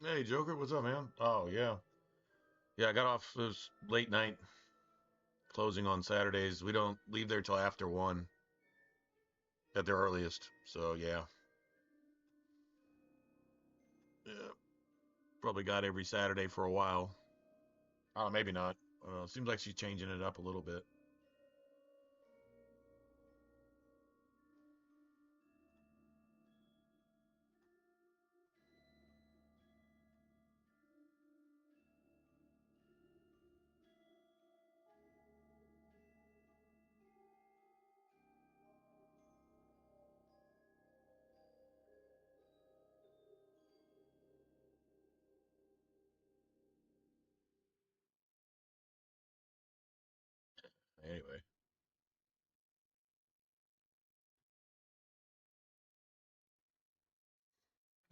Hey Joker, what's up, man? Oh yeah, yeah. I got off. It was late night closing on Saturdays. We don't leave there till after 1 at the earliest. So yeah, yeah. Probably got every Saturday for a while. Oh, maybe not. Seems like she's changing it up a little bit. Anyway,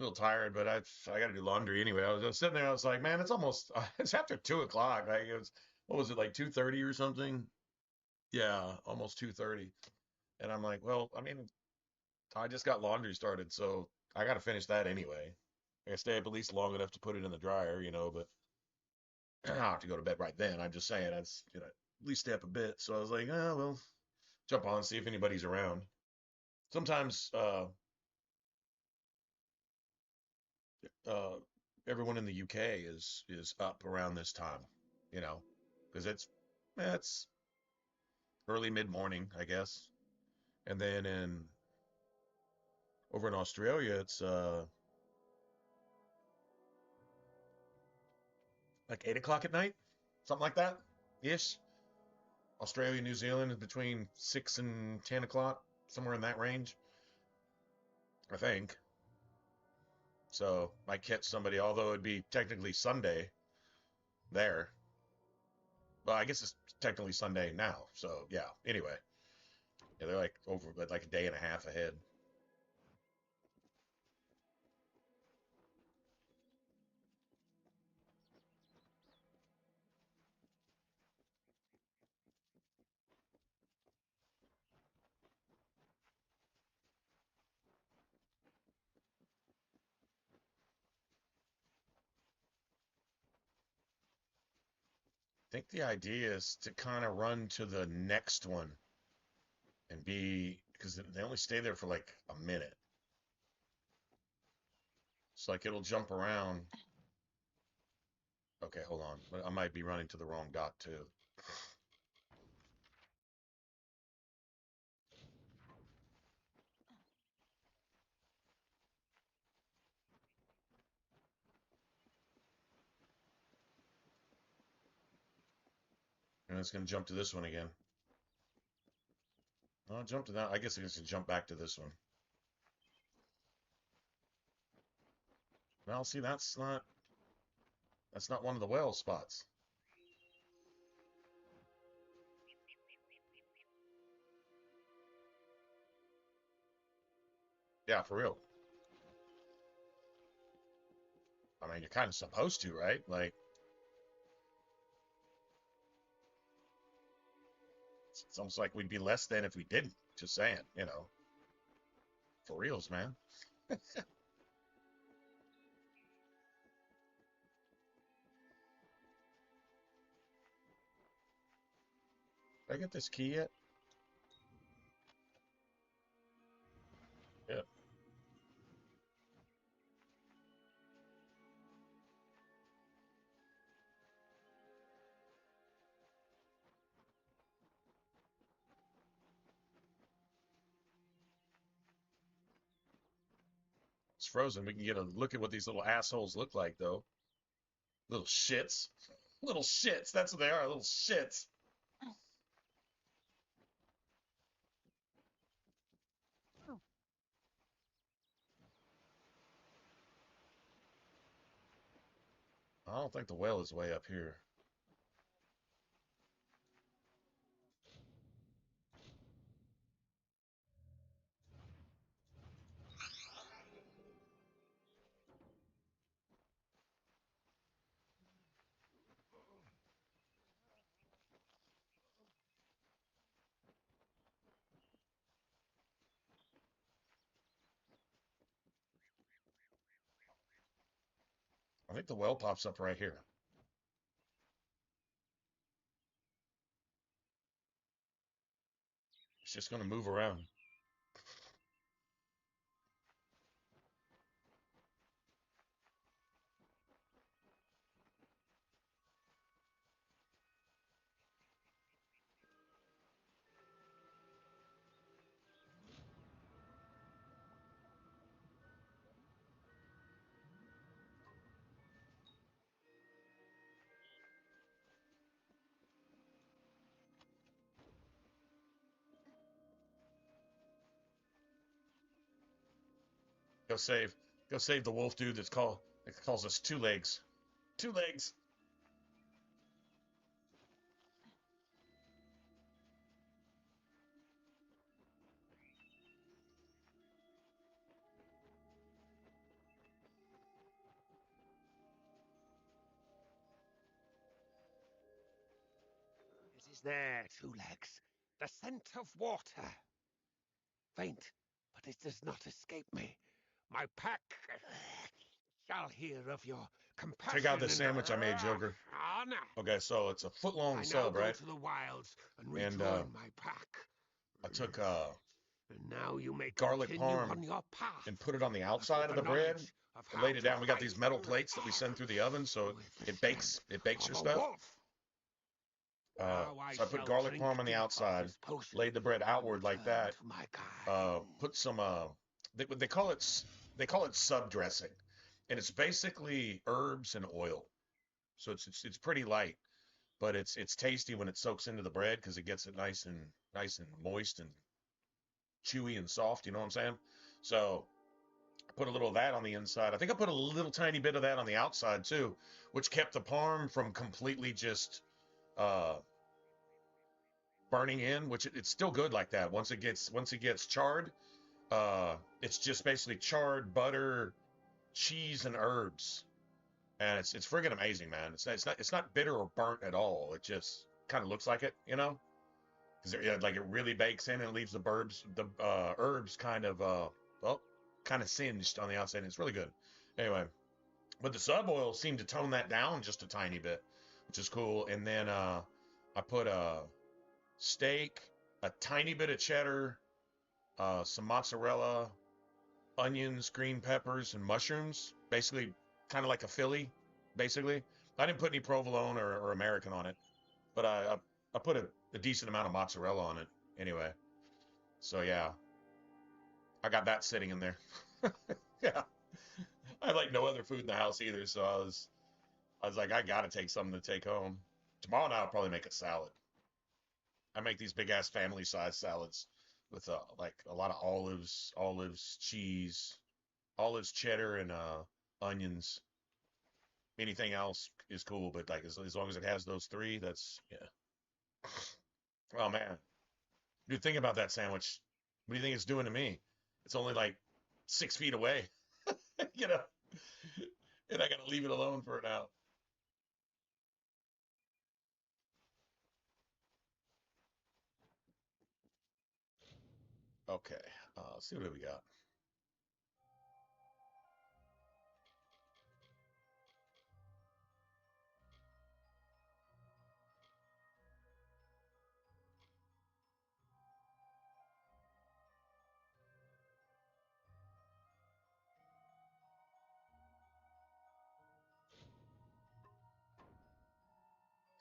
a little tired, but I got to do laundry anyway. I was sitting there. I was like, man, it's almost it's after 2 o'clock. Like it was, what was it, like 2:30 or something? Yeah, almost 2:30. And I'm like, well, I mean, I just got laundry started, so I got to finish that anyway. I gotta stay up at least long enough to put it in the dryer, but I don't have to go to bed right then. I'm just saying, at least stay up a bit. So I was like, oh, well, jump on, see if anybody's around. Sometimes uh, everyone in the UK is up around this time, you know, because it's early mid morning, I guess. And then in over in Australia, it's like 8 o'clock at night, something like that, ish. Australia, New Zealand is between 6 and 10 o'clock, somewhere in that range, I think. So might catch somebody, although it'd be technically Sunday there. Well, I guess it's technically Sunday now. So yeah. Anyway, yeah, they're like over like a day and a half ahead. I think the idea is to kind of run to the next one and be because they only stay there for like a minute. It's like it'll jump around. Okay, hold on. I might be running to the wrong dot too. And it's gonna jump to this one again. Oh, jump to that. I guess it's gonna jump back to this one. Well, see, that's not one of the whale spots. Yeah, for real. I mean, you're kind of supposed to, right? Like, it's almost like we'd be less than if we didn't. Just saying. For reals, man. Did I get this key yet? Yeah. It's frozen. We can get a look at what these little assholes look like, though. Little shits. Little shits. That's what they are. Little shits. I don't think the whale is way up here. think the well pops up right here. It's just going to move around. Go save. Go save the wolf dude that calls us two legs. Two legs. It is there, Two Legs. The scent of water. Faint, but it does not escape me. My pack shall hear of your compassion. Check out this sandwich I made, Joker. honor. Okay, so it's a foot-long I now sub, go right? to the wilds and And rejoin my pack. I took And now you may garlic continue parm on your path. and put it on the outside of the bread. And laid it down. We got these metal plates that we send through the oven, so it bakes your stuff. So I put garlic parm on the outside, laid the bread outward like that. Put some they call it sub dressing, and it's basically herbs and oil. So it's pretty light, but it's tasty when it soaks into the bread because it gets it nice and moist and chewy and soft. You know what I'm saying? So I put a little of that on the inside. I think I put a little tiny bit of that on the outside too, which kept the parm from completely just burning in, which it's still good like that. Once it gets charred, it's just basically charred butter, cheese, and herbs, and it's friggin' amazing, man. It's not bitter or burnt at all. It just kind of looks like it, you know, because like it really bakes in and leaves the herbs kind of well, kind of singed on the outside. And it's really good. Anyway, but the sub oil seemed to tone that down just a tiny bit, which is cool. And then I put a steak, a tiny bit of cheddar, some mozzarella, onions, green peppers, and mushrooms. Basically, kind of like a Philly. Basically, I didn't put any provolone or American on it, but I put a decent amount of mozzarella on it anyway. So yeah, I got that sitting in there. Yeah, I had like no other food in the house either, so I was like, I gotta take something to take home. Tomorrow night I'll probably make a salad. I make these big ass family size salads with like a lot of olives, cheddar, and onions. Anything else is cool, but like as long as it has those three, that's yeah. Oh man, dude, think about that sandwich. What do you think it's doing to me? It's only like 6 feet away, you know, and I gotta leave it alone for now. Okay, let's see what we got.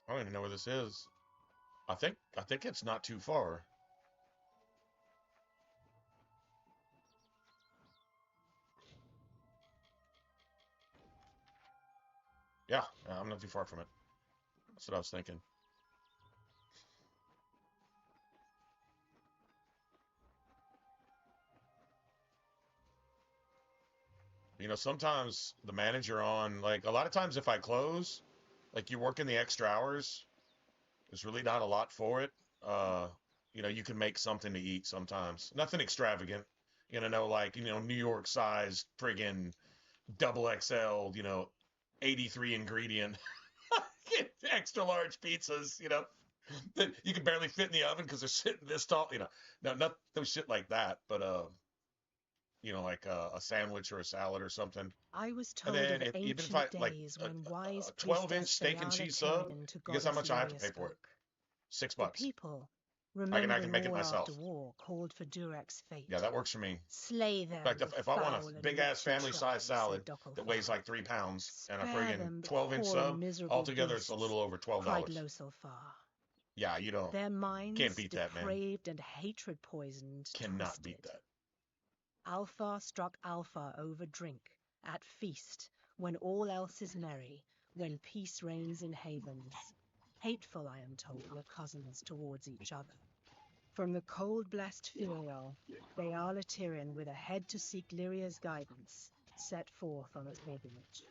I don't even know where this is. I think it's not too far. Yeah, I'm not too far from it. That's what I was thinking. You know, sometimes the manager on like a lot of times if I close, like you're working the extra hours, there's really not a lot for it. Uh, you know, you can make something to eat sometimes. Nothing extravagant. Like, New York size friggin' double XL, 83 ingredient extra large pizzas, that you can barely fit in the oven because they're sitting this tall, no shit like that. But you know, like a sandwich or a salad or something. I was And told then of even if I ancient like days when wise a 12-inch priestess steak and Sayala cheese sub, Tyrion to guess how goddess much I have to Lyria pay for it? spoke. Six The bucks. people, I can remembering make it war after myself. war, called for Durek's Yeah, fate. that works for me. In Slay them fact, with if I want a foul and big ass wretched family size tribes, said salad that weighs Dokofar. like 3 pounds and a Spare friggin' them, the 12-inch poor and sub, miserable altogether it's a beasts, little over cried $12. Loselfar. Yeah, you don't Their can't minds beat that, man. depraved and hatred poisoned, Cannot beat twisted. that. Alpha struck Alpha over drink, at feast, when all else is merry, when peace reigns in havens. Hateful, I am told, were cousins towards each other. From the cold-blessed Furiel, Bayala Tyrion, with a head to seek Lyria's guidance, set forth on a pilgrimage.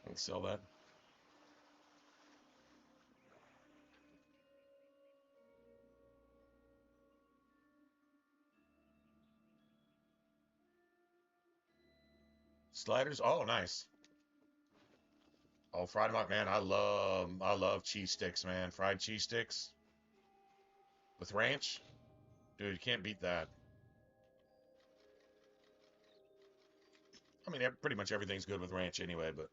I can sell that. Sliders. Oh, nice. Oh, fried mock, man. I love cheese sticks, man. Fried cheese sticks with ranch, dude. You can't beat that. I mean, pretty much everything's good with ranch anyway, but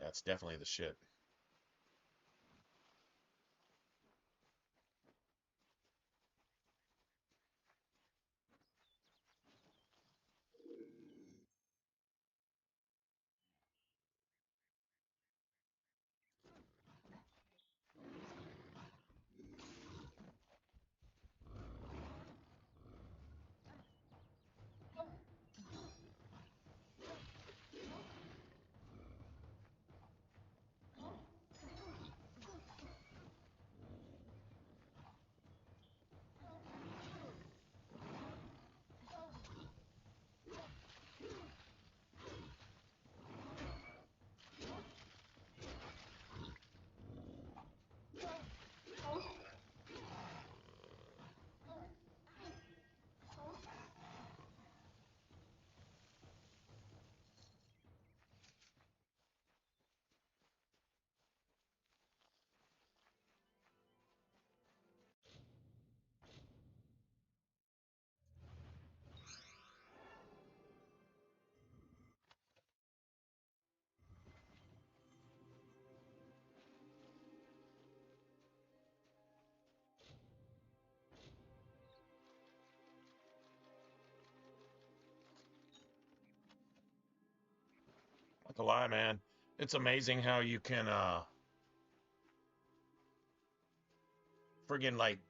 that's definitely the shit. Not to lie, man. It's amazing how you can friggin' like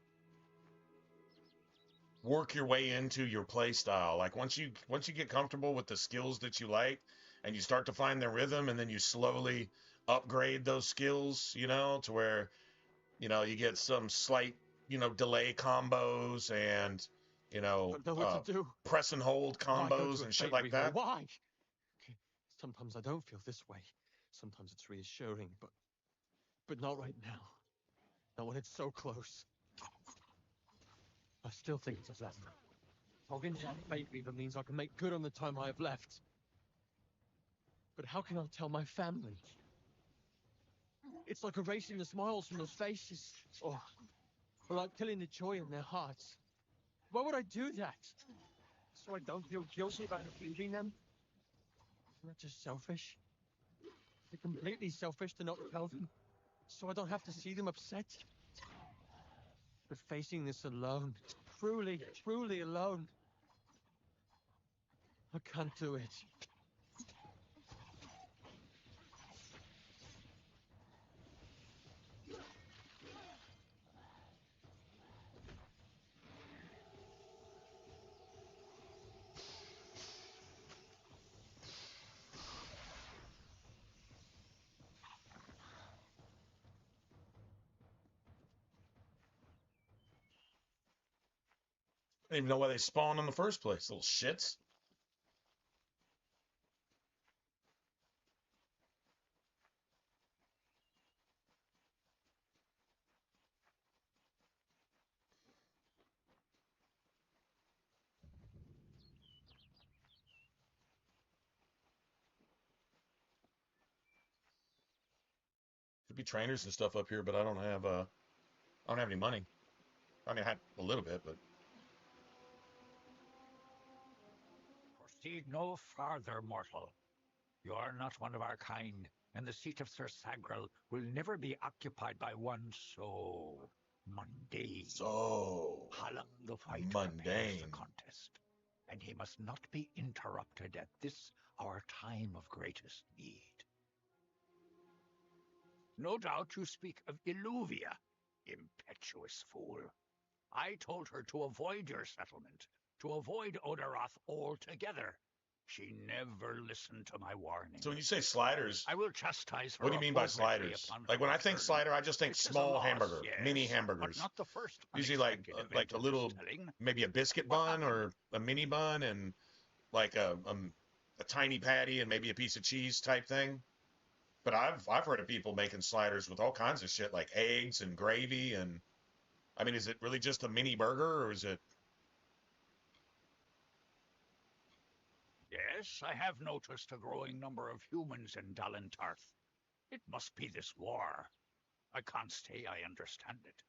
work your way into your play style. Like once you get comfortable with the skills that you like and you start to find their rhythm and then you slowly upgrade those skills, to where, you get some slight, delay combos and, I don't know what to do. press and hold Why go to combos a and shit fate like reveal? that. Why? Okay, sometimes I don't feel this way. Sometimes it's reassuring, but not right now. Not when it's so close. I still think it's a lesson. Talking to that fate weaver means I can make good on the time I have left. But how can I tell my family? It's like erasing the smiles from those faces, or like killing the joy in their hearts. Why would I do that? So I don't feel guilty about leaving them? Isn't that just selfish? Is it completely selfish to not tell them, so I don't have to see them upset? But facing this alone, truly, truly alone, I can't do it. I didn't even know why they spawned in the first place, little shits. Could be trainers and stuff up here, but I don't have any money. I mean, I had a little bit, but Proceed no farther, mortal. You are not one of our kind, and the seat of Sir Sagrel will never be occupied by one so mundane. so Hallam the White prepares the mundane. contest, and he must not be interrupted at this our time of greatest need. No doubt you speak of Illuvia, impetuous fool. I told her to avoid your settlement, to avoid Odaroth altogether. She never listened to my warning. So when you say sliders, I will chastise her. what do you mean by appropriately sliders? upon Like her when I think return. slider, I just think It is a small loss, hamburger, yes, mini but hamburgers. not the first Usually like unexpected event like a in little, this telling. maybe a biscuit What bun happened? or a mini bun and like a tiny patty and maybe a piece of cheese type thing. But I've heard of people making sliders with all kinds of shit like eggs and gravy and I mean, is it really just a mini burger or is it? Yes, I have noticed a growing number of humans in Dalentarth. It must be this war. I can't say I understand it.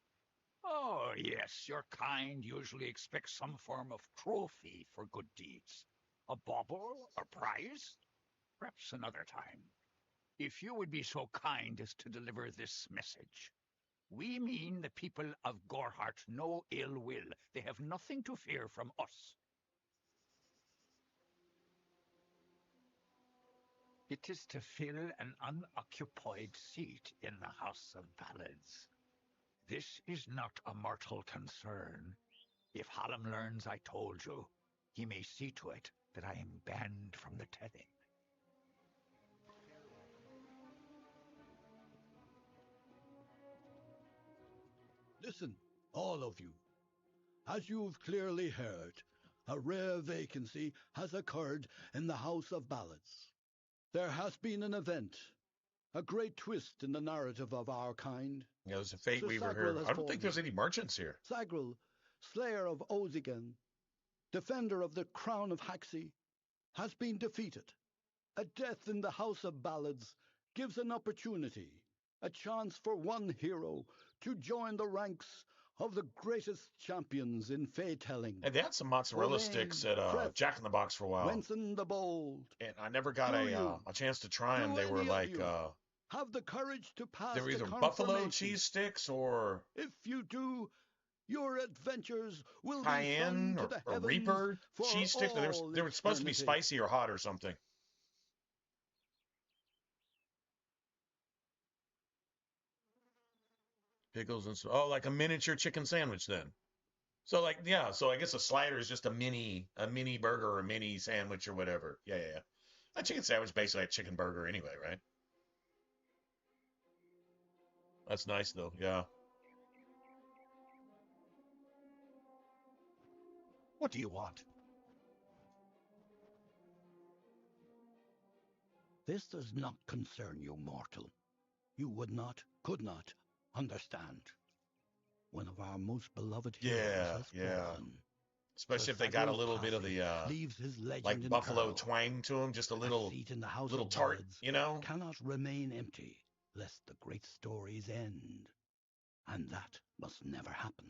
Oh, yes, your kind usually expects some form of trophy for good deeds. A bauble, a prize? Perhaps another time. If you would be so kind as to deliver this message. We mean the people of Gorhart no ill will. They have nothing to fear from us. It is to fill an unoccupied seat in the House of Ballads. This is not a mortal concern. If Hallam learns I told you, he may see to it that I am banned from the telling. Listen, all of you. As you've clearly heard, a rare vacancy has occurred in the House of Ballads. There has been an event, a great twist in the narrative of our kind. You know, there's a Fate Sir Weaver Sagrel here. has I don't think there's fallen. any merchants here. Sagrel, slayer of Ozigan, defender of the crown of Haxi, has been defeated. A death in the House of Ballads gives an opportunity, a chance for one hero to join the ranks of the greatest champions in fey-telling. And they had some mozzarella sticks at Jack in the Box for a while. Wenson the Bold. And I never got a chance to try them. They were like Have the courage to pass they were either the buffalo confirmation. cheese sticks or If you do, your adventures will cayenne be sung to the or heavens Reaper for cheese sticks. They were supposed to be eternity. spicy or hot or something. Pickles and so like a miniature chicken sandwich then. So like yeah, so I guess a slider is just a mini burger or a mini sandwich or whatever. Yeah. A chicken sandwich basically a chicken burger anyway, right? That's nice though. Yeah. What do you want? This does not concern you, mortal. You would not, could not understand. One of our most beloved heroes has fallen. Especially if they got a little bit of the leaves his legend like in buffalo pearl. twang to them, just a little seat in the House little of tart, Ballads you know? Cannot remain empty, lest the great stories end. And that must never happen.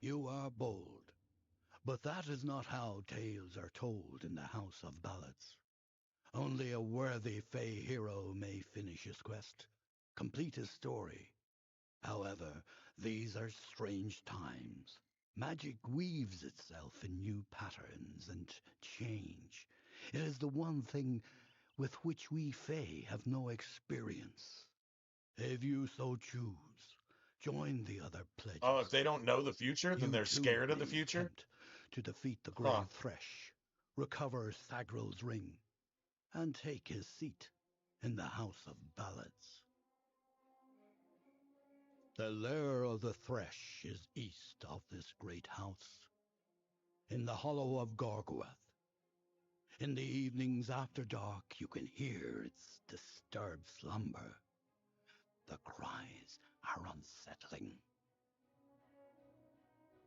You are bold, but that is not how tales are told in the House of Ballads. Only a worthy Fey hero may finish his quest, complete his story. However, these are strange times. Magic weaves itself in new patterns and change. It is the one thing with which we Fey have no experience. If you so choose, join the other pledges. Oh, if they don't know the future, then You they're too scared of the may future? attempt to defeat the Grey Thresh, recover Sagrel's ring, and take his seat in the House of Ballads. The lair of the Thresh is east of this great house, in the hollow of Gorgorth. In the evenings after dark, you can hear its disturbed slumber. The cries are unsettling.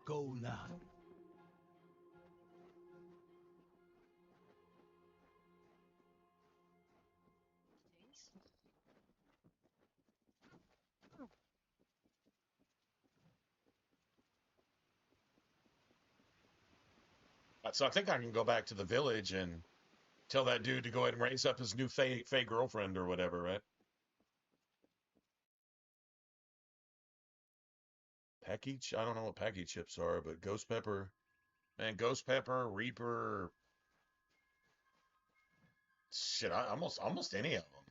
Go now. So I think I can go back to the village and tell that dude to go ahead and raise up his new Fey girlfriend or whatever, right? Pecky, I don't know what Pecky chips are, but Ghost Pepper, man, Ghost Pepper, Reaper, shit, almost any of them.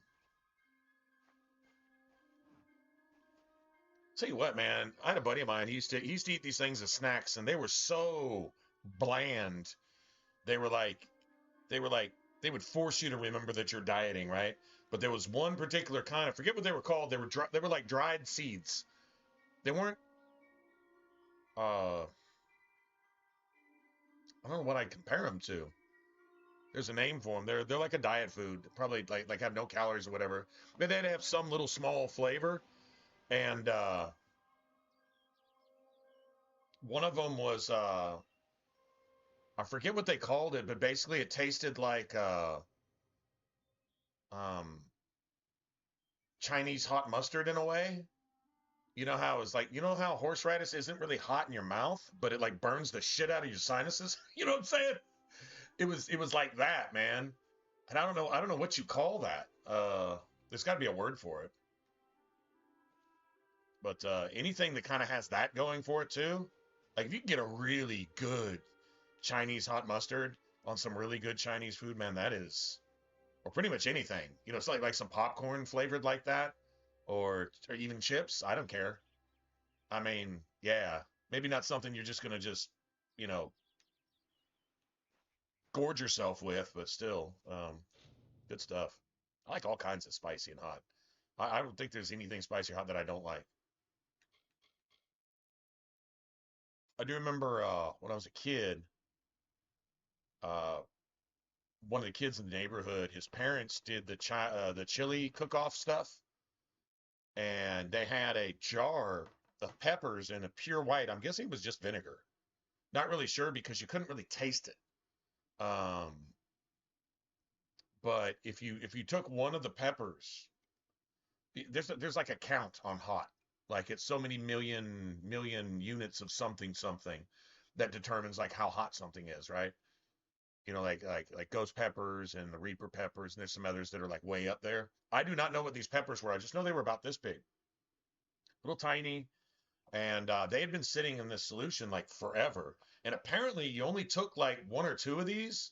Tell you what, man, I had a buddy of mine. He used to eat these things as snacks, and they were so bland. They were like, they were like, they would force you to remember that you're dieting, right? But there was one particular kind. I forget what they were called. They were like dried seeds. They weren't. I don't know what I'd compare them to. There's a name for them. They're like a diet food. Probably like have no calories or whatever. But they'd have some little small flavor. And one of them was I forget what they called it, but basically it tasted like um, Chinese hot mustard in a way. You know how it's like, you know how horseradish isn't really hot in your mouth, but it like burns the shit out of your sinuses. You know what I'm saying? It was like that, man. And I don't know what you call that. There's got to be a word for it. But anything that kind of has that going for it too, like if you can get a really good Chinese hot mustard on some really good Chinese food, man, that is, or pretty much anything. You know, it's like some popcorn flavored like that, or even chips. I don't care. I mean, yeah, maybe not something you're just gonna just, you know, gorge yourself with, but still, good stuff. I like all kinds of spicy and hot. I don't think there's anything spicy or hot that I don't like. I do remember when I was a kid, uh, one of the kids in the neighborhood, his parents did the chili cook-off stuff, and they had a jar of peppers in a pure white. I'm guessing it was just vinegar. Not really sure because you couldn't really taste it. But if you took one of the peppers, there's like a count on hot. Like it's so many million units of something that determines like how hot something is, right? You know, like ghost peppers and the reaper peppers, and there's some others that are like way up there. I do not know what these peppers were. I just know they were about this big, little tiny, and they had been sitting in this solution like forever. And apparently, you only took like one or two of these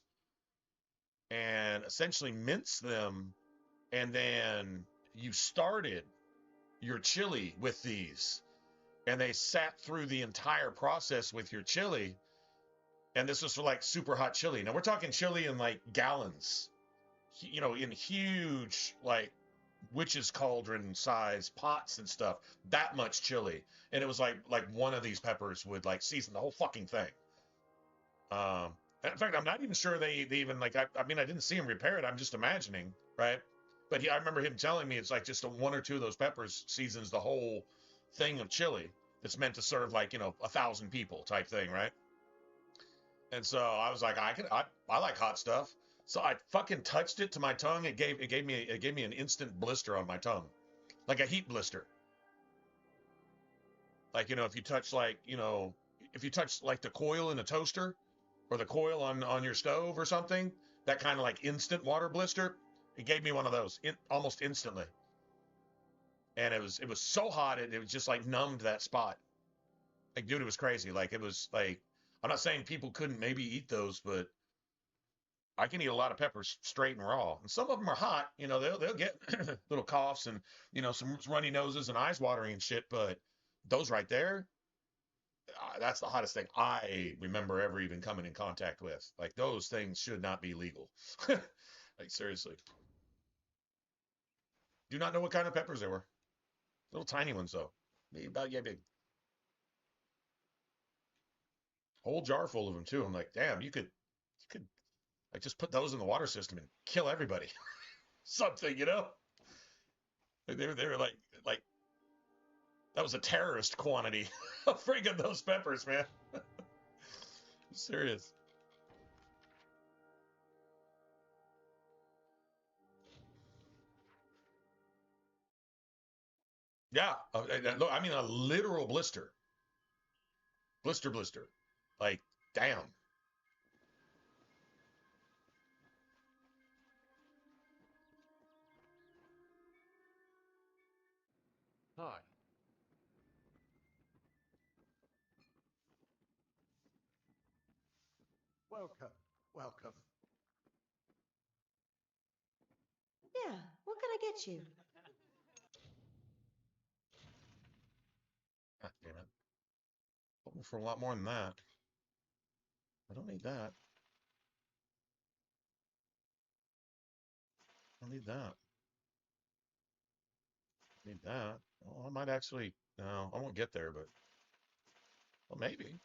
and essentially minced them, and then you started your chili with these, and they sat through the entire process with your chili. And this was for like super hot chili. Now we're talking chili in like gallons, you know, in huge like witch's cauldron size pots and stuff. That much chili, and it was like one of these peppers would like season the whole fucking thing. Um, in fact, I'm not even sure they even like. I mean, I didn't see him repair it. I'm just imagining, right? But I remember him telling me it's like just one or two of those peppers seasons the whole thing of chili that's meant to serve like 1,000 people type thing, right? And so I was like, I like hot stuff. So I fucking touched it to my tongue. It gave me an instant blister on my tongue, like a heat blister. Like if you touch if you touch like the coil in a toaster or the coil on your stove or something, that kind of like instant water blister. It gave me one of those almost instantly, and it was so hot it was just like numbed that spot. Like, dude, it was crazy. Like, it was like, I'm not saying people couldn't maybe eat those, but I can eat a lot of peppers straight and raw. And some of them are hot. They'll get little coughs and some runny noses and eyes watering and shit. But those right there, that's the hottest thing I remember ever even coming in contact with. Like, those things should not be legal. Like, seriously. Do not know what kind of peppers they were. Little tiny ones though. Maybe about yeah big. Whole jar full of them too. I'm like, damn, you could like just put those in the water system and kill everybody. Something, you know? They were like that was a terrorist quantity of friggin' those peppers, man. I'm serious. Yeah, look, I mean a literal blister, blister. Like, damn. Hi. Welcome, welcome. Yeah, what can I get you? God damn it. Hoping for a lot more than that. I don't need that. I don't need that. I need that. Oh, I might actually. No, I won't get there, but well, maybe.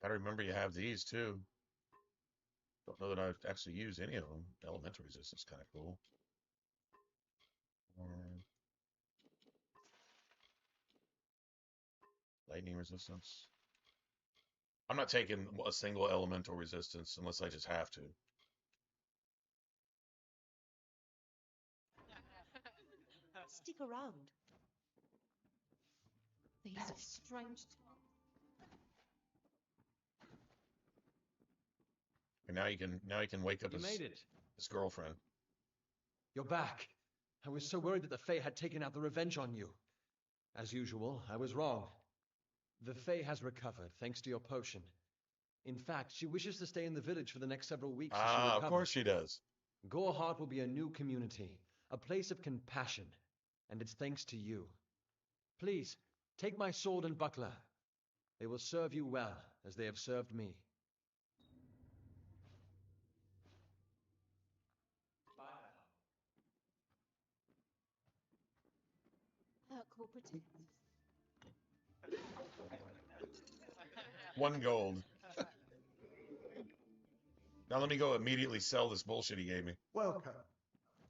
Gotta remember you have these too. Don't know that I've actually used any of them. Elemental resistance, kind of cool. Um, lightning resistance. I'm not taking a single elemental resistance unless I just have to. Stick around. These are strange. And now you can wake up You made it. his girlfriend. You're back. I was so worried that the Fae had taken out the revenge on you. As usual, I was wrong. The Fae has recovered, thanks to your potion. In fact, she wishes to stay in the village for the next several weeks as she Ah, recovers. of course she does. Goreheart will be a new community, a place of compassion, and it's thanks to you. Please, take my sword and buckler. They will serve you well, as they have served me. Herc will protect us. 1 gold. Now let me go immediately sell this bullshit he gave me. Welcome.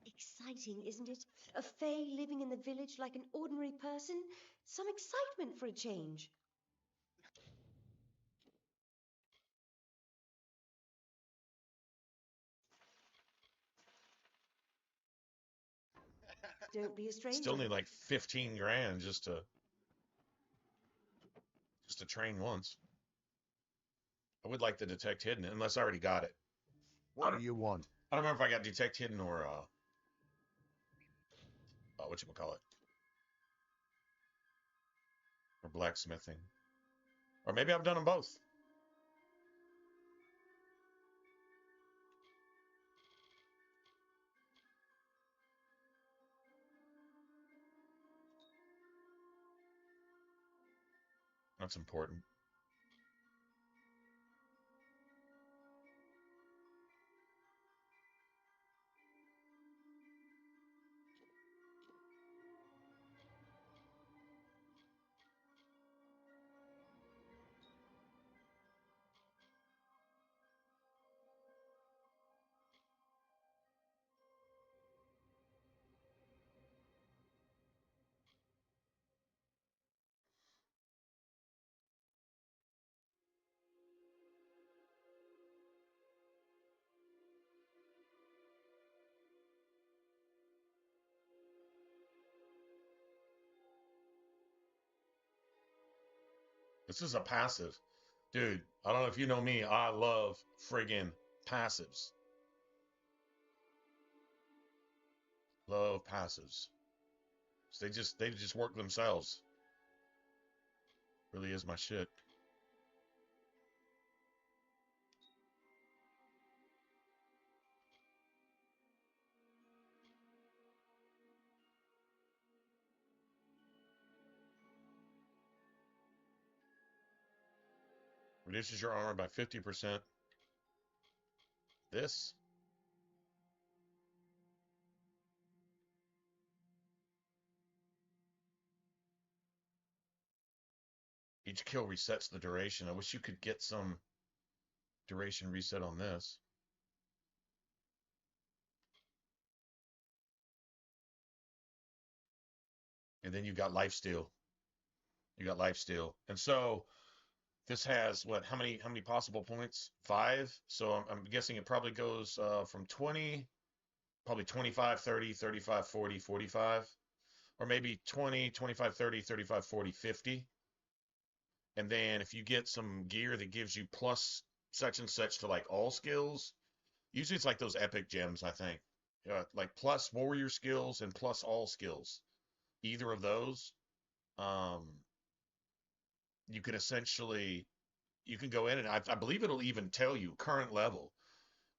Exciting, isn't it? A Fae living in the village like an ordinary person. Some excitement for a change. Don't be a stranger. Still need like 15 grand just to train once. I would like to detect hidden, unless I already got it. What do you want? I don't remember if I got detect hidden or whatchamacallit. Or blacksmithing. Or maybe I've done them both. That's important. This is a passive. Dude, I don't know if you know me. I love friggin' passives. Love passives. So they just work themselves. Really is my shit. Reduces your armor by 50%. This. Each kill resets the duration. I wish you could get some duration reset on this. And then you got lifesteal. You got lifesteal. And so this has what? How many possible points? 5. So I'm guessing it probably goes from 20, probably 25, 30, 35, 40, 45, or maybe 20, 25, 30, 35, 40, 50. And then if you get some gear that gives you plus such and such to like all skills, usually it's like those epic gems, I think. Like plus warrior skills and plus all skills. Either of those, um, you can essentially you can go in and I believe it'll even tell you current level.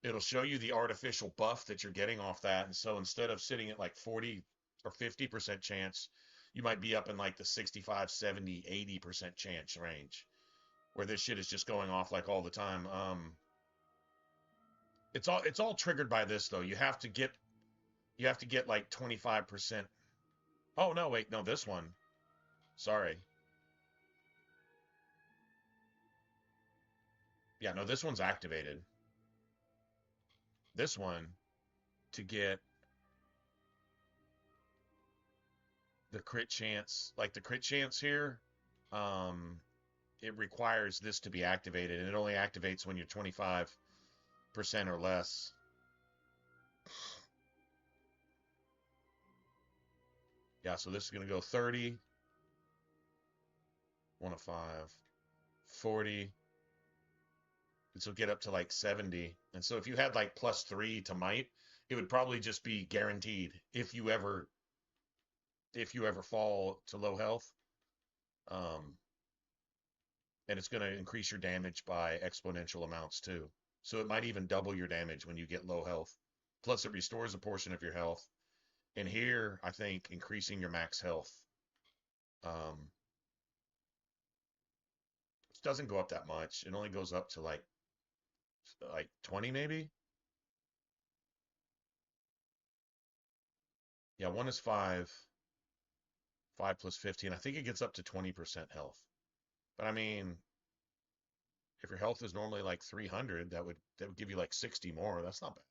It'll show you the artificial buff that you're getting off that. And so instead of sitting at like 40 or 50% chance, you might be up in like the 65, 70, 80% chance range where this shit is just going off like all the time. It's all triggered by this though. You have to get like 25%. Oh no, wait, no, this one. Sorry. Yeah, no, this one's activated. This one to get the crit chance, like the crit chance here, um, it requires this to be activated, and it only activates when you're 25% or less. Yeah, so this is going to go 30, 1 of 5, 40. This will get up to like 70. And so if you had like +3 to might, it would probably just be guaranteed if you ever fall to low health. Um, and it's going to increase your damage by exponential amounts too. So it might even double your damage when you get low health. Plus, it restores a portion of your health. And here, I think increasing your max health um, doesn't go up that much. It only goes up to like 20 maybe. Yeah, 1 is 5. 5 plus 15. I think it gets up to 20% health. But I mean, if your health is normally like 300, that would give you like 60 more. That's not bad.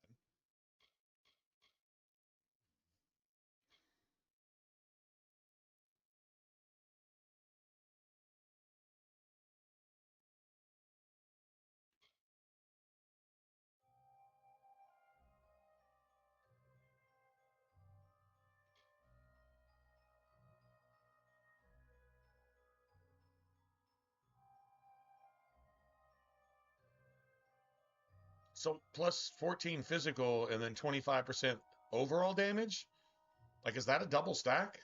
So plus 14 physical and then 25% overall damage? Like, is that a double stack?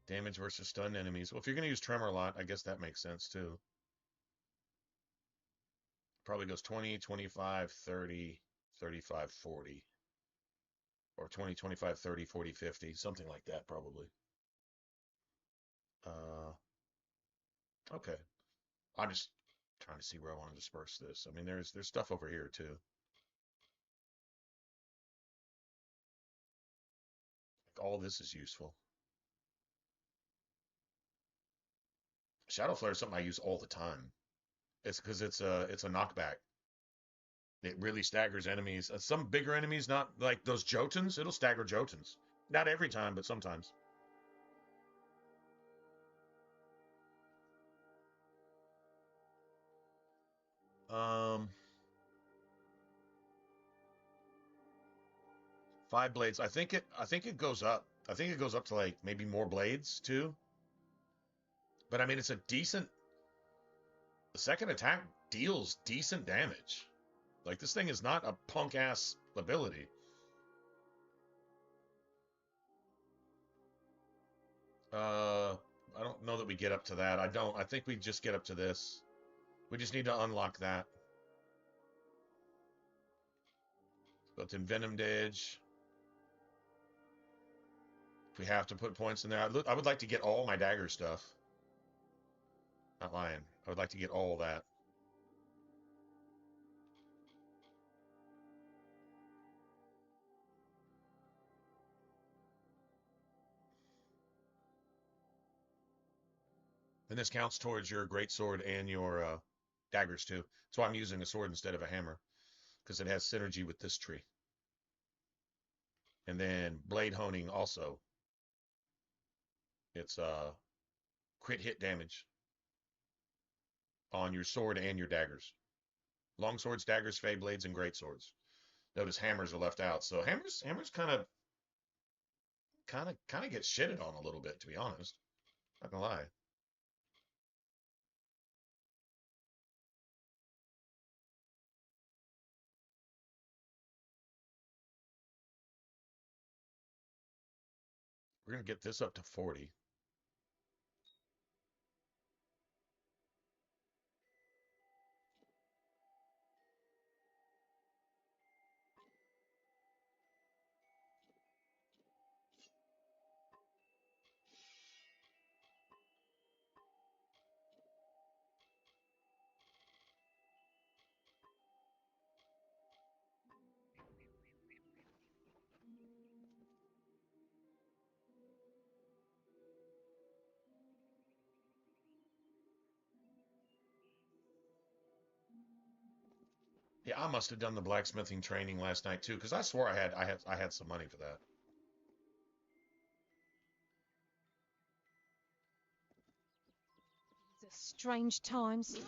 Damage versus stunned enemies. Well, if you're going to use Tremor a lot, I guess that makes sense too. Probably goes 20, 25, 30, 35, 40. Or 20, 25, 30, 40, 50. Something like that, probably. Okay. I'm just trying to see where I want to disperse this. I mean, there's stuff over here too. Like all this is useful. Shadow Flare is something I use all the time. It's because it's a knockback. It really staggers enemies. Some bigger enemies, not like those Jotuns, it'll stagger Jotuns. Not every time, but sometimes. Um, 5 blades. I think it goes up. I think it goes up to like maybe more blades too. But I mean, it's a decent. The second attack deals decent damage. Like this thing is not a punk ass ability. I don't know that we get up to that. I don't. I think we just get up to this. We just need to unlock that. Built in Venom Edge. If we have to put points in there, I would like to get all my dagger stuff. Not lying. I would like to get all that. And this counts towards your greatsword and your daggers too. That's why I'm using a sword instead of a hammer, because it has synergy with this tree. And then blade honing also. It's crit hit damage on your sword and your daggers. Long swords, daggers, fey blades, and great swords. Notice hammers are left out. So hammers kind of get shitted on a little bit, to be honest. Not gonna lie. We're gonna get this up to 40. Yeah, I must have done the blacksmithing training last night too, because I swore I had some money for that. These are strange times.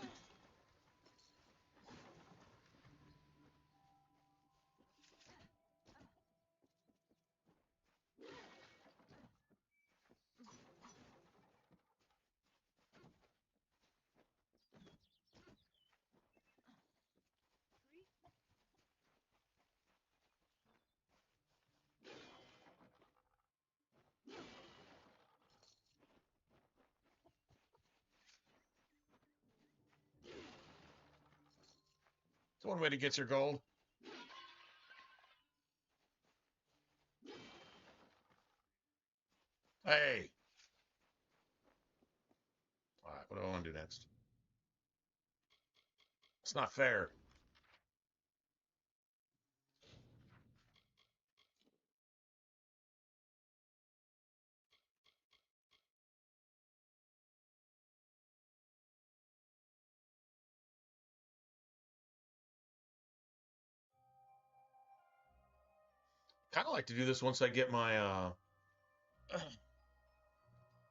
It's one way to get your gold. Hey. All right, what do I want to do next? It's not fair. Kind of like to do this once I get my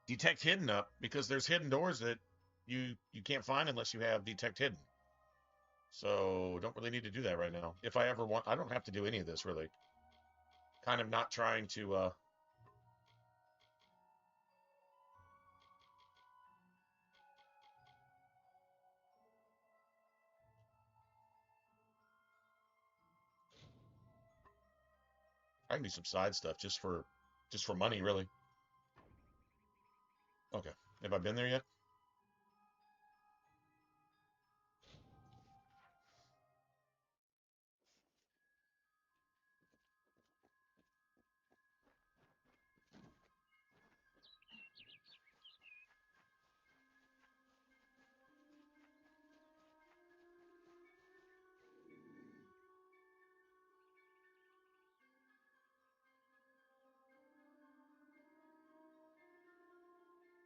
detect hidden up, because there's hidden doors that you can't find unless you have detect hidden. So don't really need to do that right now. If I ever want, I don't have to do any of this really. Kind of not trying to I can do some side stuff just for money really. Okay. Have I been there yet?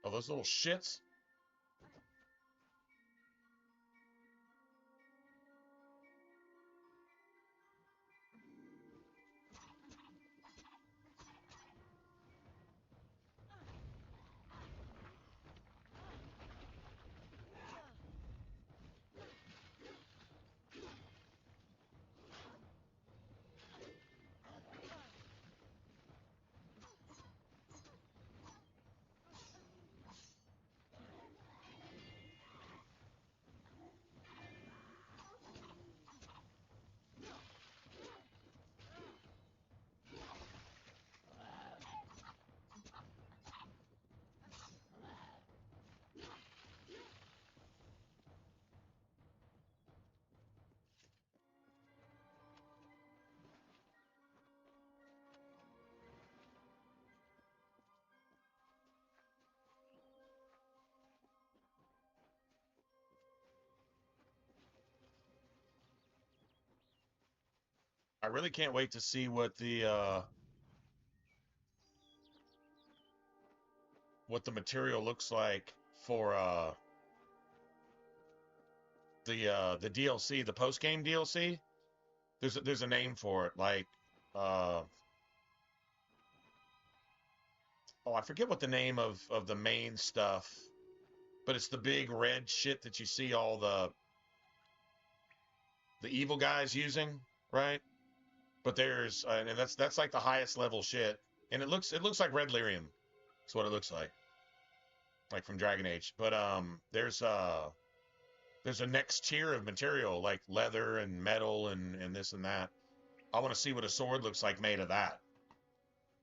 Oh, those little shits. I really can't wait to see what the material looks like for the DLC, the post game DLC. There's a name for it, like uh oh, I forget what the name of the main stuff, but it's the big red shit that you see all the evil guys using, right? But there's and that's like the highest level shit, and it looks like red lyrium. That's what it looks like from Dragon Age. But there's a next tier of material like leather and metal and this and that. I want to see what a sword looks like made of that.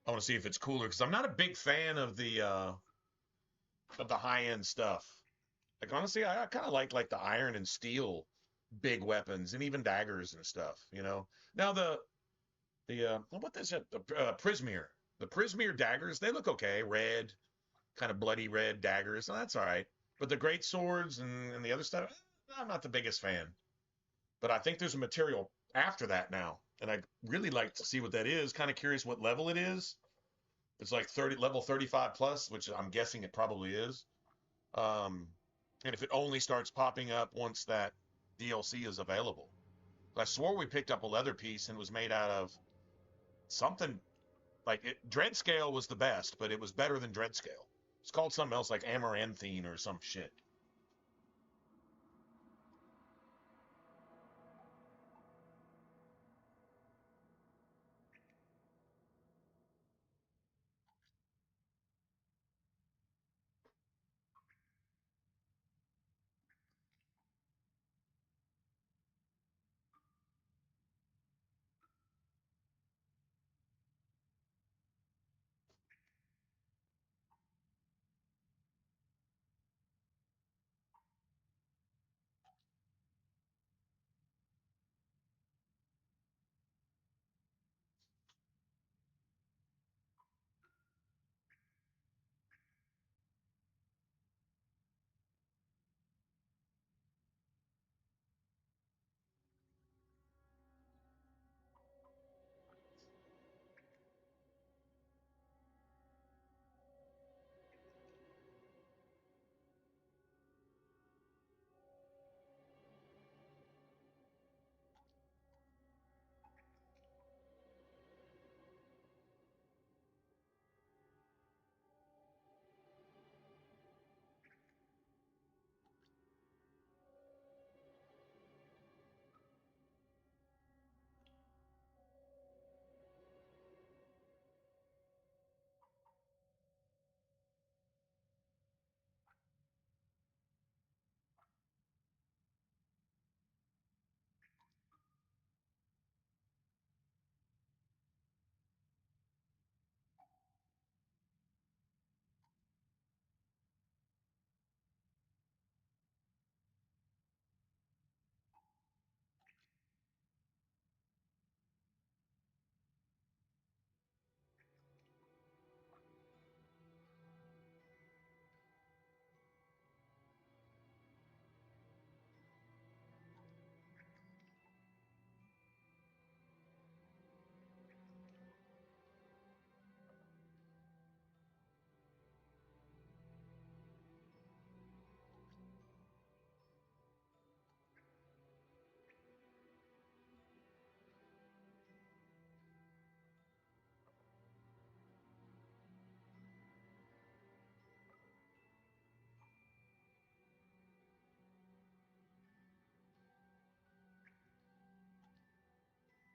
I want to see if it's cooler because I'm not a big fan of the high end stuff. Like honestly, I kind of like the iron and steel big weapons and even daggers and stuff. You know. Now the what is it? The Prismeer. The Prismeer daggers, they look okay. Red, kind of bloody red daggers. So that's all right. But the great swords and the other stuff, I'm not the biggest fan. But I think there's a material after that now, and I'd really like to see what that is. Kind of curious what level it is. It's like level 35 plus, which I'm guessing it probably is. Um, and if it only starts popping up once that DLC is available. I swore we picked up a leather piece and it was made out of something like Dreadscale was the best, but it was better than Dreadscale. It's called something else like Amaranthine or some shit.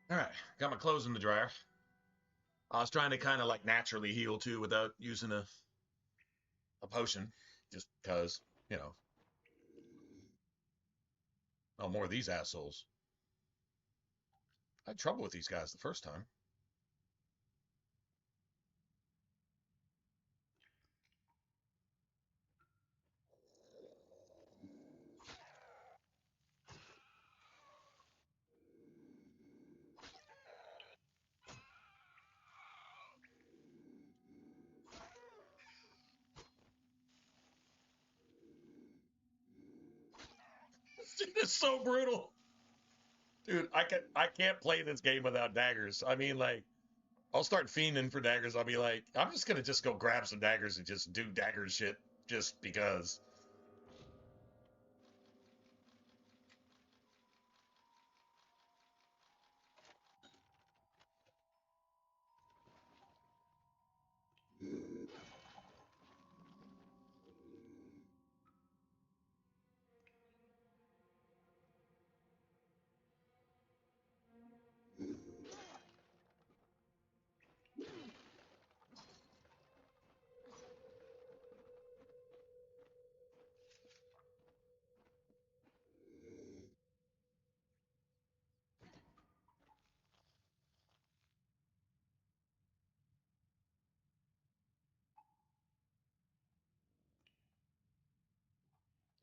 All right, got my clothes in the dryer. I was trying to kind of like naturally heal too without using a potion, just because, you know. Oh, more of these assholes. I had trouble with these guys the first time. This shit is so brutal. Dude, I can't play this game without daggers. I mean, like, I'll start fiending for daggers. I'll be like, I'm just gonna just go grab some daggers and just do dagger shit just because.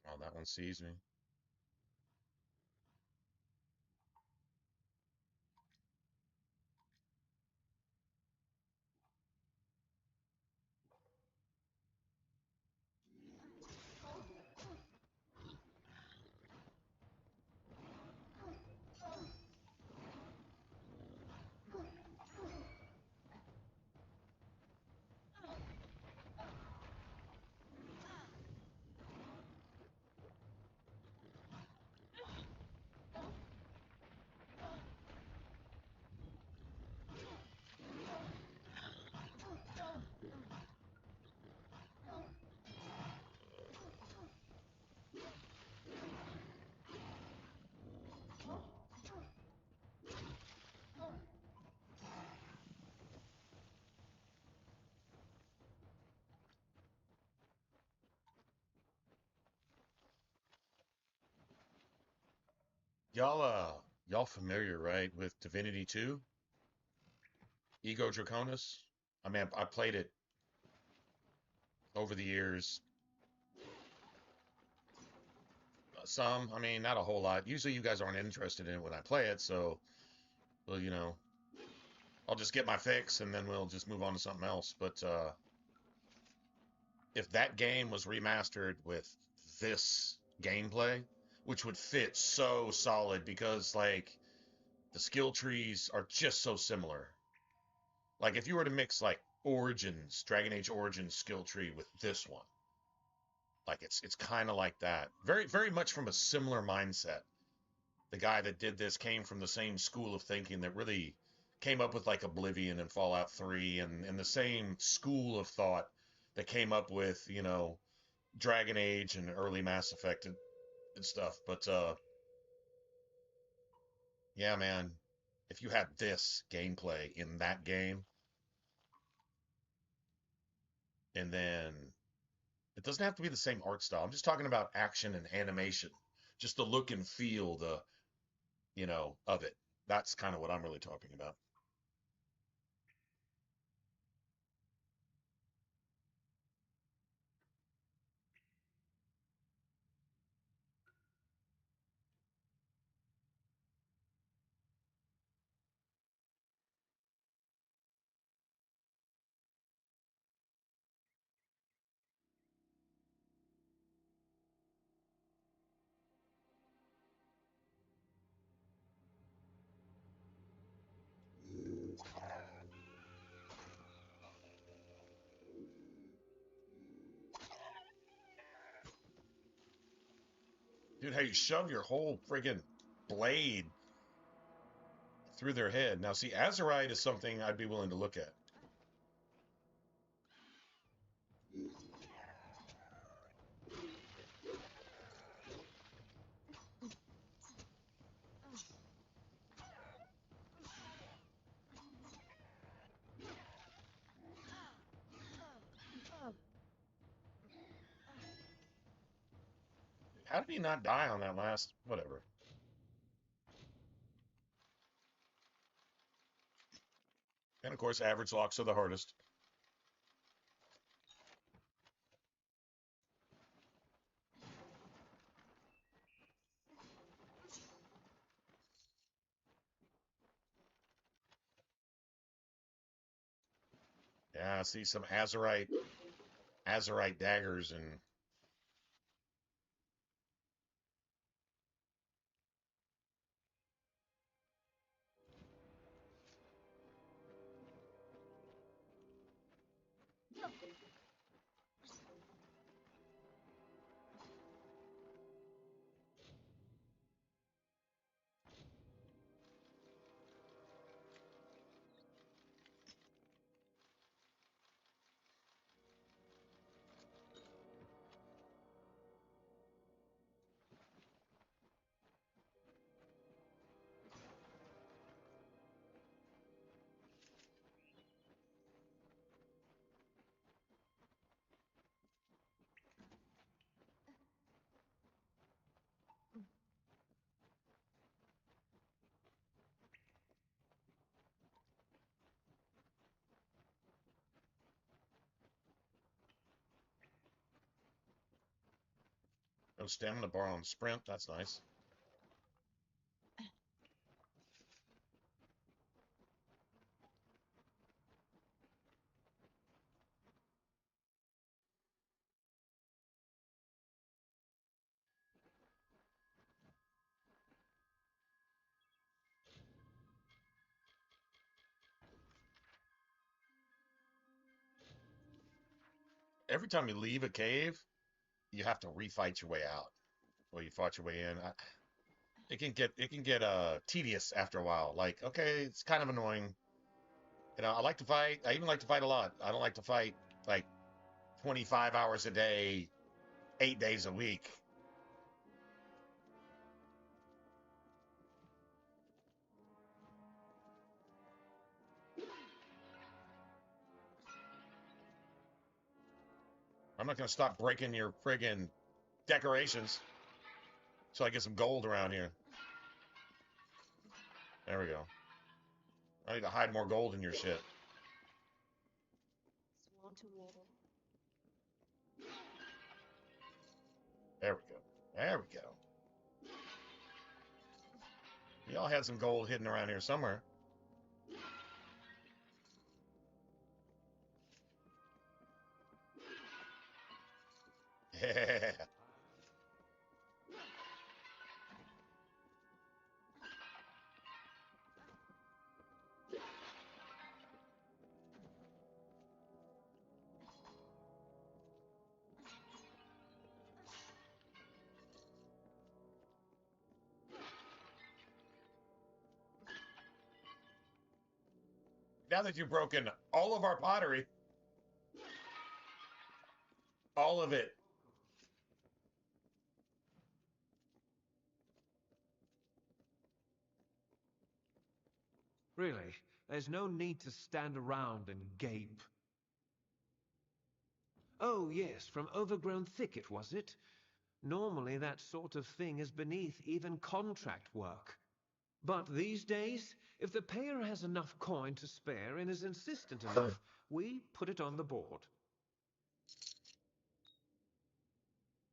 Oh, that one sees me. Y'all familiar, right, with Divinity 2? Ego Draconis? I mean, I played it over the years. Some, I mean, not a whole lot. Usually you guys aren't interested in it when I play it, so, well, you know, I'll just get my fix and then we'll just move on to something else. But if that game was remastered with this gameplay, which would fit so solid because, like, the skill trees are just so similar. Like, if you were to mix, like, Origins, Dragon Age Origins skill tree with this one, like, it's kind of like that. Very, very much from a similar mindset. The guy that did this came from the same school of thinking that really came up with, like, Oblivion and Fallout 3 and the same school of thought that came up with, you know, Dragon Age and early Mass Effect and stuff. But yeah, man, if you had this gameplay in that game, and then it doesn't have to be the same art style. I'm just talking about action and animation, just the look and feel, the of it. That's kind of what I'm really talking about. Dude, how you shove your whole friggin' blade through their head. Now, see, Azerite is something I'd be willing to look at. How did he not die on that last? Whatever. And of course, average locks are the hardest. Yeah, I see some Azerite daggers and No stamina bar on sprint. That's nice. Every time you leave a cave, you have to refight your way out. Well, you fought your way in. It can get tedious after a while. Like, okay, it's kind of annoying. I like to fight. I even like to fight a lot. I don't like to fight like 25 hours a day, 8 days a week. I'm not gonna stop breaking your friggin' decorations so I get some gold around here. There we go. I need to hide more gold in your shit. Swan to water. There we go. There we go. Y'all had some gold hidden around here somewhere. Yeah. Now that you've broken all of our pottery, all of it. Really, there's no need to stand around and gape. Oh, yes, from overgrown thicket, was it? Normally that sort of thing is beneath even contract work. But these days, if the payer has enough coin to spare and is insistent enough, we put it on the board.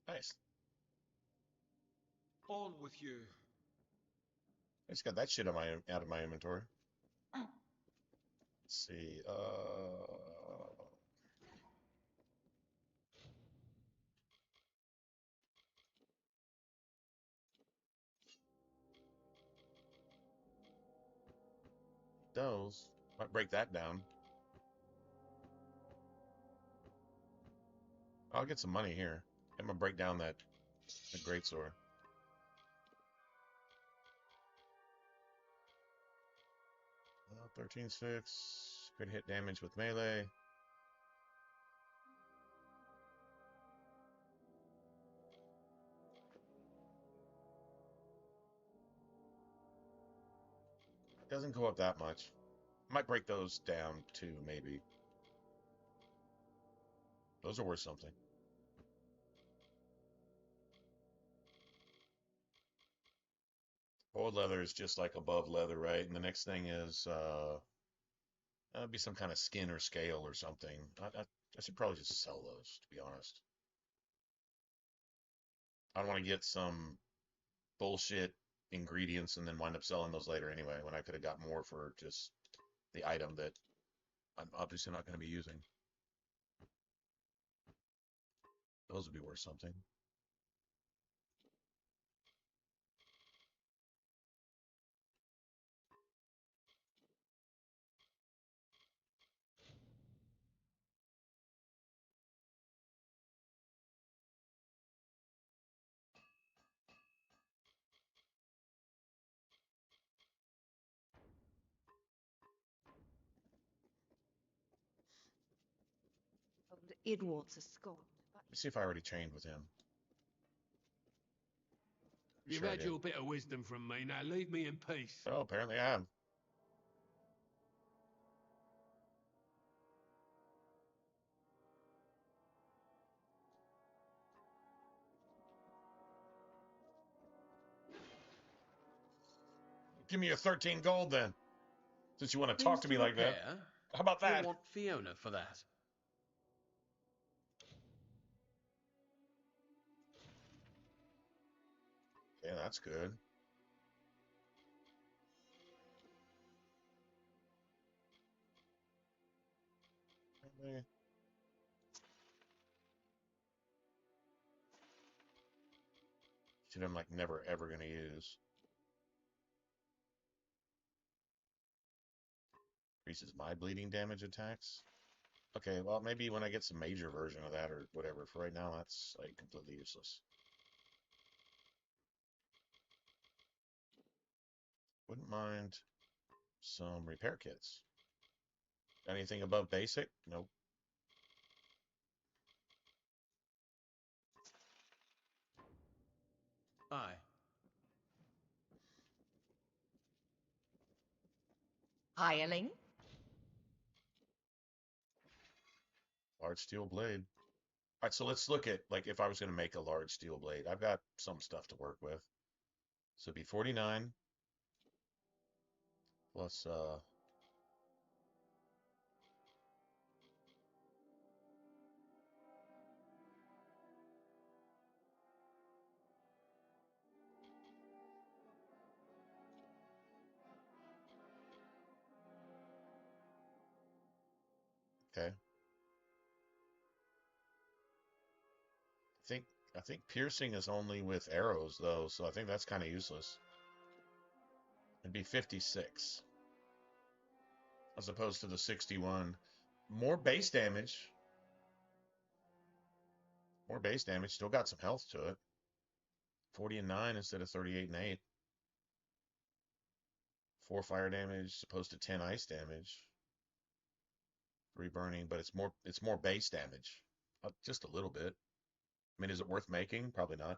Nice. On with you. I just got that shit out of my inventory. Let's see. Those. Might break that down. I'll get some money here. I'm gonna break down that greatsword. 13-6. Could hit damage with melee. Doesn't go up that much. Might break those down too, maybe. Those are worth something. Old leather is just like above leather, right? And the next thing is that'd be some kind of skin or scale or something. I should probably just sell those, to be honest. I don't want to get some bullshit ingredients and then wind up selling those later anyway, when I could have got more for just the item that I'm obviously not going to be using. Those would be worth something. Idward's a Scot. Let me see if I already chained with him. You've Sure I had did. your bit of wisdom from me, now leave me in peace. Oh, apparently I have. Give me your 13 gold then, since you want to talk Things to me like that. repair? How about that? You'll want Fiona for that. Yeah, that's good. Shit, I'm like never ever gonna use. Increases my bleeding damage attacks. Okay, well maybe when I get some major version of that or whatever. For right now, that's like completely useless. Wouldn't mind some repair kits. Anything above basic? Nope. Aye. Hireling? Large steel blade. All right, so let's look at, like, if I was going to make a large steel blade. I've got some stuff to work with. So it'd be 49 plus, okay. I think piercing is only with arrows, though, so I think that's kind of useless. It'd be 56 as opposed to the 61. More base damage. More base damage. Still got some health to it. 40 and 9 instead of 38 and 8. 4 fire damage, opposed to 10 ice damage. 3 burning, but it's more base damage. Just a little bit. I mean, is it worth making? Probably not.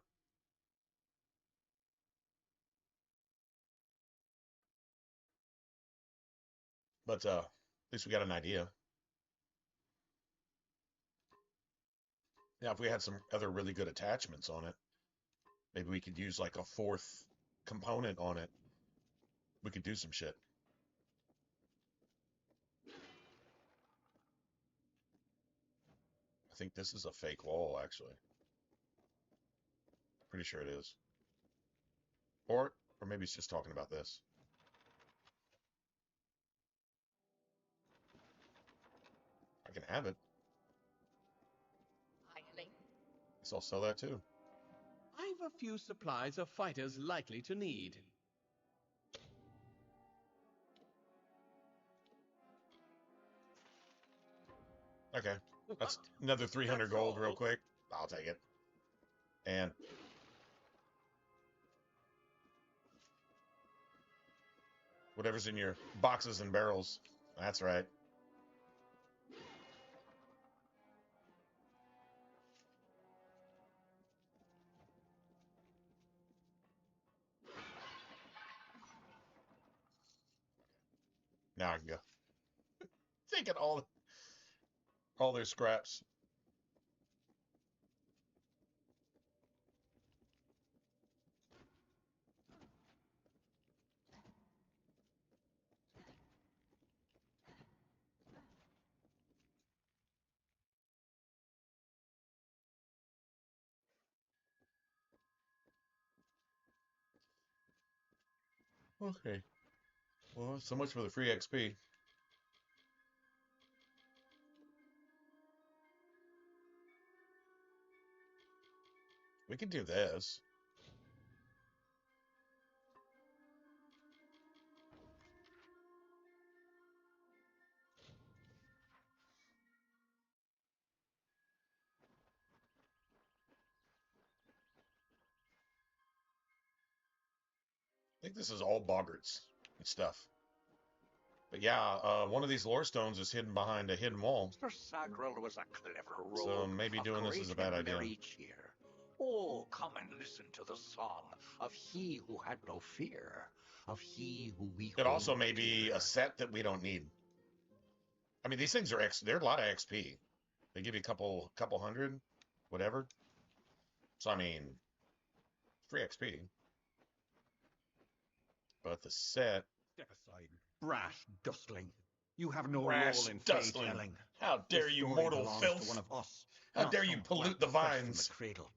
But at least we got an idea. Now, if we had some other really good attachments on it, maybe we could use like a 4th component on it. We could do some shit. I think this is a fake wall, actually. Pretty sure it is. Or maybe it's just talking about this. I can have it. Hireling? Guess I'll sell that too. I've a few supplies of fighters likely to need. Okay. That's another 300 gold real quick. I'll take it. And whatever's in your boxes and barrels. That's right. Now I can go. Thinking all their scraps. Okay. Well, so much for the free XP. We could do this. I think this is all boggarts and stuff. But yeah, one of these lore stones is hidden behind a hidden wall. Mr. Sagril was a clever rogue. So maybe doing this is a bad idea. Cheer. Oh, come and listen to the song of he who had no fear, of he who we. It also may be a set that we don't need. I mean, these things are they're a lot of XP. They give you a couple hundred, whatever. So I mean, free XP. But the set. Step aside, brash dustling. You have no Brash role in dustling. fey-telling. How dare This you, story mortal belongs filth! to one of us, How not dare you some pollute brat the fresh from vines! the cradle.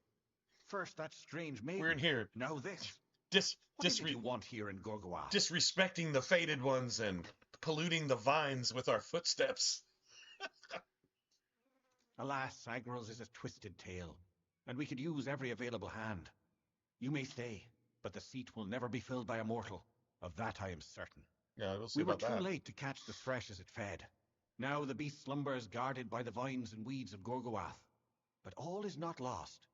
First that strange maiden. We're in here. Now this. Dis, What is it you want here in Gorgoath? disrespecting the fated ones and polluting the vines with our footsteps. Alas, Agril's is a twisted tale, and we could use every available hand. You may stay, but the seat will never be filled by a mortal. Of that I am certain. Yeah, we'll see We were about too that. late to catch the thresh as it fed. Now the beast slumbers guarded by the vines and weeds of Gorgoath. But all is not lost.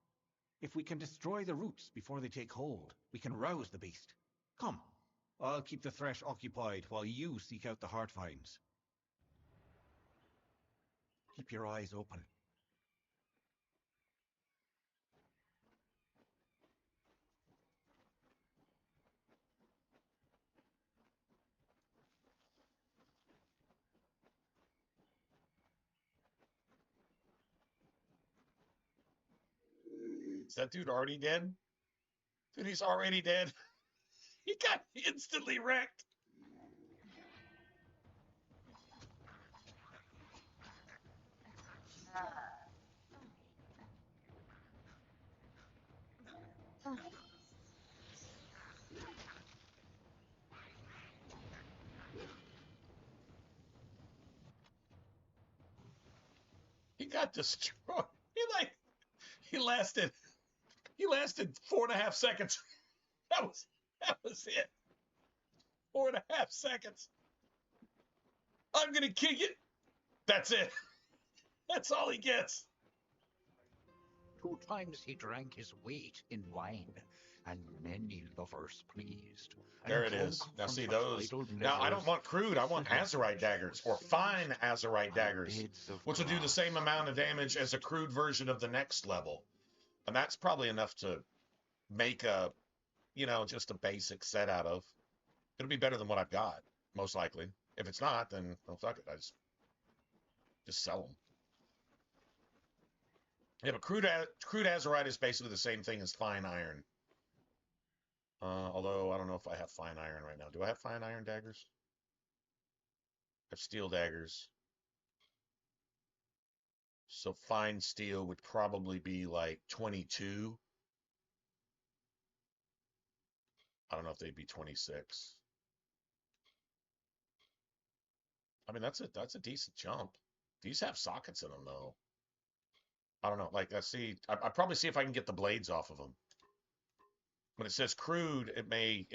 If we can destroy the roots before they take hold, we can rouse the beast. Come, I'll keep the thresh occupied while you seek out the heart vines. Keep your eyes open. Is that dude already dead? Dude, he's already dead. He got instantly wrecked. He got destroyed. He lasted 4.5 seconds. That was it. 4.5 seconds. I'm gonna kick it. That's it. That's all he gets. 2 times he drank his weight in wine, and many lovers pleased. And There it drunk is. Now from see such those. idle Now I don't livers, want crude. I want sugar azurite daggers or fine azurite daggers, beds of which will do the grass. same amount of damage as a crude version of the next level. And that's probably enough to make a, just a basic set out of. It'll be better than what I've got, most likely. If it's not, then well, fuck it. I just sell them. Yeah, but crude azurite is basically the same thing as fine iron. Although I don't know if I have fine iron right now. Do I have fine iron daggers? I have steel daggers. So fine steel would probably be like 22. I don't know if they'd be 26. I mean, that's a decent jump. These have sockets in them though. I don't know. Like I probably see if I can get the blades off of them. When it says crude, it may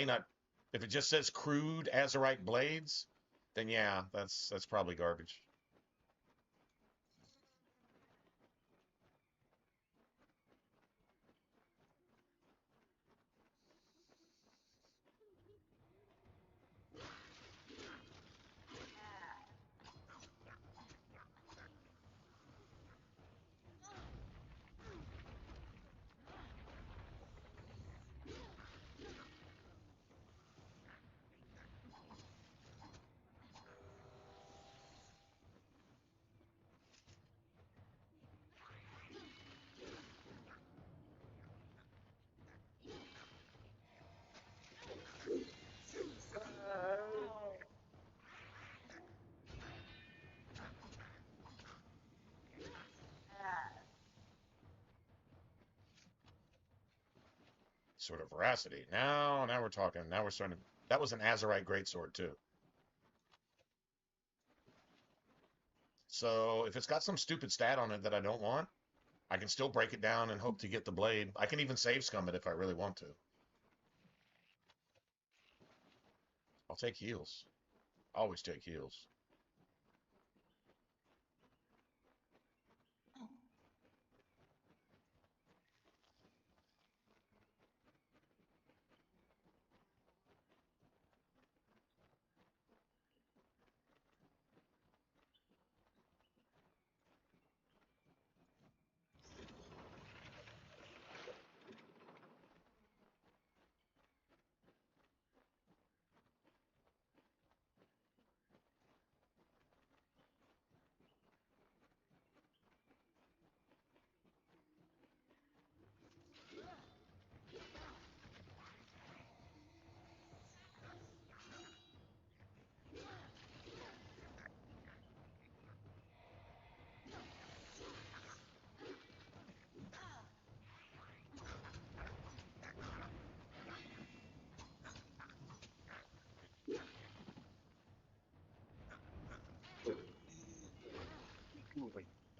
not. If it just says crude azurite blades, then yeah, that's probably garbage. Sort of veracity. Now we're talking. Now we're starting to. That was an azurite greatsword too. So if it's got some stupid stat on it that I don't want, I can still break it down and hope to get the blade. I can even save scum it if I really want to. I'll take heals. Always take heals.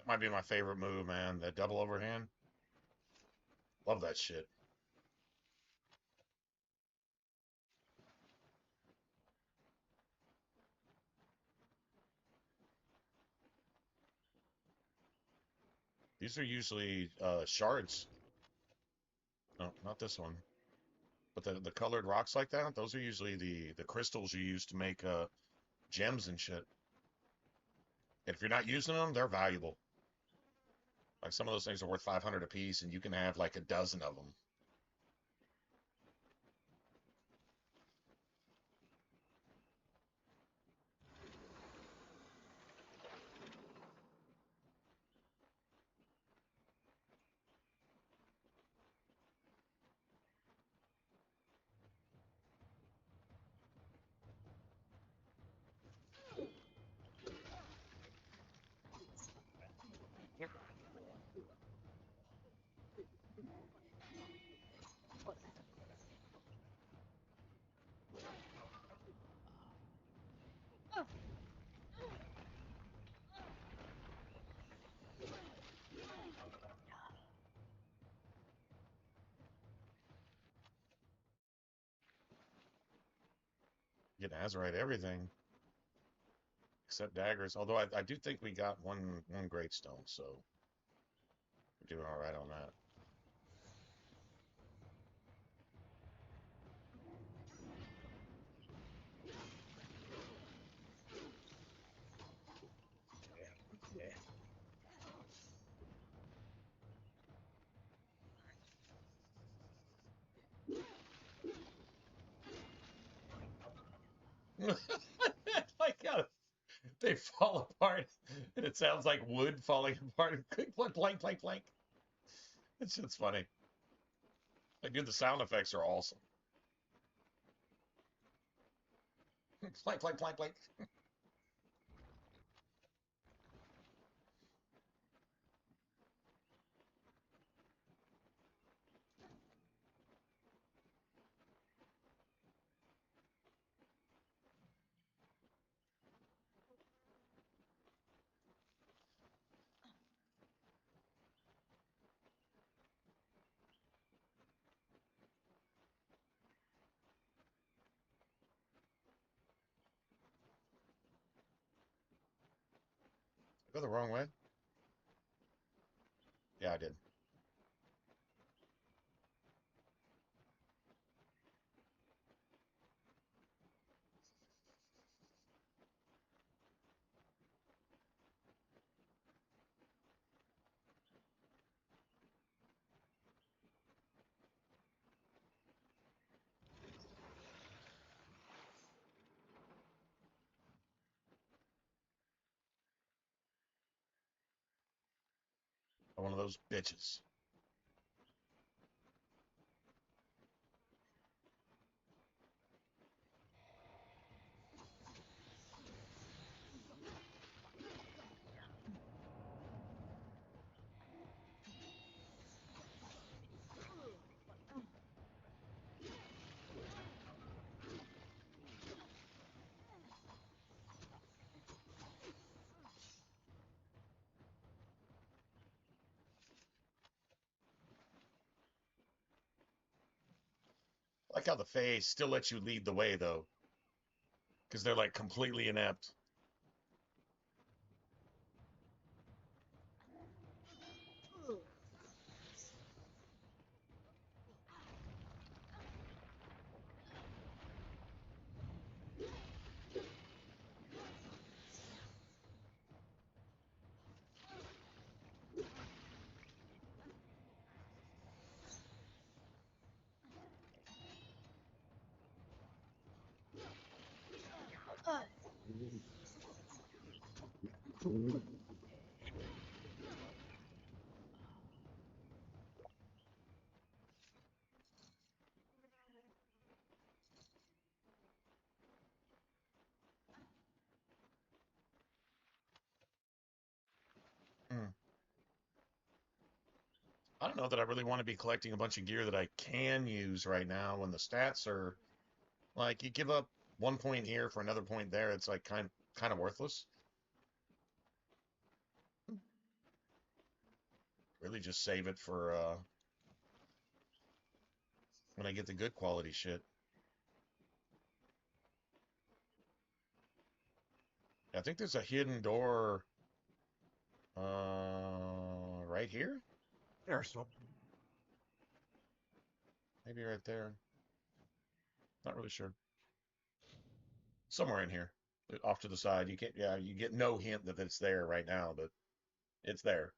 That might be my favorite move, man. That double overhand. Love that shit. These are usually shards. No, not this one. But the colored rocks like that, those are usually the crystals you use to make gems and shit. And if you're not using them, they're valuable. Like some of those things are worth 500 a piece, and you can have like a dozen of them. Get Azurite everything except daggers. Although I do think we got one great stone, so we're doing all right on that. Like how they fall apart, and it sounds like wood falling apart. Plank, plank, plank. It's just funny. Like, dude, the sound effects are awesome. Plank, plank, plank, plank. Go the wrong way? Yeah, I did. One of those bitches. I like how the Fae still let you lead the way, though. Because they're, like, completely inept. Mm. I don't know that I really want to be collecting a bunch of gear that I can use right now when the stats are like you give up 1 point here for another point there. It's like kind of worthless. really just save it for when I get the good quality shit. I think there's a hidden door right here? There's some. Maybe right there. Not really sure. Somewhere in here. Off to the side. You can't, yeah, you get no hint that it's there right now, but it's there.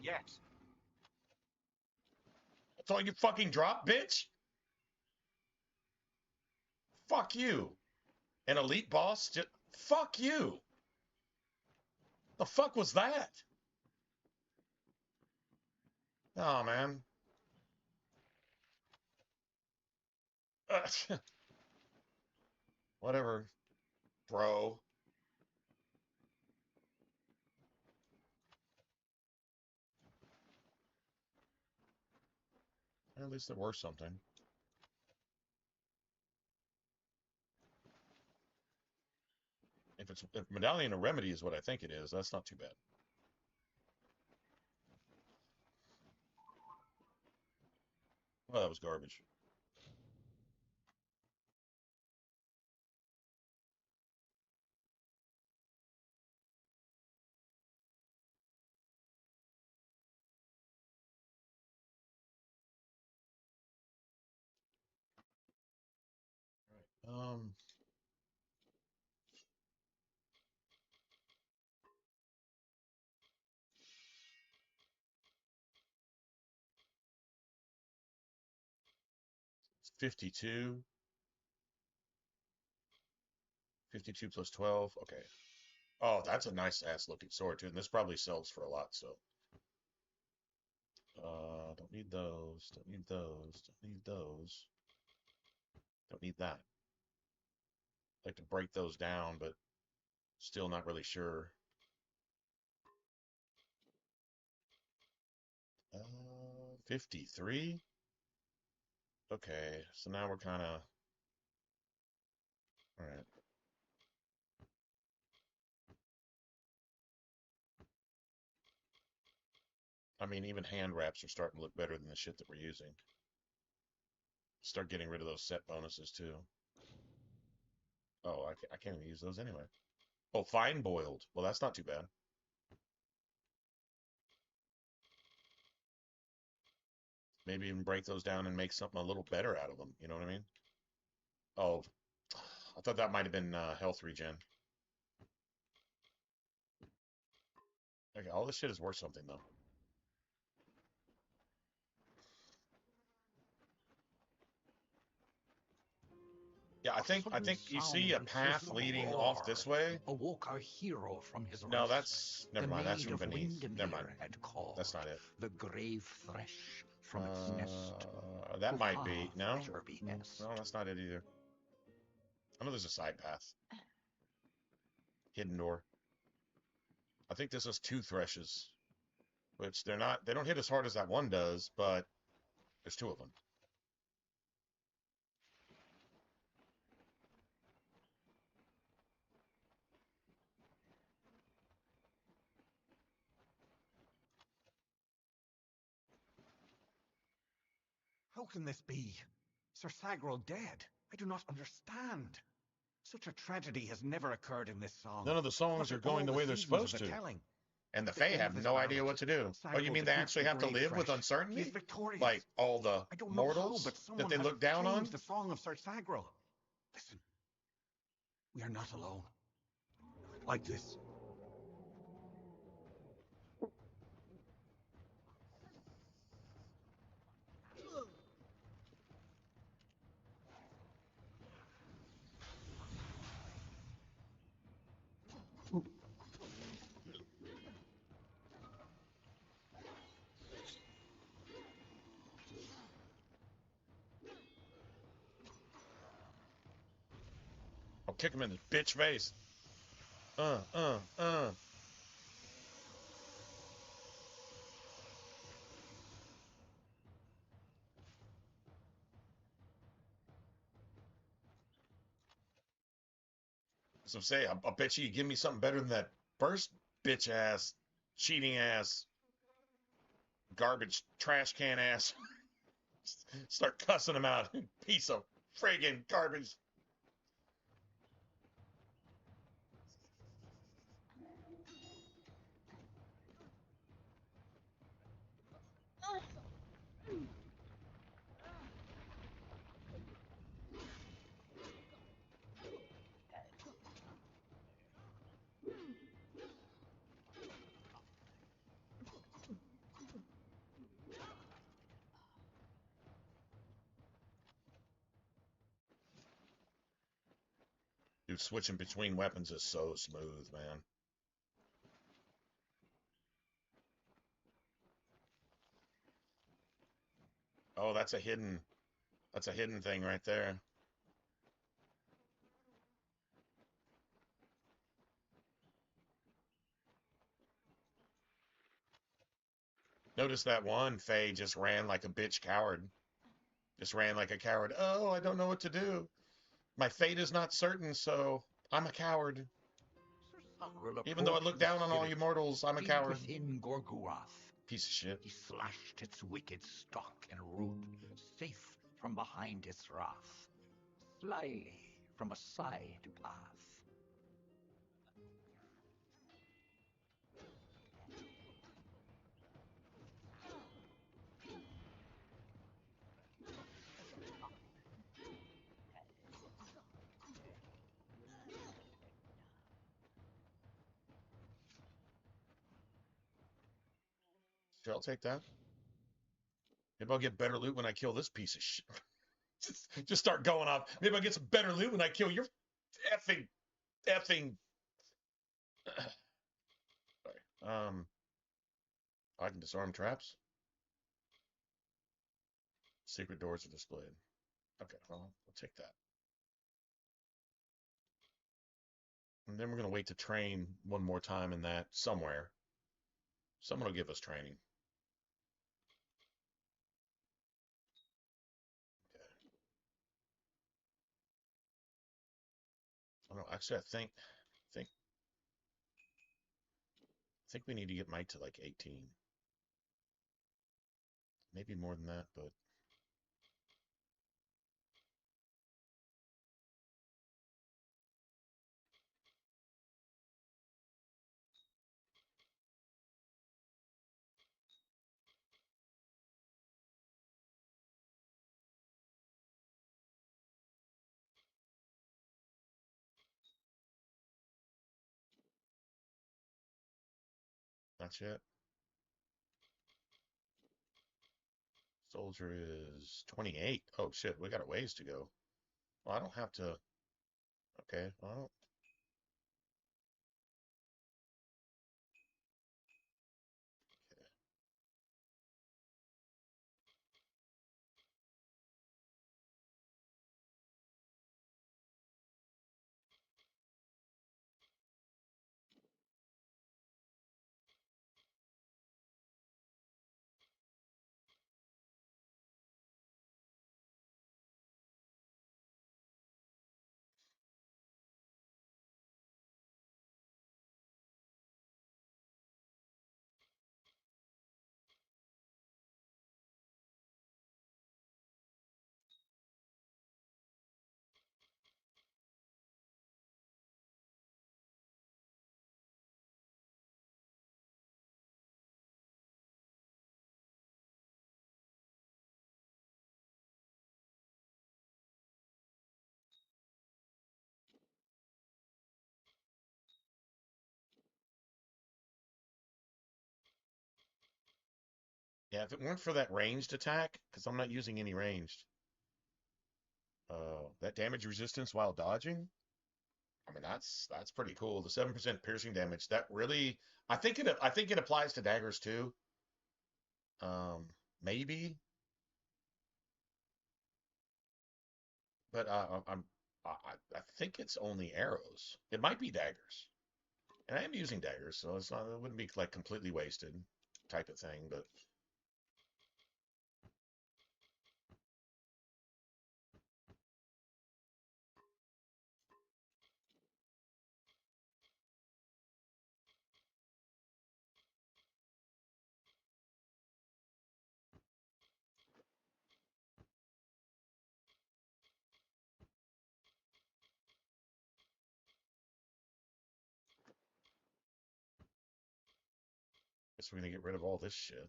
Yet. That's all you fucking drop, bitch? Fuck you. An elite boss? Just, fuck you. The fuck was that? Oh, man. Whatever, bro. At least there were something. If Medallion of Remedy is what I think it is, that's not too bad. Well, that was garbage. Um, 52. 52 plus 12. Okay. Oh, that's a nice ass looking sword too. And this probably sells for a lot, so. Don't need those. Don't need those. Don't need those. Don't need that. I'd like to break those down, but still not really sure. 53? Okay, so now we're kind of... Alright. I mean, even hand wraps are starting to look better than the shit that we're using. Start getting rid of those set bonuses, too. Oh, I can't even use those anyway. Oh, fine boiled. Well, that's not too bad. Maybe even break those down and make something a little better out of them. You know what I mean? Oh, I thought that might have been health regen. Okay, all this shit is worth something, though. Yeah, I think you see a path leading off this way. Awoke our hero from his No, rest. that's never mind. That's from The maid of beneath. Never mind. Windermere had called. That's not it. The grave thresh from its nest. That might Uha, be. No, fresher behest. no, that's not it either. I know there's a side path. Hidden door. I think this is 2 threshes, which they're not. They don't hit as hard as that one does, but there's 2 of them. How can this be? Sir Sagral dead? I do not understand. Such a tragedy has never occurred in this song. None of the songs Not are at going all the way they're seasons of supposed the to. telling. And the At the Fae end have of this no idea ballad, what to do. Oh, you Sagral mean they defeats actually the have to grave live with thresh. He uncertainty? is victorious. Like all the I don't know mortals how, but that someone they has look down on? changed the song of Sir Sagral. Listen, we are not alone. Like this. I'll kick him in the bitch face. uh. As I'm saying, I'll bet you give me something better than that first bitch ass, cheating ass, garbage trash can ass. Start cussing him out. Piece of friggin' garbage. Dude, switching between weapons is so smooth, man. Oh, that's a hidden thing right there. Notice that one Faye just ran like a bitch coward. Just ran like a coward. Oh, I don't know what to do. My fate is not certain, so I'm a coward. Even though I look down on all you mortals, I'm a coward. Within Gorguath, Piece of shit. he slashed its wicked stalk and root, safe from behind its wrath, slyly from a side path. Sure, I'll take that. Maybe I'll get better loot when I kill this piece of shit. just start going off. Maybe I'll get some better loot when I kill your effing. Sorry. I can disarm traps. Secret doors are displayed. Okay, well, I'll take that. And then we're gonna wait to train one more time in that somewhere. Someone will give us training. I don't know. Actually, I think we need to get Mike to like 18. Maybe more than that, but not yet. Soldier is 28. Oh shit, we got a ways to go. Well, I don't have to. Okay, well, yeah, if it weren't for that ranged attack, because I'm not using any ranged, that damage resistance while dodging, I mean that's pretty cool. The 7% piercing damage, that really, I think it applies to daggers too. Maybe, but I think it's only arrows. It might be daggers, and I am using daggers, so it's not, it wouldn't be like completely wasted type of thing. But guess we're gonna get rid of all this shit.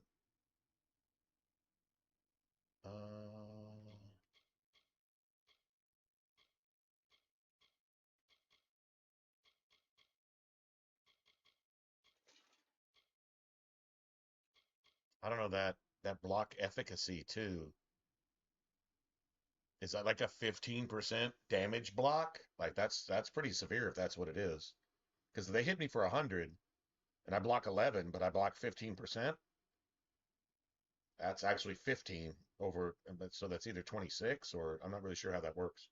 I don't know that block efficacy too. Is that like a 15% damage block? Like that's pretty severe if that's what it is. Because they hit me for 100 and I block 11, but I block 15%. That's actually 15 over, so that's either 26 or I'm not really sure how that works.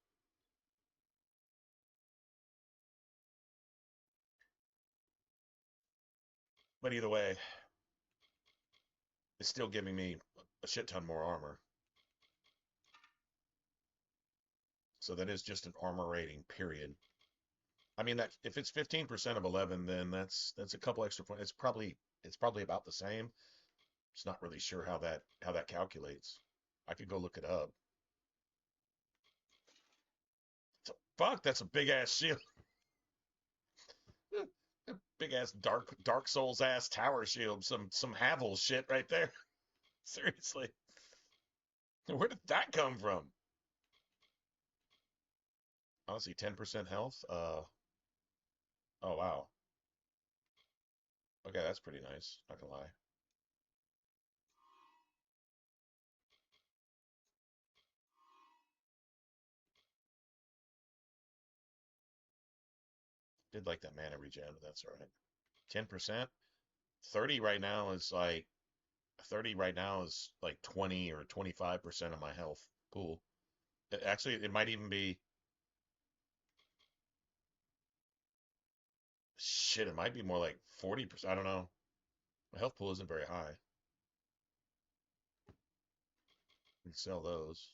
But either way, it's still giving me a shit ton more armor. So that is just an armor rating, period. I mean that if it's 15% of 11, then that's a couple extra points. It's probably about the same. Just not really sure how that calculates. I could go look it up. Fuck, that's a big ass shield. Big ass Dark Souls ass tower shield. Some Havel shit right there. Seriously. Where did that come from? Honestly, 10% health. Oh wow. Okay, that's pretty nice. Not gonna lie. Did like that mana regen, but that's all right. 10%. 30 right now is like 30 right now is like 20 or 25% of my health pool. Actually, it might even be shit, it might be more like 40%. I don't know. My health pool isn't very high. We can sell those.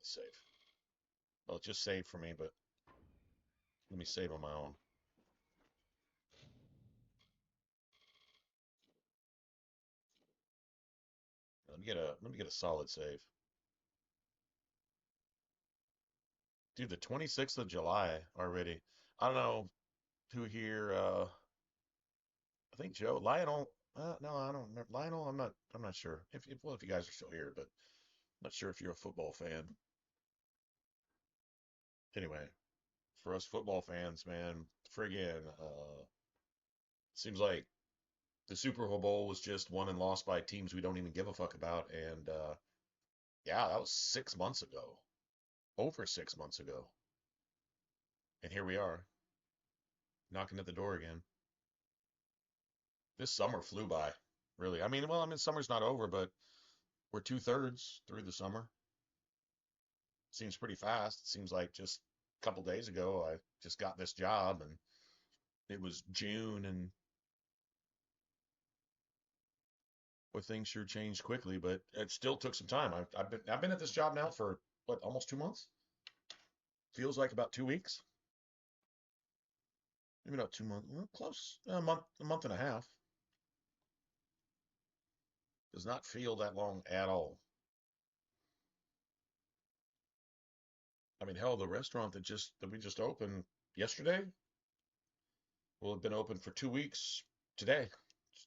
Save. Well, it just saved for me, but let me save on my own. Let me get a solid save. Dude, the 26th of July already. I don't know who here I think Joe, Lionel, no, I don't remember. Lionel, I'm not sure. If you guys are still here, but I'm not sure if you're a football fan. Anyway, for us football fans, man, friggin' seems like the Super Bowl was just won and lost by teams we don't even give a fuck about, and Yeah, that was 6 months ago. Over 6 months ago. And here we are, knocking at the door again. This summer flew by, really. I mean, summer's not over, but we're 2/3 through the summer. Seems pretty fast. It seems like just a couple days ago I just got this job and it was June and well, things sure changed quickly, but it still took some time. I've been at this job now for what, almost 2 months? Feels like about 2 weeks. Maybe not 2 months. Well, close. A month and a half. Does not feel that long at all. I mean, hell, the restaurant that we just opened yesterday will have been open for 2 weeks today.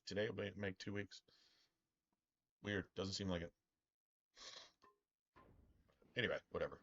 Today will make 2 weeks. Weird. Doesn't seem like it. Anyway, whatever.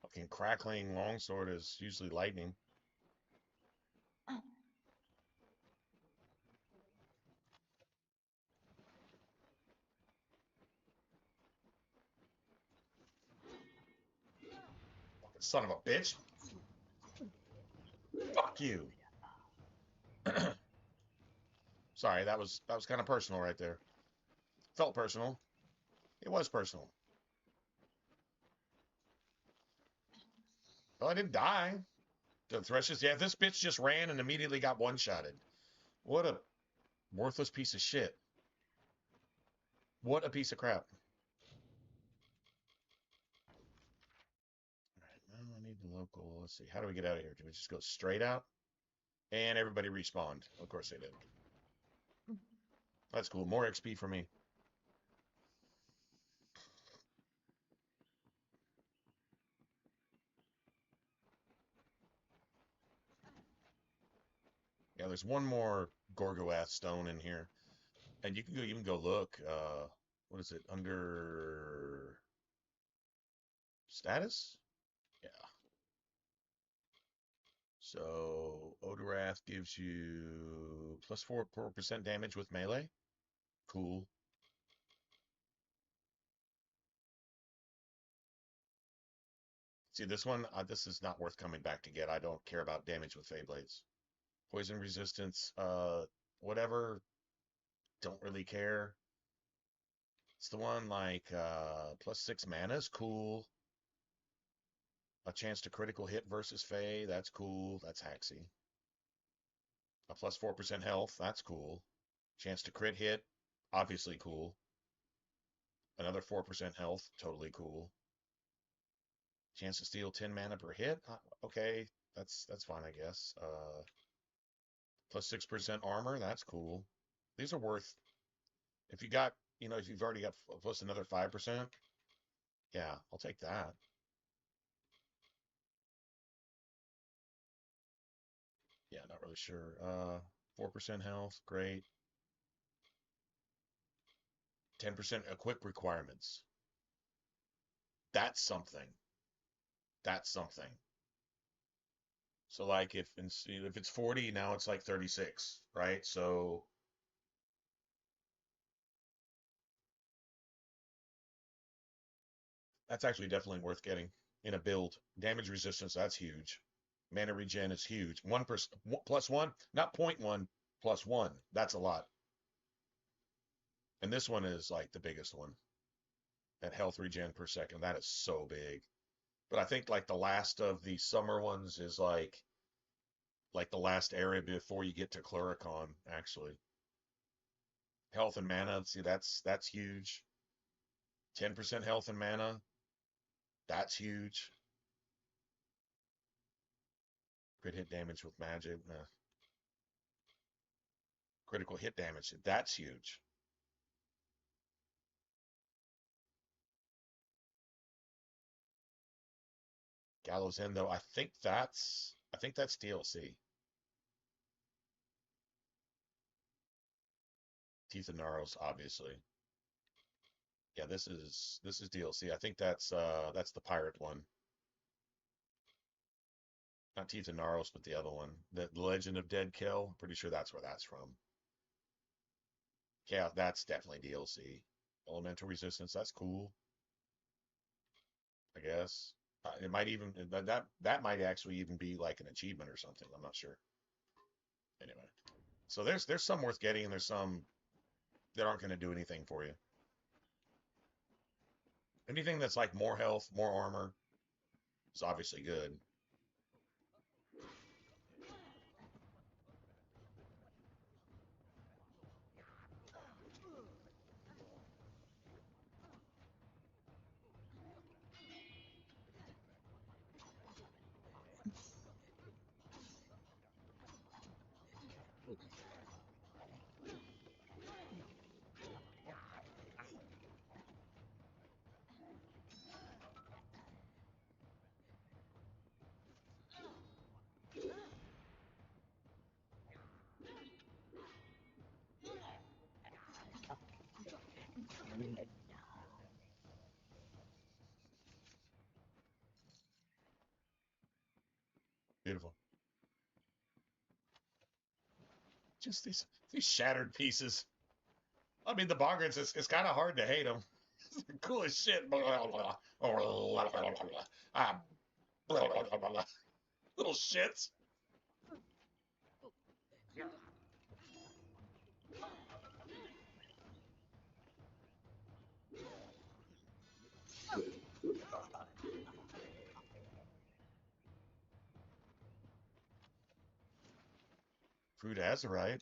Fucking crackling longsword is usually lightning. Son of a bitch. Fuck you. Sorry, that was kind of personal right there. Felt personal. It was personal. Well, I didn't die. The threshers, yeah, this bitch just ran and immediately got one-shotted. What a worthless piece of shit. What a piece of crap. All right, now I need the local. Let's see. How do we get out of here? Do we just go straight out? And everybody respawned. Of course they did. That's cool. More XP for me. Yeah, there's one more Gorgoath stone in here. And you can go even go look. What is it? Under status? Yeah. So Odorath gives you plus 4% damage with melee. Cool. See, this one, this is not worth coming back to get. I don't care about damage with Fey Blades. Poison resistance, whatever. Don't really care. It's the one like plus 6 mana is cool. A chance to critical hit versus Fey, that's cool. That's Haxy. A plus 4% health, that's cool. Chance to crit hit, obviously cool. Another 4% health, totally cool. Chance to steal 10 mana per hit, okay, that's fine, I guess. Plus 6% armor, that's cool. These are worth, if you got, if you've already got plus another 5%, yeah, I'll take that. Yeah, not really sure. 4% health, great. 10% equip requirements. That's something. That's something. So like if it's 40, now it's like 36, right? So that's actually definitely worth getting in a build. Damage resistance, that's huge. Mana regen is huge. 1% plus 1, not 0.1 plus 1. That's a lot. And this one is like the biggest one. That health regen per second, that is so big. But I think like the last of the summer ones is like the last area before you get to Cluricon, actually. Health and mana, see that's huge. 10% health and mana, that's huge. Crit hit damage with magic. Critical hit damage, that's huge. Gallows End though, I think that's DLC. Teeth and Gnarls, obviously. Yeah, this is DLC. I think that's the pirate one. Not Teeth and Gnarls, but the other one. The Legend of Dead Kill. Pretty sure that's where that's from. Yeah, that's definitely DLC. Elemental Resistance, that's cool. I guess. It might even that might actually even be like an achievement or something. I'm not sure. Anyway, so there's some worth getting, and there's some that aren't going to do anything for you. Anything that's like more health, more armor is obviously good. Beautiful. Just these shattered pieces. I mean, the Boggarts, it's kind of hard to hate them. Cool as shit. Ah, little shits. Fruit azurite.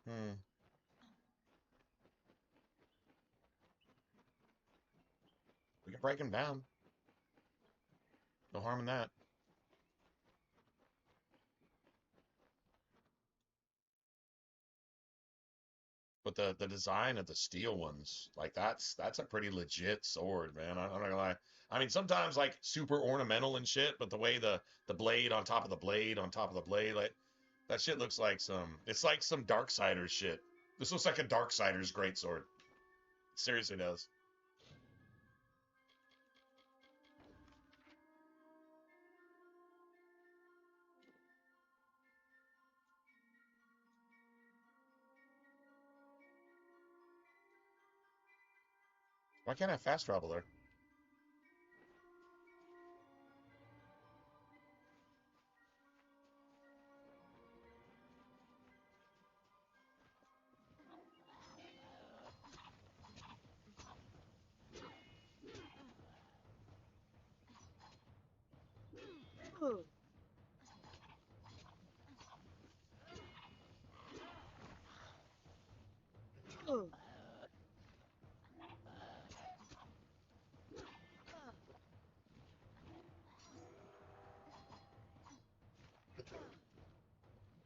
Hmm. We can break him down. No harm in that. But the design of the steel ones, like that's a pretty legit sword, man. I'm not gonna lie. I mean, sometimes like super ornamental and shit, but the way the blade on top of the blade on top of the blade, like that shit looks like it's like some Darksiders shit. This looks like a Darksiders greatsword. It seriously does. Why can't I fast travel there?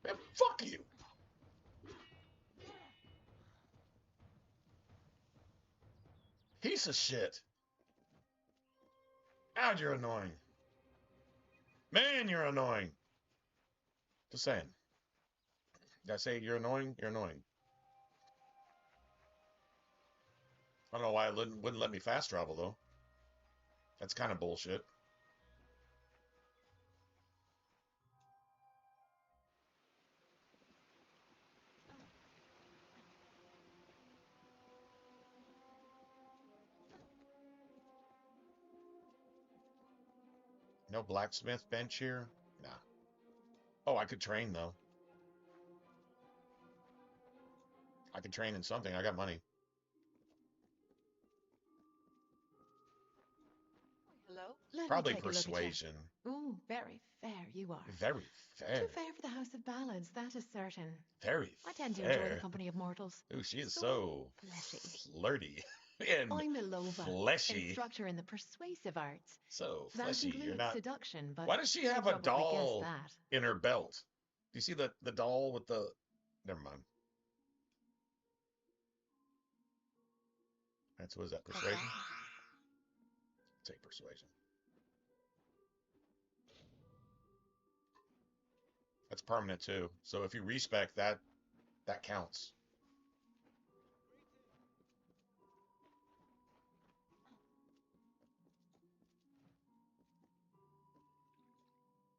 Man, fuck you. Piece of shit. God, you're annoying. Man, you're annoying. Just saying. Did I say you're annoying? You're annoying. I don't know why it wouldn't let me fast travel though. That's kind of bullshit. No blacksmith bench here? Nah. Oh, I could train though. I could train in something. I got money. Hello? Let Probably me take persuasion. a look at you. Ooh, very fair you are. Very fair. Too fair for the House of Ballads, that is certain. Very I tend to fair. enjoy the company of mortals. Ooh, she is so fleshy. flirty and I'm Milova, fleshy. instructor in the persuasive arts. So That fleshy. You're includes not. seduction, but Why does she you'll have a probably guess doll that. in her belt? Do you see the doll with the? Never mind. That's what is that persuasion? Take persuasion. That's permanent too. So if you respec that, that counts.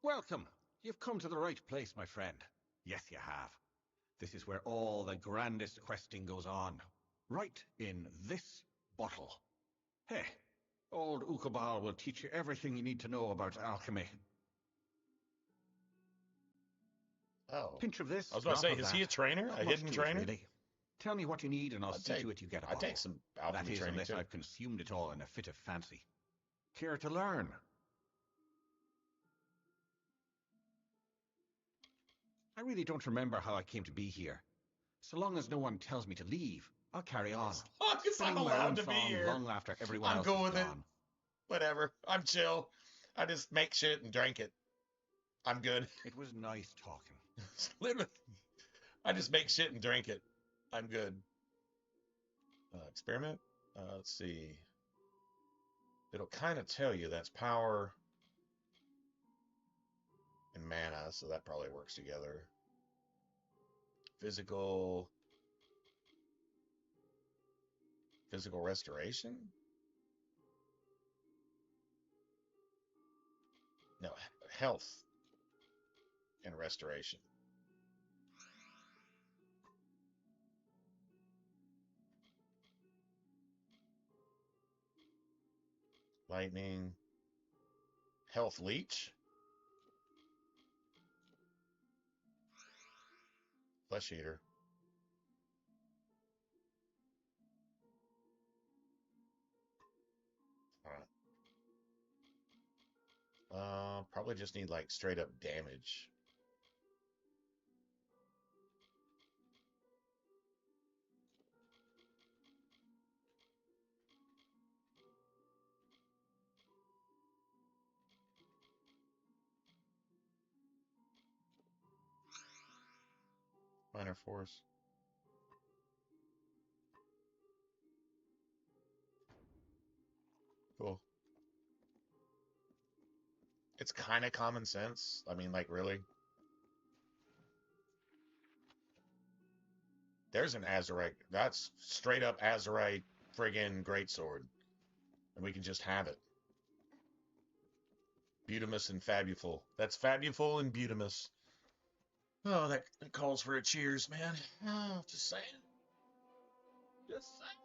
Welcome. You've come to the right place, my friend. Yes, you have. This is where all the grandest questing goes on. Right in this bottle. Hey, old Ukabal will teach you everything you need to know about alchemy. Oh. Pinch of this. I was about to say, drop of is that. he a trainer? Not A much hidden to it, trainer? really. Tell me what you need, and I'll see to it you get a I'd bottle. take some That alchemy is, training unless too. I've consumed it all in a fit of fancy. Care to learn? I really don't remember how I came to be here. So long as no one tells me to leave, I'll carry on. As long as I'm Singing my allowed own to be song here. long after everyone I'm else cool is with it. gone. Whatever. I'm chill. I just make shit and drink it. I'm good. It was nice talking. Literally. I just make shit and drink it. I'm good. Experiment. Let's see. It'll kind of tell you that's power and mana, so that probably works together. Physical restoration? No, health and restoration. Lightning. Health leech. Flesh eater. Alright. Probably just need like straight up damage. Minor force. Cool. It's kind of common sense. I mean, like, really? There's an Azurite. That's straight up Azurite friggin' greatsword. And we can just have it. Butimus and Fabuful. That's Fabuful and Butimus. Oh, that calls for a cheers, man. Oh, just saying. Just saying.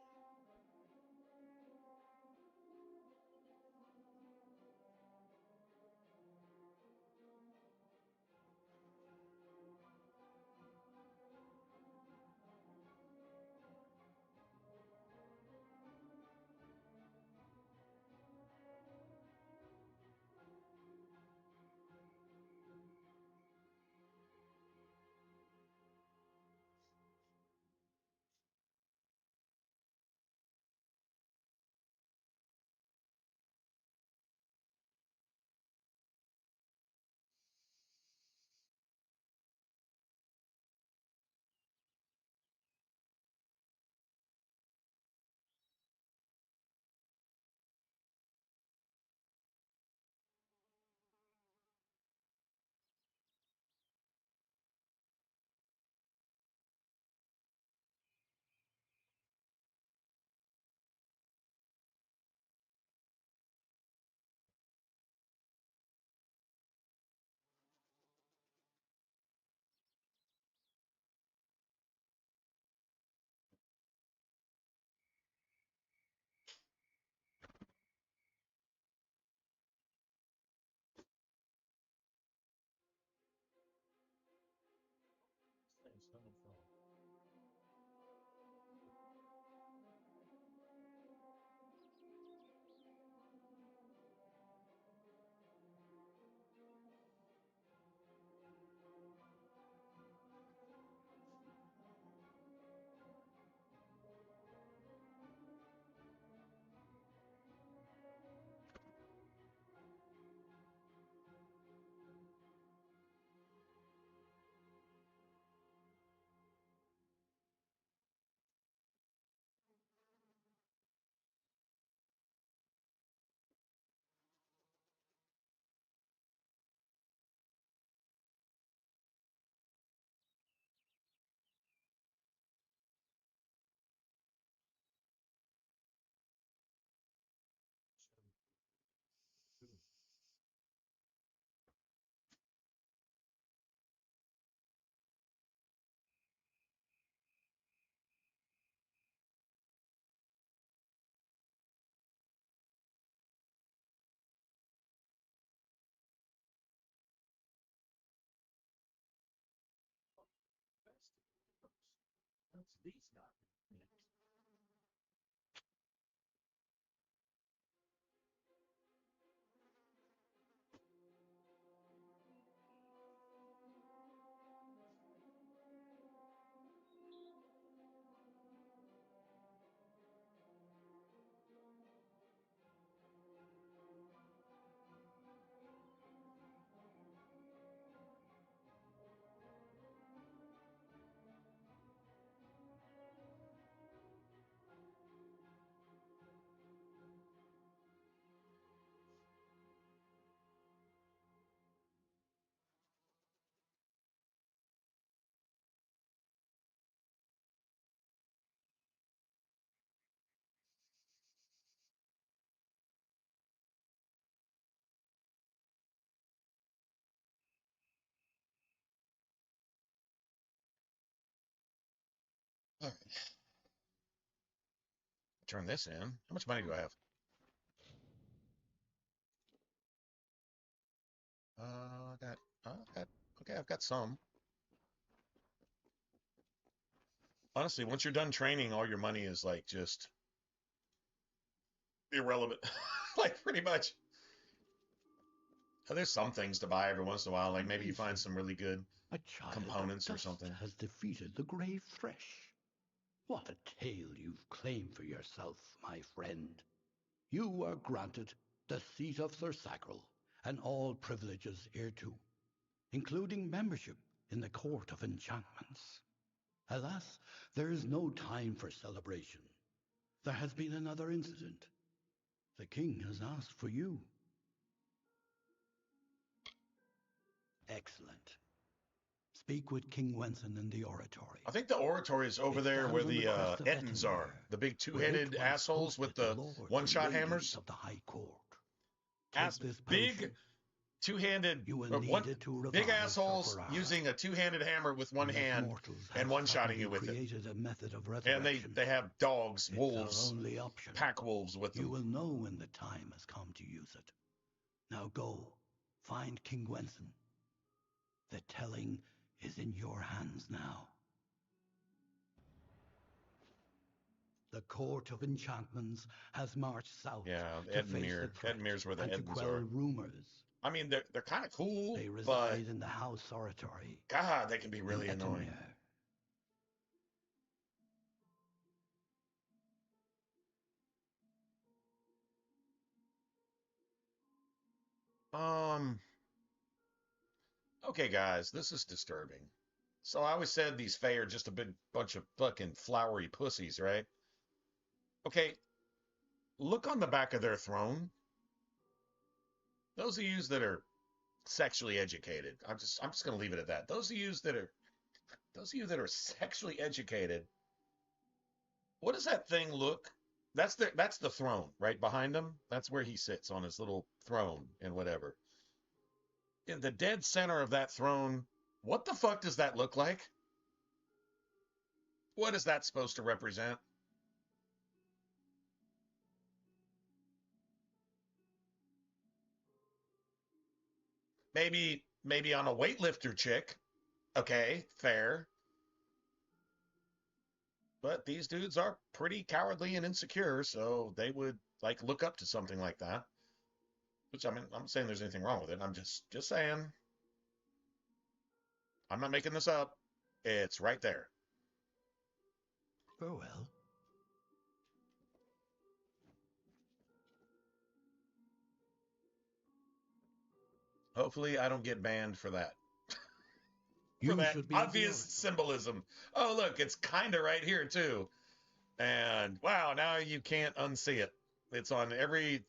All right. Turn this in. How much money do I have? Okay, I've got some. Honestly, once you're done training, all your money is like just irrelevant. Like pretty much. There's some things to buy every once in a while, like maybe you find some really good A child components of or dust something. has defeated the grey thresh. What a tale you've claimed for yourself, my friend. You are granted the seat of Sir Sacral and all privileges hereto, including membership in the Court of Enchantments. Alas, there is no time for celebration. There has been another incident. The king has asked for you. Excellent. Speak with King Wenson in the oratory. I think the oratory is over It there where stands on the the crest of Ettins are. Ettenmere, The big where it two-headed once assholes with hosted the lords and one-shot ladies hammers. of the High Court. Ass Take this big potion. two-handed You will or need one it to big revive assholes Sir Ferrara. using a two-handed hammer with one Unless hand mortals and have one-shotting you suddenly with it. created a method of And resurrection. they have dogs, It's wolves, our only option. pack wolves with them. You will know when the time has come to use it. Now go, find King Wenson. The telling is in your hands now. The Court of Enchantments has marched south to face the threat Edmere's where the and to Ettins quell are. rumors. I mean, they're kind of cool, They but reside in the House Oratory. God, they can be really in annoying. Okay, guys, this is disturbing. So I always said these Fae are just a big bunch of fucking flowery pussies, right? Okay, look on the back of their throne. Those of you that are sexually educated, I'm just gonna leave it at that. Those of you that are sexually educated, what does that thing look? That's the throne right behind him. That's where he sits on his little throne and whatever. In the dead center of that throne, what the fuck does that look like? What is that supposed to represent? Maybe on a weightlifter chick. Okay, fair. But these dudes are pretty cowardly and insecure, so they would like look up to something like that. Which I mean, I'm saying there's anything wrong with it. I'm just saying. I'm not making this up. It's right there. Farewell. Hopefully, I don't get banned for that. For that obvious symbolism. Oh, look, it's kind of right here too. And wow, now you can't unsee it. It's on every.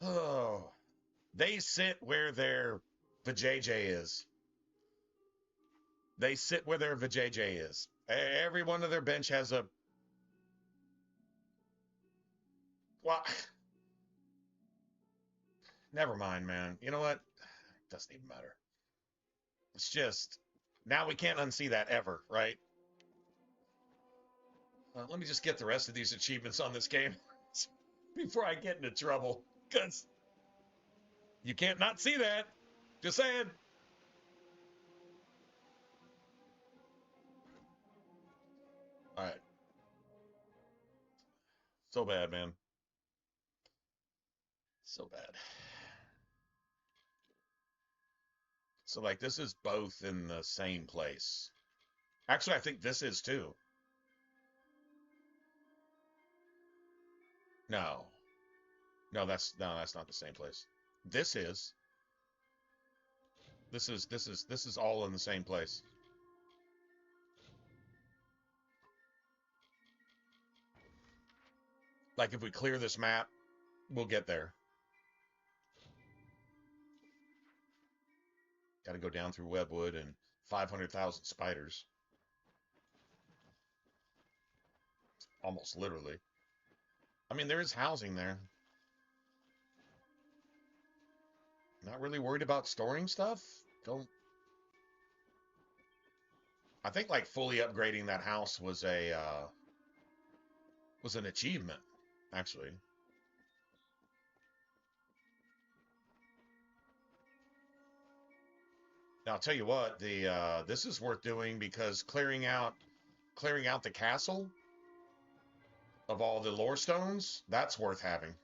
Oh, they sit where their vajayjay is. They sit where their vajayjay is. Every one of their bench has a. Well, never mind, man. You know what? It doesn't even matter. It's just now we can't unsee that ever, right? Let me just get the rest of these achievements on this game before I get into trouble, because you can't not see that. Just saying. So bad, man. So bad. So, like, this is both in the same place. Actually, I think this is too. No. No, that's not the same place. This is. This is all in the same place. Like, if we clear this map, we'll get there. Got to go down through Webwood and 500,000 spiders. Almost literally. I mean, there is housing there. Not really worried about storing stuff. Don't. I think like fully upgrading that house was an achievement, actually. Now I'll tell you what, the this is worth doing because clearing out the castle of all the lore stones, that's worth having.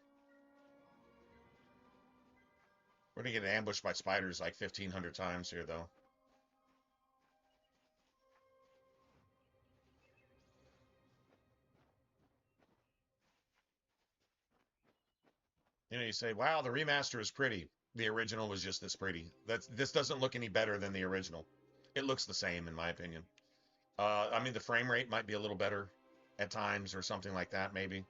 We're gonna get ambushed by spiders like 1,500 times here, though. You know, you say, "Wow, the remaster is pretty. The original was just this pretty." This doesn't look any better than the original. It looks the same, in my opinion. I mean, the frame rate might be a little better at times or something like that, maybe.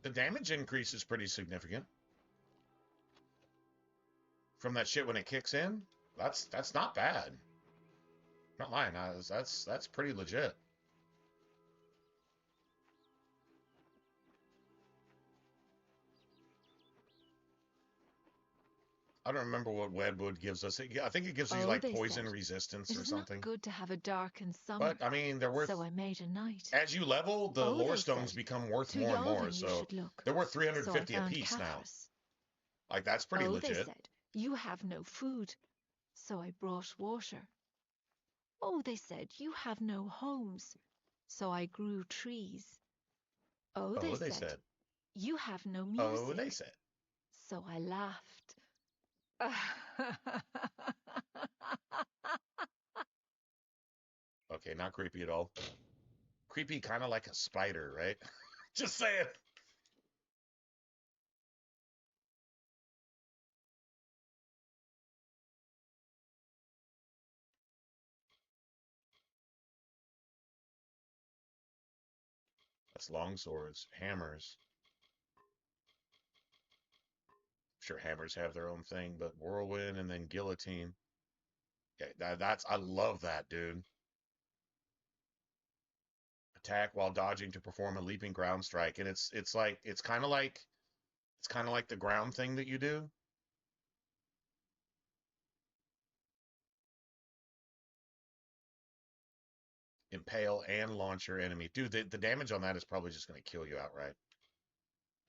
The damage increase is pretty significant. From that shit when it kicks in, that's not bad. Not lying, that's pretty legit. I don't remember what Wedwood gives us. I think it gives you like poison resistance or something. It's not good to have a darkened summer. But I mean, they're worth. So I made a night. As you level, the lore stones become worth more and more. So they're worth 350 a piece now. Like that's pretty legit. They said you have no food, so I brought water. Oh, they said you have no homes, so I grew trees. Oh, they said you have no music. Oh, they said. So I laughed. Okay, not creepy at all. Creepy, kind of like a spider, right? Just saying. That's long swords, hammers. Sure, hammers have their own thing, but whirlwind and then guillotine. Okay, that's I love that, dude. Attack while dodging to perform a leaping ground strike, and it's kind of like the ground thing that you do. Impale and launch your enemy. Dude, the damage on that is probably just going to kill you outright.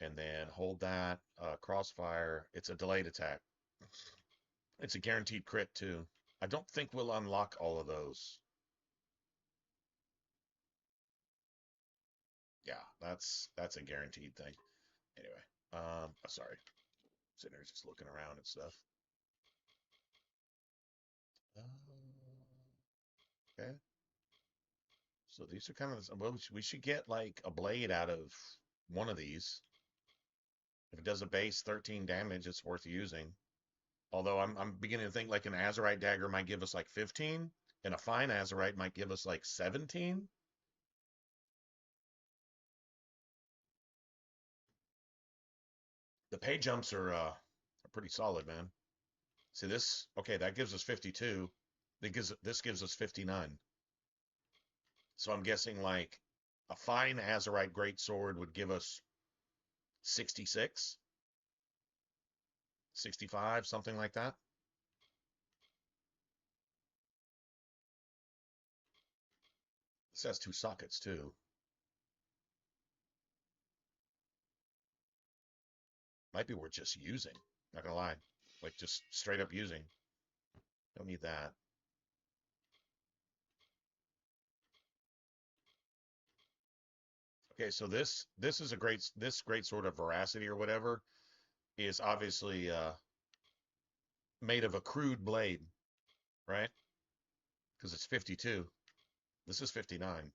And then hold that. Crossfire. It's a delayed attack. It's a guaranteed crit, too. I don't think we'll unlock all of those. Yeah, that's a guaranteed thing. Anyway, sorry. Sitting there just looking around and stuff. Okay. So these are kind of, well, we should get like a blade out of one of these. If it does a base 13 damage, it's worth using. Although I'm beginning to think like an Azurite dagger might give us like 15, and a fine Azurite might give us like 17. The pay jumps are pretty solid, man. See this? Okay, that gives us 52. This gives us 59. So I'm guessing like a fine Azurite greatsword would give us 66, 65, something like that. This has 2 sockets too. Might be worth just using. Not gonna lie. Like just straight up using. Don't need that. Okay, so this is a great sort of veracity or whatever is obviously made of a crude blade, right? Because it's 52. This is 59.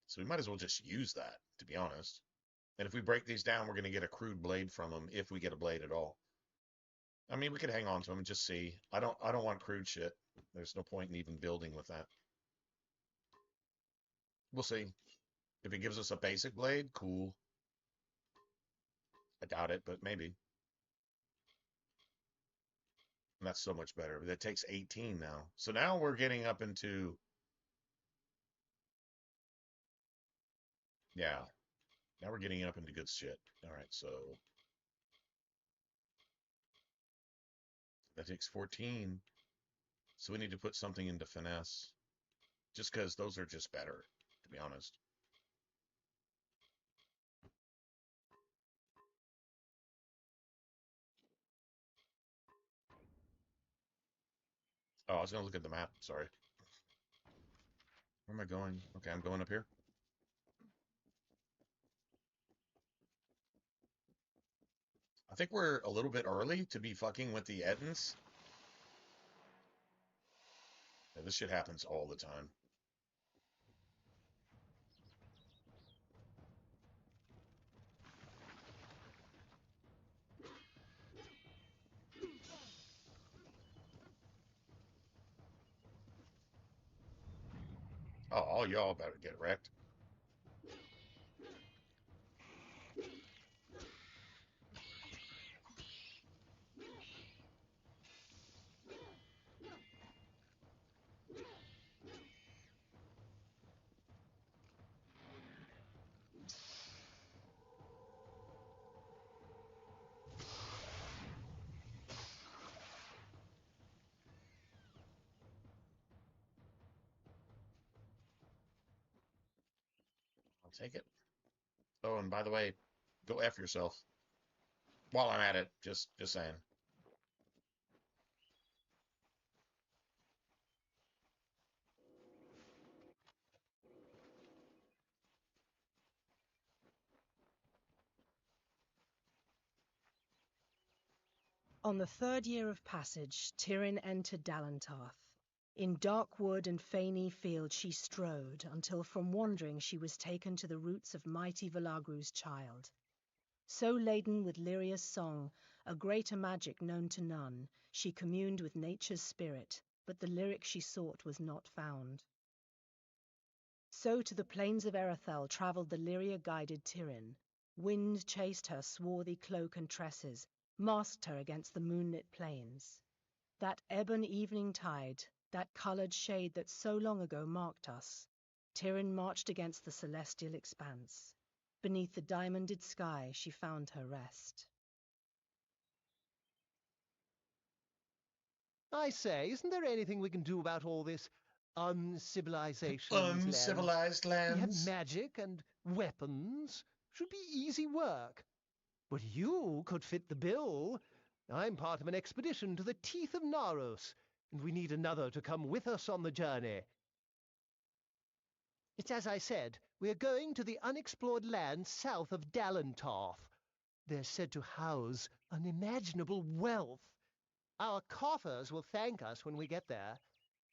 So we might as well just use that, to be honest. And if we break these down, we're going to get a crude blade from them, if we get a blade at all. I mean, we could hang on to them and just see. I don't want crude shit. There's no point in even building with that. We'll see. If it gives us a basic blade, cool. I doubt it, but maybe. And that's so much better. But that takes 18 now. So now we're getting up into... Yeah. Now we're getting up into good shit. All right, so... That takes 14. So we need to put something into finesse. Just because those are just better, to be honest. Oh, I was going to look at the map. Sorry. Where am I going? Okay, I'm going up here. I think we're a little bit early to be fucking with the Ettins. Yeah, this shit happens all the time. Oh, all y'all better get wrecked. I'll take it. Oh, and by the way, go F yourself. While I'm at it, just saying. On the 3rd year of passage, Tyrion entered Dalentarth. In dark wood and fany field she strode, until from wandering she was taken to the roots of mighty Velagru's child. So laden with Lyria's song, a greater magic known to none, she communed with nature's spirit, but the lyric she sought was not found. So to the plains of Erethel travelled the Lyria-guided Tyrion. Wind chased her swarthy cloak and tresses, masked her against the moonlit plains. That ebon evening tide, that coloured shade that so long ago marked us, Tyrion marched against the celestial expanse. Beneath the diamonded sky she found her rest. I say, isn't there anything we can do about all this uncivilization? Uncivilized lands? We have magic and weapons. Should be easy work. But you could fit the bill. I'm part of an expedition to the teeth of Naros, and we need another to come with us on the journey. It's as I said, we are going to the unexplored land south of Dalentarth. They're said to house unimaginable wealth. Our coffers will thank us when we get there.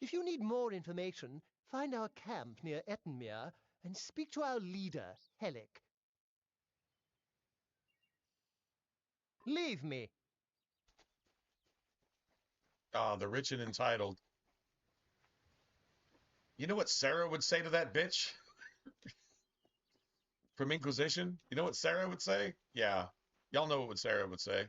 If you need more information, find our camp near Ettenmere and speak to our leader, Helic. Leave me. Ah, the rich and entitled. You know what Sarah would say to that bitch? From Inquisition? You know what Sarah would say? Yeah. Y'all know what Sarah would say.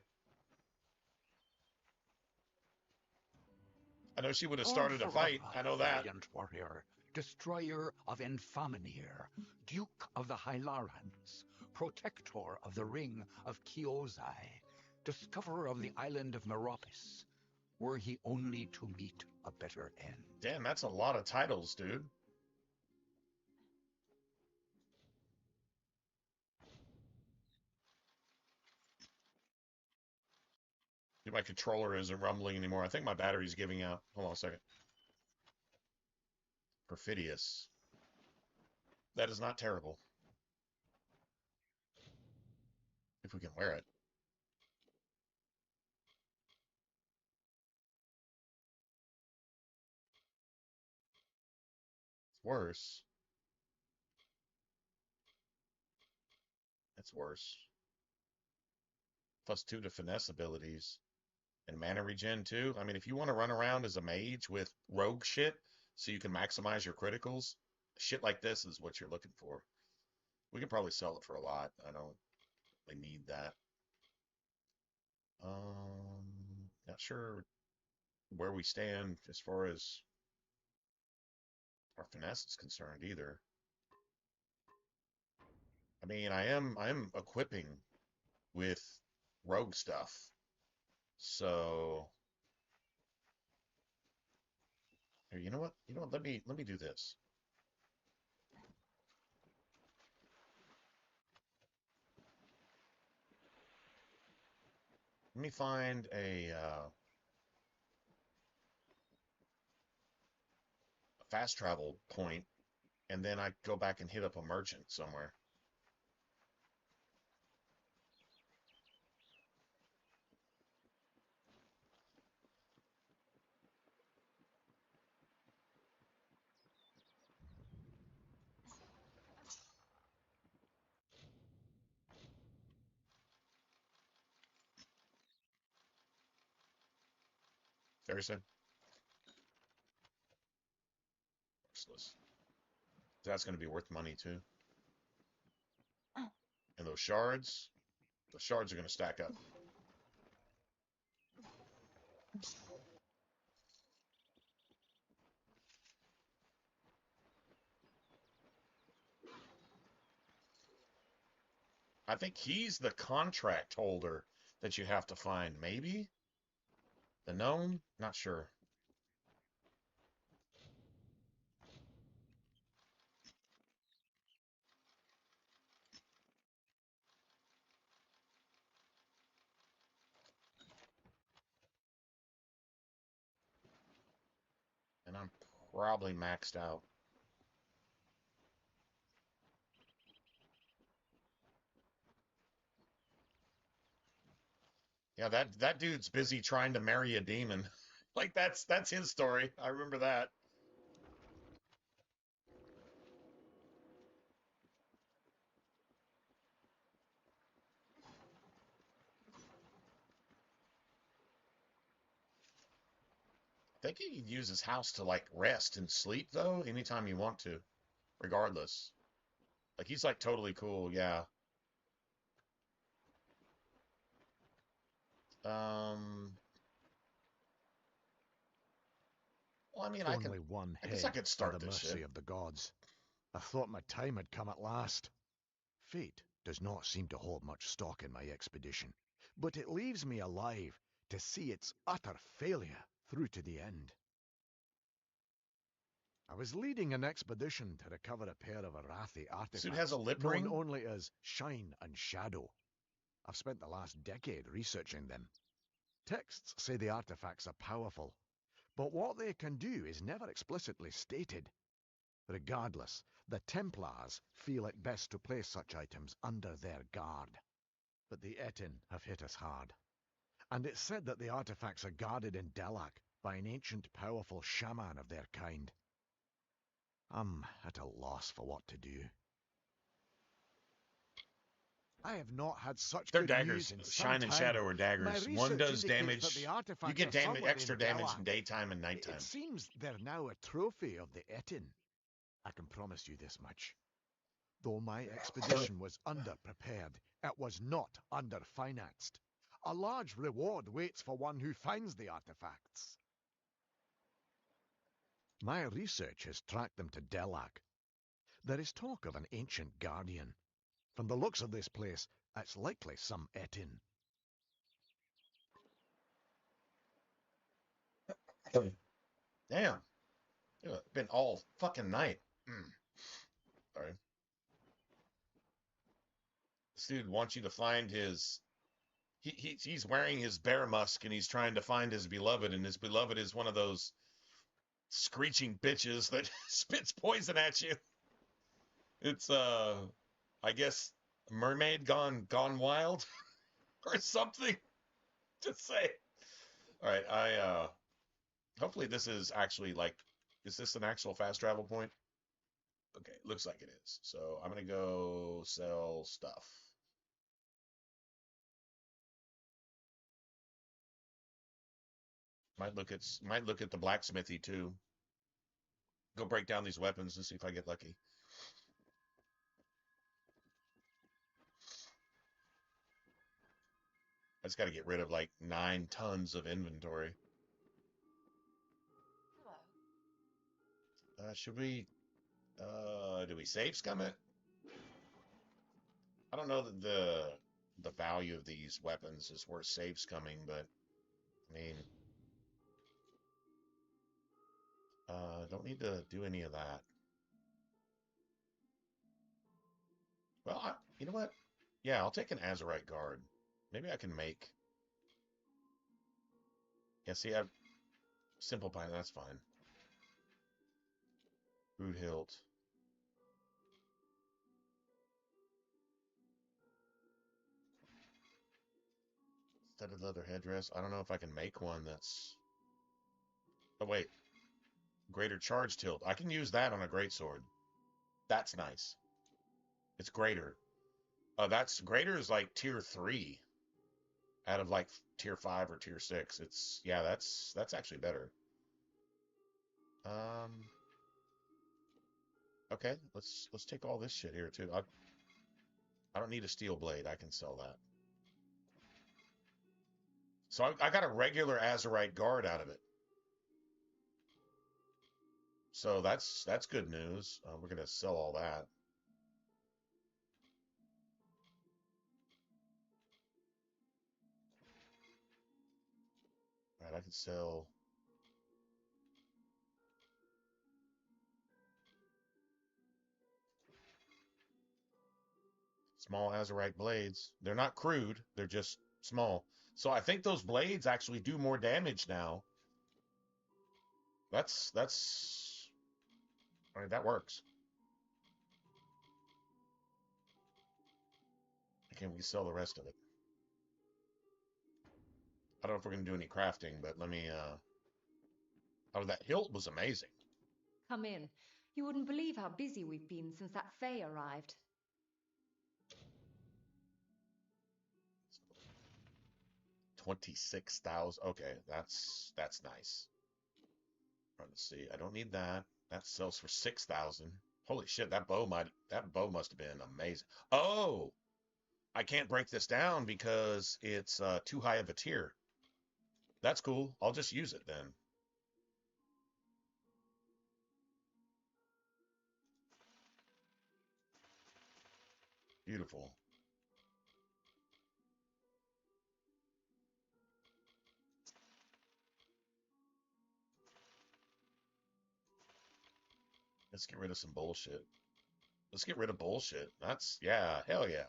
I know she would have started a fight. I know that. Valiant warrior, destroyer of Infaminir, Duke of the Hylarans, protector of the Ring of Kiozai, discoverer of the island of Meropis, were he only to meet a better end. Damn, that's a lot of titles, dude. My controller isn't rumbling anymore. I think my battery's giving out. Hold on a second. Perfidious. That is not terrible. If we can wear it. It's worse. It's worse. +2 to finesse abilities. And mana regen too. I mean, if you want to run around as a mage with rogue shit so you can maximize your criticals, shit like this is what you're looking for. We can probably sell it for a lot. I don't really need that. Not sure where we stand as far as our finesse is concerned either. I mean, I am equipping with rogue stuff. So here, you know what? Let me do this. Let me find a fast travel point, and then I go back and hit up a merchant somewhere. Very soon. That's going to be worth money too. And those shards are going to stack up. I think he's the contract holder that you have to find. Maybe? The gnome? Not sure. And I'm probably maxed out. Yeah, that dude's busy trying to marry a demon. Like that's his story. I remember that. I think you can use his house to like rest and sleep though, anytime you want to, regardless. Like he's like totally cool, yeah. Well, I mean, I guess I could start the this mercy shit. of the gods. I thought my time had come at last. Fate does not seem to hold much stock in my expedition, but it leaves me alive to see its utter failure through to the end. I was leading an expedition to recover a pair of Arathi artifacts, Suit has a lip known ring? only as Shine and Shadow. I've spent the last decade researching them. Texts say the artifacts are powerful, but what they can do is never explicitly stated. Regardless, the Templars feel it best to place such items under their guard. But the Etin have hit us hard. And it's said that the artifacts are guarded in Delak by an ancient powerful shaman of their kind. I'm at a loss for what to do. I have not had such They're good daggers. news in some Shine and time. Shadow are My daggers. One research does indicates that damage. the You artifacts get are somewhere extra in damage Delak. in daytime and nighttime. It seems they're now a trophy of the Etin. I can promise you this much. Though my expedition was underprepared, it was not underfinanced. A large reward waits for one who finds the artifacts. My research has tracked them to Delac. There is talk of an ancient guardian. From the looks of this place, it's likely some Etin. Damn. It's been all fucking night. Sorry. This dude wants you to find his... He's wearing his bear musk, and he's trying to find his beloved, and his beloved is one of those screeching bitches that spits poison at you. It's, I guess, mermaid gone wild or something to say. All right, hopefully this is actually like, is this an actual fast travel point? Okay, looks like it is. So I'm gonna go sell stuff. Might look at the blacksmithy too. Go break down these weapons and see if I get lucky. I just got to get rid of like 9 tons of inventory. Should we? Do we save scum it? I don't know that the value of these weapons is worth save scumming, but I mean, don't need to do any of that. Well, you know what? Yeah, I'll take an Azurite guard. Maybe I can make. Yeah, see, I've simple pine. That's fine. Boot hilt. Studded leather headdress. I don't know if I can make one that's... Oh, wait. Greater charge tilt. I can use that on a greatsword. That's nice. It's greater. That's greater is like tier 3 out of like tier 5 or tier 6. It's, yeah, that's actually better. Okay, let's take all this shit here too. I don't need a steel blade. I can sell that. So I got a regular Azurite guard out of it. So that's good news. We're gonna sell all that. All right, I can sell. Small Azurite blades. They're not crude. They're just small. So I think those blades actually do more damage now. That's all right, that works. Okay, we can sell the rest of it. I don't know if we're gonna do any crafting, but let me oh, that hilt was amazing. Come in. You wouldn't believe how busy we've been since that Fae arrived. 26,000. Okay, that's nice. Let's see. I don't need that. That sells for 6,000. Holy shit, that bow must have been amazing. Oh, I can't break this down because it's too high of a tier. That's cool. I'll just use it then. Beautiful. Let's get rid of some bullshit. Let's get rid of bullshit. That's, yeah, hell yeah.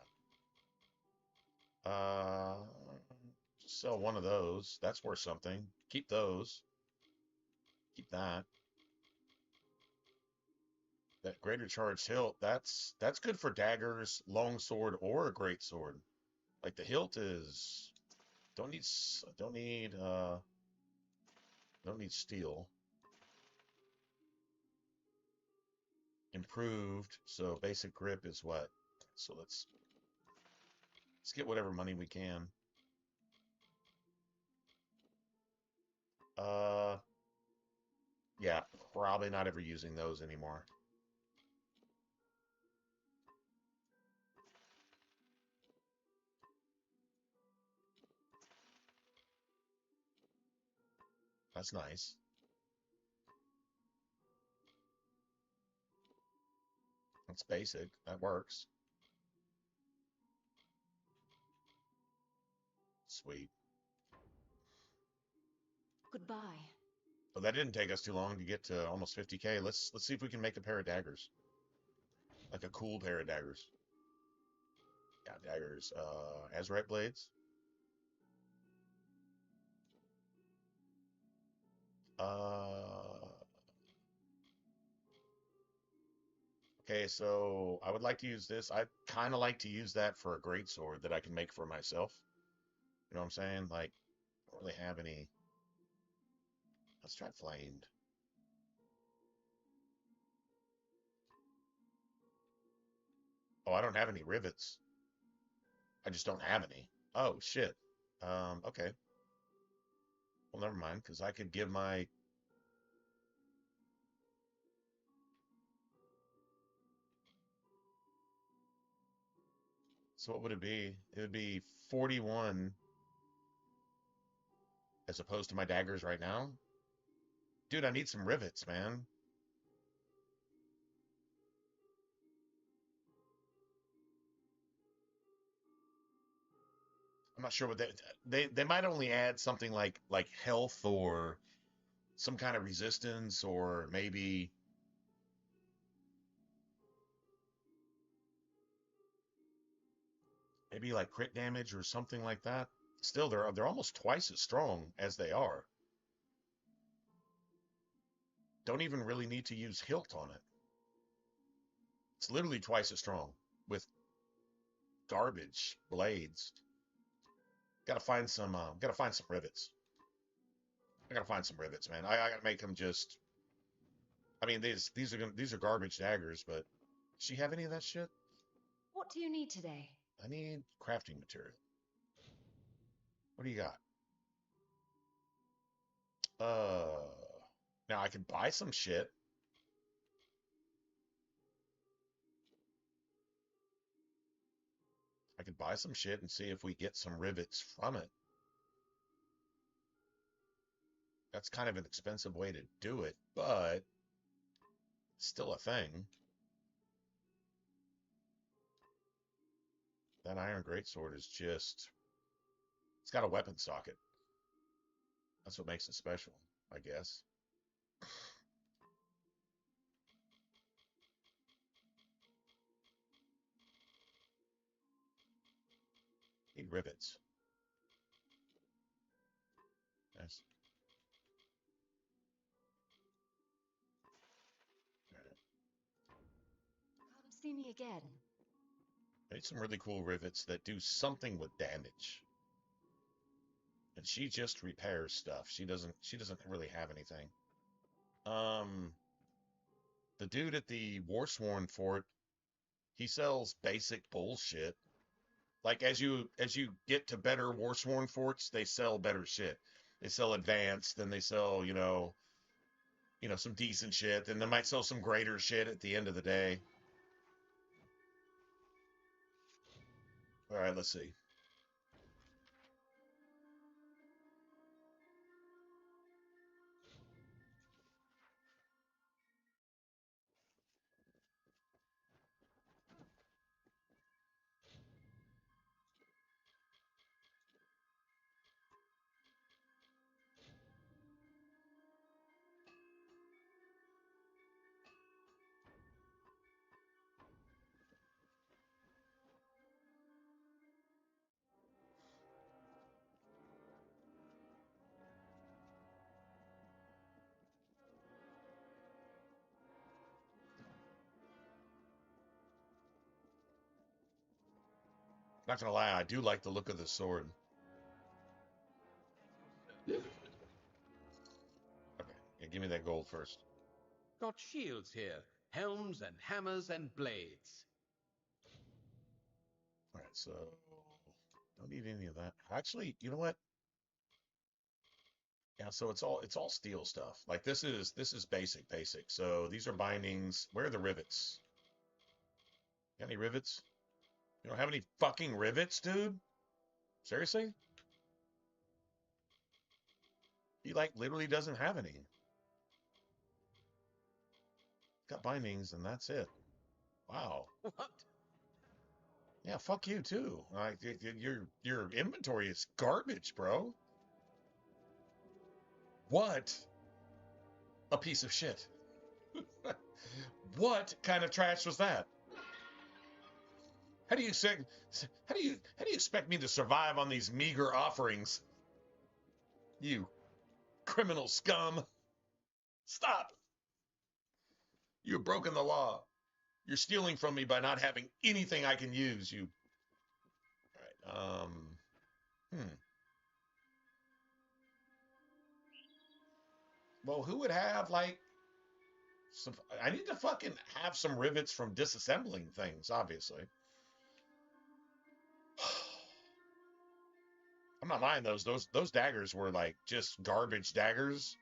Just sell one of those. That's worth something. Keep those. Keep that. That greater charge hilt, that's good for daggers, longsword, or a great sword. Like the hilt is don't need steel. Improved, so basic grip is what? So let's get whatever money we can. Yeah, probably not ever using those anymore. That's nice. That's basic. That works. Sweet. Goodbye. But that didn't take us too long to get to almost 50K. Let's see if we can make a pair of daggers. Like a cool pair of daggers. Yeah, daggers. Azurite blades. Okay, so I would like to use this. I kind of like to use that for a greatsword that I can make for myself. You know what I'm saying? Like, I don't really have any. Let's try flamed. Oh, I don't have any rivets. I just don't have any. Oh, shit. Okay. Well, never mind, because I could give my... So what would it be? It would be 41 as opposed to my daggers right now. Dude, I need some rivets, man. I'm not sure what they might only add something like health or some kind of resistance or maybe like crit damage or something like that. Still, they're almost twice as strong as they are. Don't even really need to use hilt on it. It's literally twice as strong with garbage blades. Gotta find some rivets. I gotta find some rivets, man. I gotta make them just. I mean, these are garbage daggers, but does she have any of that shit? What do you need today? I need crafting material. What do you got? Now I can buy some shit. I could buy some shit and see if we get some rivets from it. That's kind of an expensive way to do it, but still a thing. That iron greatsword is just... It's got a weapon socket. That's what makes it special, I guess. Need rivets. Nice. Come see me again. I need some really cool rivets that do something with damage. And she just repairs stuff. She doesn't really have anything. The dude at the Warsworn Fort, he sells basic bullshit. Like as you get to better Warsworn Forts, they sell better shit. They sell advanced, then they sell, some decent shit, then they might sell some greater shit at the end of the day. All right, let's see. Not gonna lie, I do like the look of the sword. Okay, yeah, give me that gold first. Got shields here, helms and hammers and blades. All right, so don't need any of that. Actually, you know what? Yeah, so it's all steel stuff. Like this is basic. So these are bindings. Where are the rivets? Got any rivets? You don't have any fucking rivets, dude? Seriously? Be like literally doesn't have any. Got bindings and that's it. Wow. What? Yeah, fuck you too. Like your inventory is garbage, bro. What a piece of shit. What kind of trash was that? How do you expect me to survive on these meager offerings? You criminal scum. Stop. You've broken the law. You're stealing from me by not having anything I can use, you. All right. Well, who would have like some I need to fucking have some rivets from disassembling things, obviously. I'm not lying, those daggers were like just garbage daggers.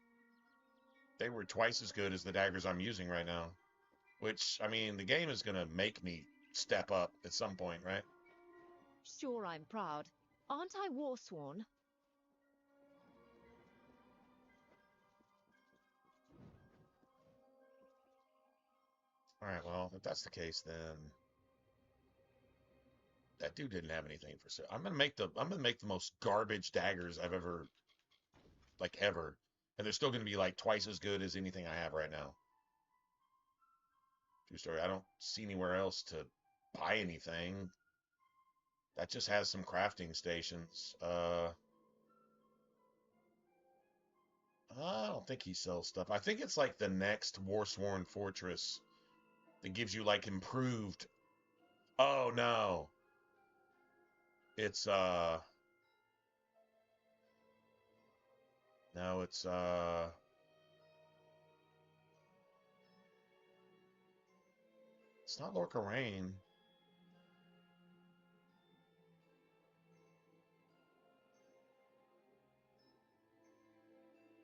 They were twice as good as the daggers I'm using right now. Which, I mean, the game is gonna make me step up at some point, right? Sure, I'm proud. Aren't I Warsworn? Alright, well, if that's the case, then that dude didn't have anything for sale. I'm gonna make the most garbage daggers I've ever ever. And they're still gonna be like twice as good as anything I have right now. True story. I don't see anywhere else to buy anything. That just has some crafting stations. I don't think he sells stuff. I think it's like the next Warsworn Fortress that gives you like improved. Oh no. It's no, it's not Lorca Rain.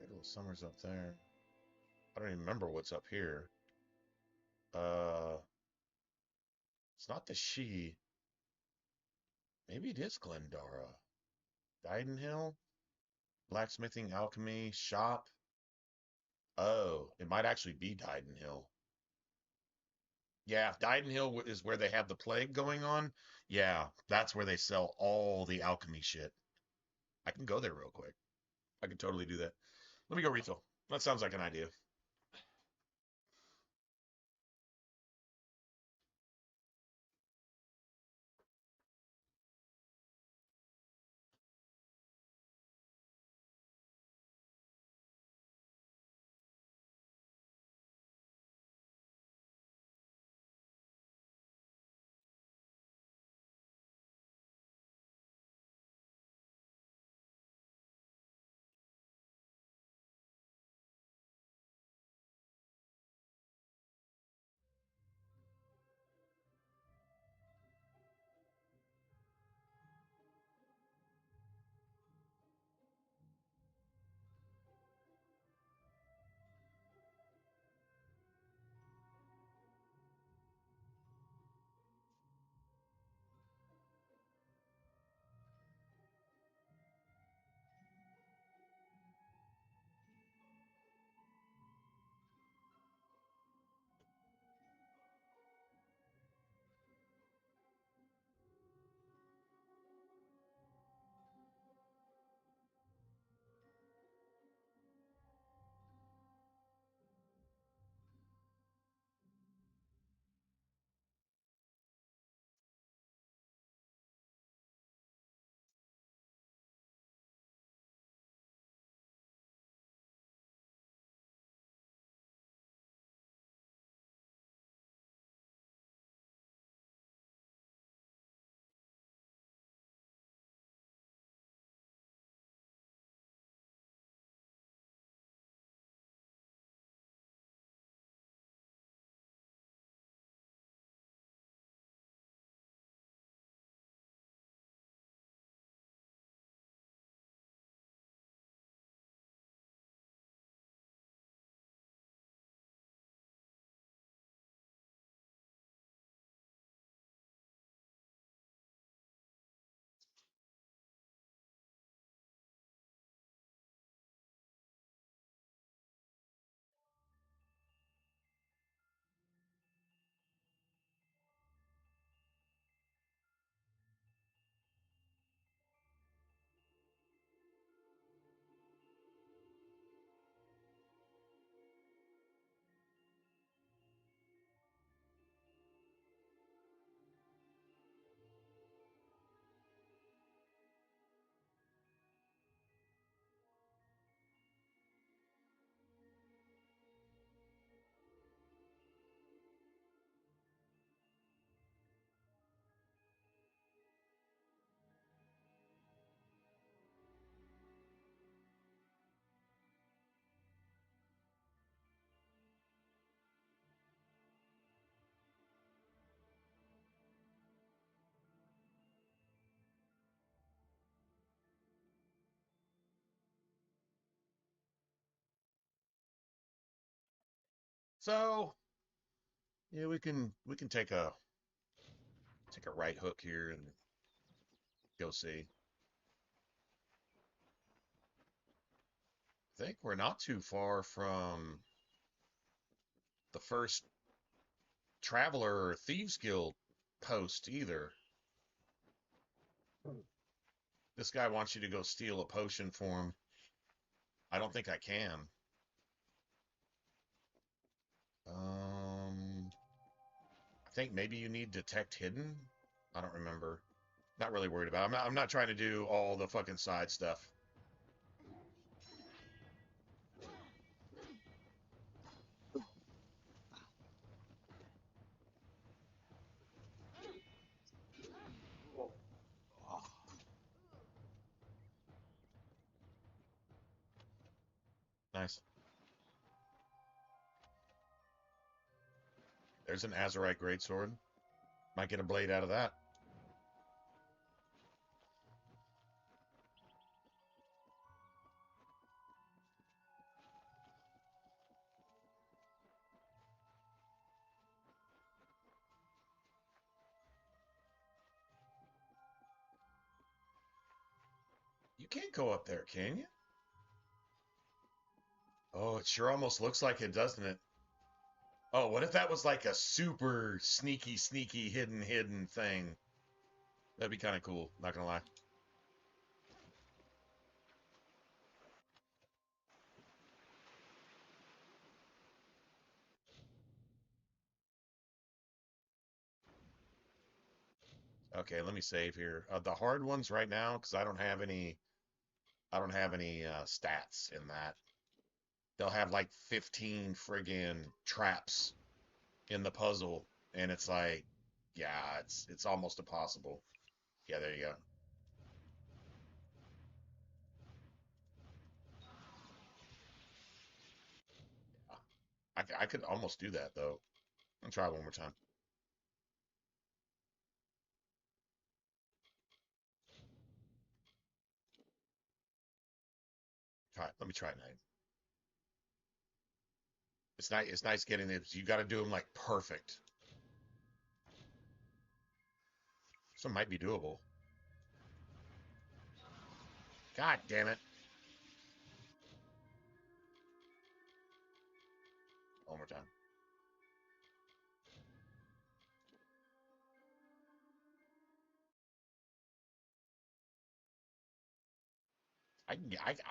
Little Summer's up there. I don't even remember what's up here. It's not the She. Maybe it is Glendara. Didenhill? Blacksmithing, alchemy, shop. Oh, it might actually be Didenhill. Yeah, if Didenhill is where they have the plague going on, yeah, that's where they sell all the alchemy shit. I can go there real quick. I can totally do that. Let me go refill. That sounds like an idea. So yeah, we can take a right hook here and go see. I think we're not too far from the first Traveler or Thieves Guild post either. This guy wants you to go steal a potion for him. I don't think I can. I think maybe you need detect hidden. I don't remember. Not really worried about it. I'm not trying to do all the fucking side stuff. Nice. There's an Azurite greatsword. Might get a blade out of that. You can't go up there, can you? Oh, it sure almost looks like it, doesn't it? Oh, what if that was like a super sneaky, hidden thing? That'd be kind of cool, not gonna lie. Okay, let me save here. The hard ones right now, because I don't have any stats in that. They'll have like 15 friggin' traps in the puzzle, and it's like, yeah, it's almost impossible. Yeah, there you go. I could almost do that though. I'll try one more time. Let me try it now. It's nice. It's nice getting it. You got to do them like perfect. Some might be doable. God damn it! One more time.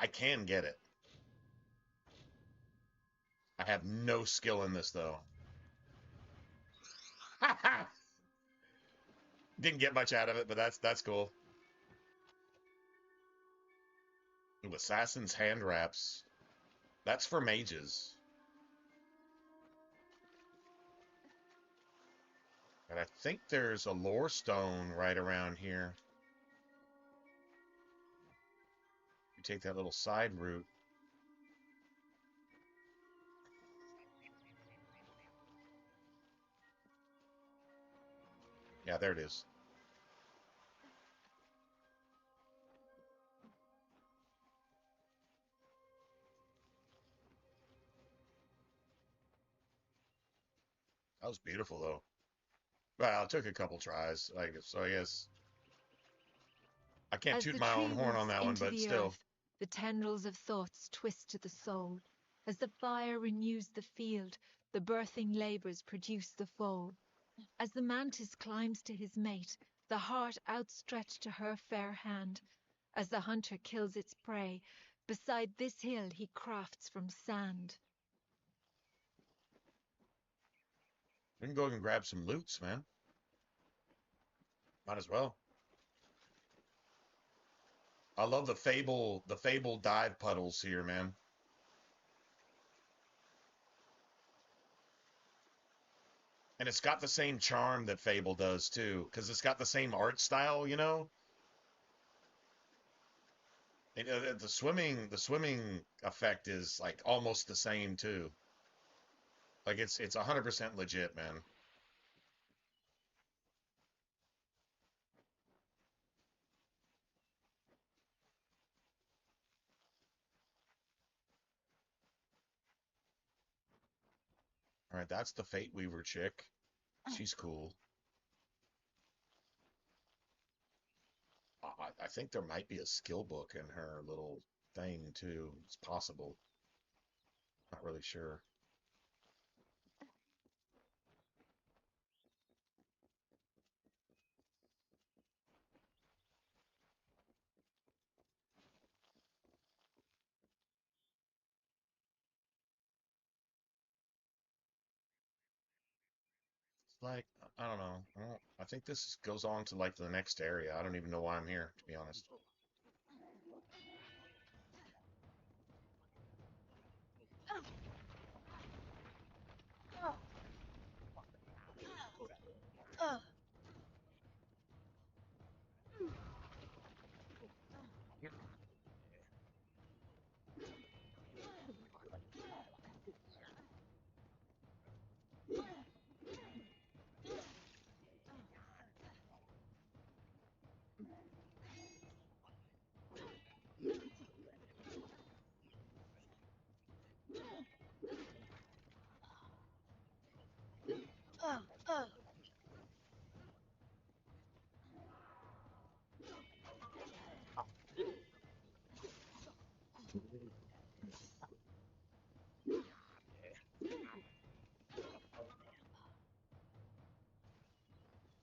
I can get it. I have no skill in this though. Didn't get much out of it, but that's cool. Ooh, Assassin's Hand Wraps. That's for mages. And I think there's a lore stone right around here. You take that little side route. Yeah, there it is. That was beautiful, though. Well, it took a couple tries, so I guess I can't As toot the my own tree horn on roots that one, into but the still. earth, the tendrils of thoughts twist to the soul. As the fire renews the field, the birthing labors produce the foal. As the mantis climbs to his mate, the heart outstretched to her fair hand. As the hunter kills its prey, beside this hill he crafts from sand. We can go and grab some loots, man. Might as well. I love the Fable dive puddles here, man. And it's got the same charm that Fable does too, because it's got the same art style, you know. And, the swimming effect is like almost the same too. Like it's 100% legit, man. All right, that's the Fate Weaver chick. She's cool. I think there might be a skill book in her little thing too. It's possible. Not really sure. Like, I don't know. I think this goes on to like the next area. I don't even know why I'm here, to be honest.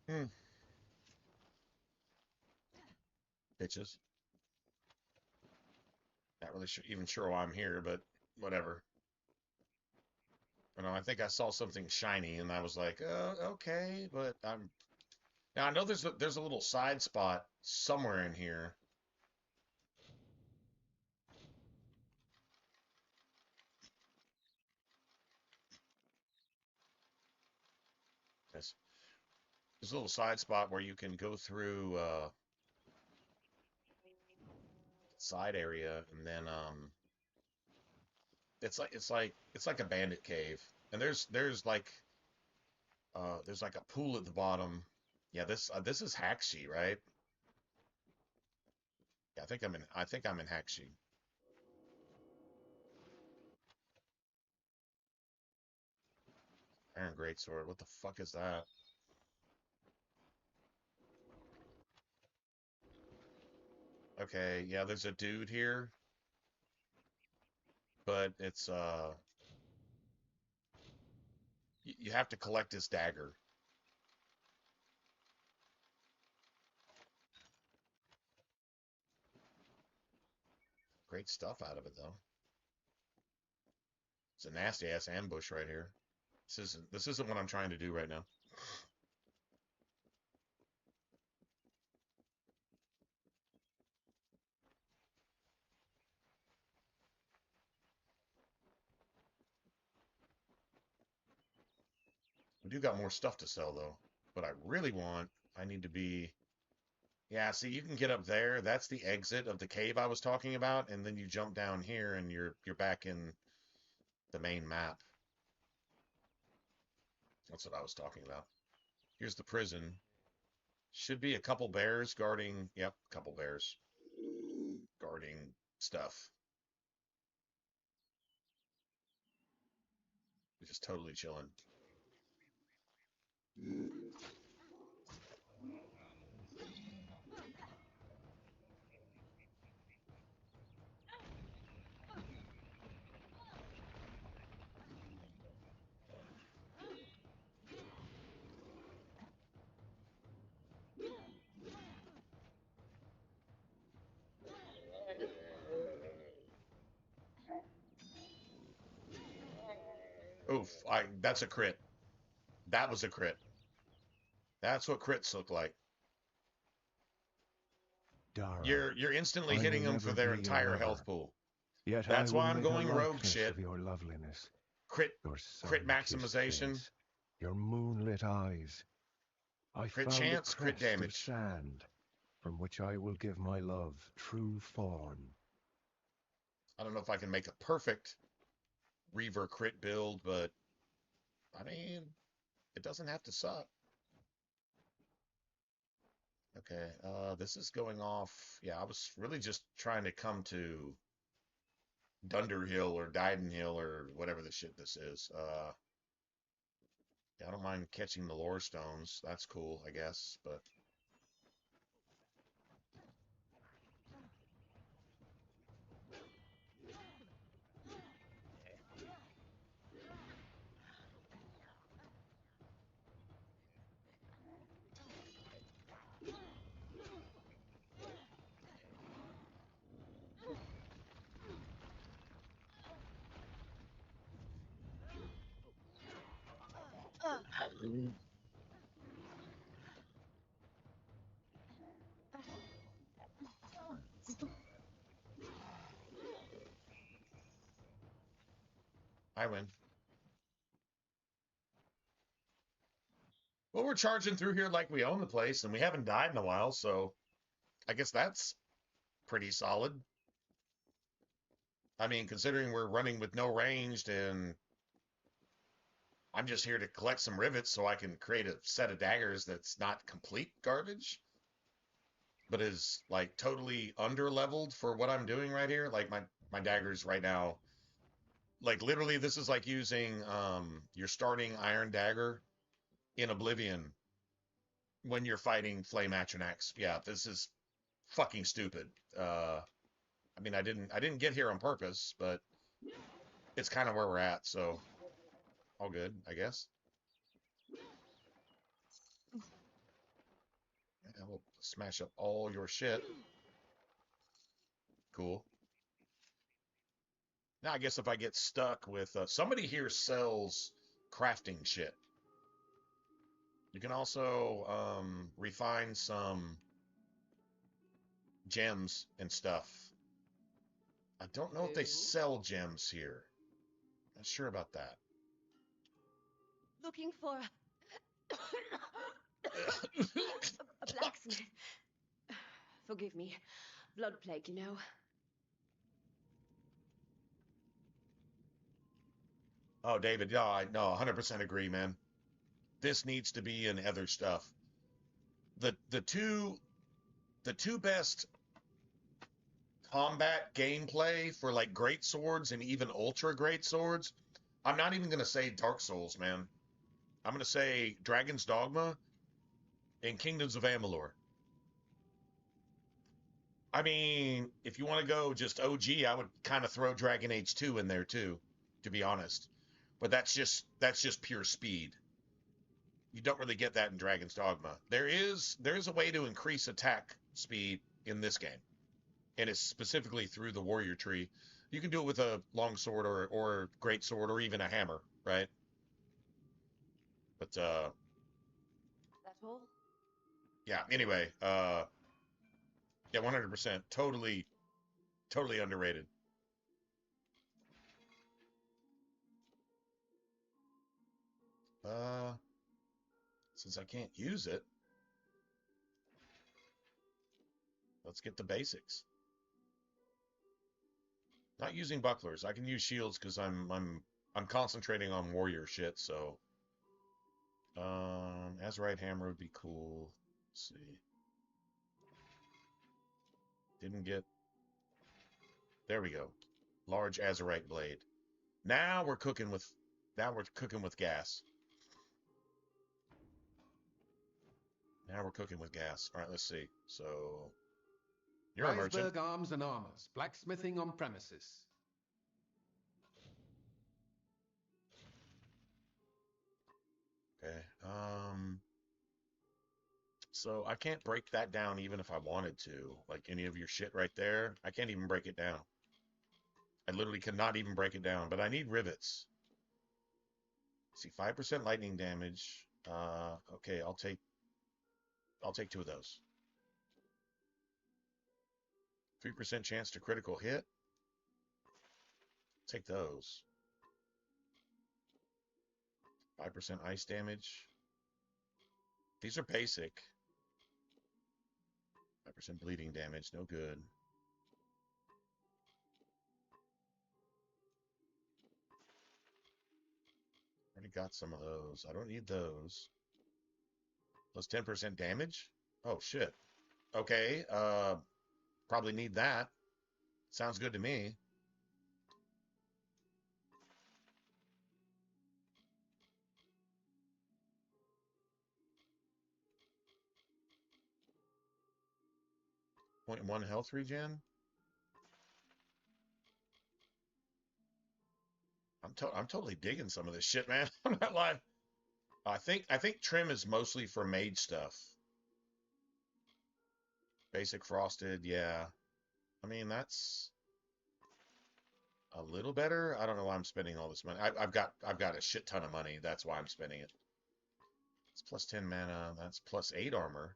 Hmm. Bitches. Not really even sure why I'm here, but whatever. I think I saw something shiny, and I was like, okay, but I'm now I know there's a little side spot somewhere in here. There's a little side spot where you can go through side area, and then it's like a bandit cave, and there's like a pool at the bottom. Yeah, this is Haxi, right? Yeah, I think I'm in Haxi. Iron Greatsword. What the fuck is that? Okay, yeah, there's a dude here, but it's you have to collect his dagger. Great stuff out of it though. It's a nasty ass ambush right here. This isn't what I'm trying to do right now. We do got more stuff to sell though. What I really want, I need to be. Yeah, see, you can get up there. That's the exit of the cave I was talking about, and then you jump down here, and you're back in the main map. That's what I was talking about. Here's the prison. Should be a couple bears guarding. Yep, a couple bears guarding stuff. Just totally chilling. Oof, that's a crit. That was a crit. That's what crits look like. Dara, You're instantly I hitting will them for never their be your entire lover, health pool. yet I That's will why I'm make a going rogue likeness shit. of your loveliness, Crit your crit sun-kissed maximization. face, your moonlit eyes. I Crit found chance, a crit crest of damage. sand, from which I will give my love true form. I don't know if I can make a perfect Reaver crit build, but I mean, it doesn't have to suck. Okay, this is going off. Yeah, I was really just trying to come to Dunderhill or Didenhill or whatever the shit this is. Yeah, I don't mind catching the lore stones. That's cool, I guess, but... I win. Well, we're charging through here like we own the place, and we haven't died in a while, so I guess that's pretty solid. I mean, considering we're running with no ranged, and I'm just here to collect some rivets so I can create a set of daggers that's not complete garbage, but is like totally under leveled for what I'm doing right here. Like my daggers right now, like literally this is like using your starting iron dagger in Oblivion when you're fighting Flame Atronachs. Yeah, this is fucking stupid. I mean, I didn't get here on purpose, but it's kind of where we're at, so all good, I guess. Yeah, we'll smash up all your shit. Cool. Now, I guess if I get stuck with somebody here sells crafting shit. You can also refine some gems and stuff. I don't know if they sell gems here. Not sure about that. Looking for a blacksmith. Forgive me. Blood plague, you know. Oh, David, no, I 100% agree, man. This needs to be in other stuff. The two best combat gameplay for like great swords and even ultra great swords. I'm not even gonna say Dark Souls, man. I'm gonna say Dragon's Dogma and Kingdoms of Amalur. I mean, if you want to go just OG, I would kind of throw Dragon Age 2 in there too, to be honest. But that's just pure speed. You don't really get that in Dragon's Dogma. There is a way to increase attack speed in this game, and it's specifically through the warrior tree. You can do it with a long sword or great sword or even a hammer, right? But That all? yeah. Anyway, yeah, 100%, totally underrated. Since I can't use it, let's get the basics. Not using bucklers. I can use shields because I'm concentrating on warrior shit. So, Azurite hammer would be cool. Let's see. Didn't get. There we go. Large Azurite blade. Now we're cooking with. Now we're cooking with gas. Now we're cooking with gas. All right, let's see. So, you're a merchant. Iceberg Arms and Armors. Blacksmithing on premises. Okay. So I can't break that down even if I wanted to. Like any of your shit right there, I can't even break it down. I literally cannot even break it down, but I need rivets. See, 5% lightning damage. Okay, I'll take 2 of those. 3% chance to critical hit. Take those. 5% ice damage. These are basic. 5% bleeding damage, no good. Already got some of those. I don't need those. Plus 10% damage? Oh, shit. Okay, probably need that. Sounds good to me. 0.1 health regen. I'm totally digging some of this shit, man. I'm not lying. I think trim is mostly for mage stuff. Basic frosted, yeah. I mean, that's a little better. I don't know why I'm spending all this money. I've got a shit ton of money. That's why I'm spending it. It's plus 10 mana. That's plus 8 armor.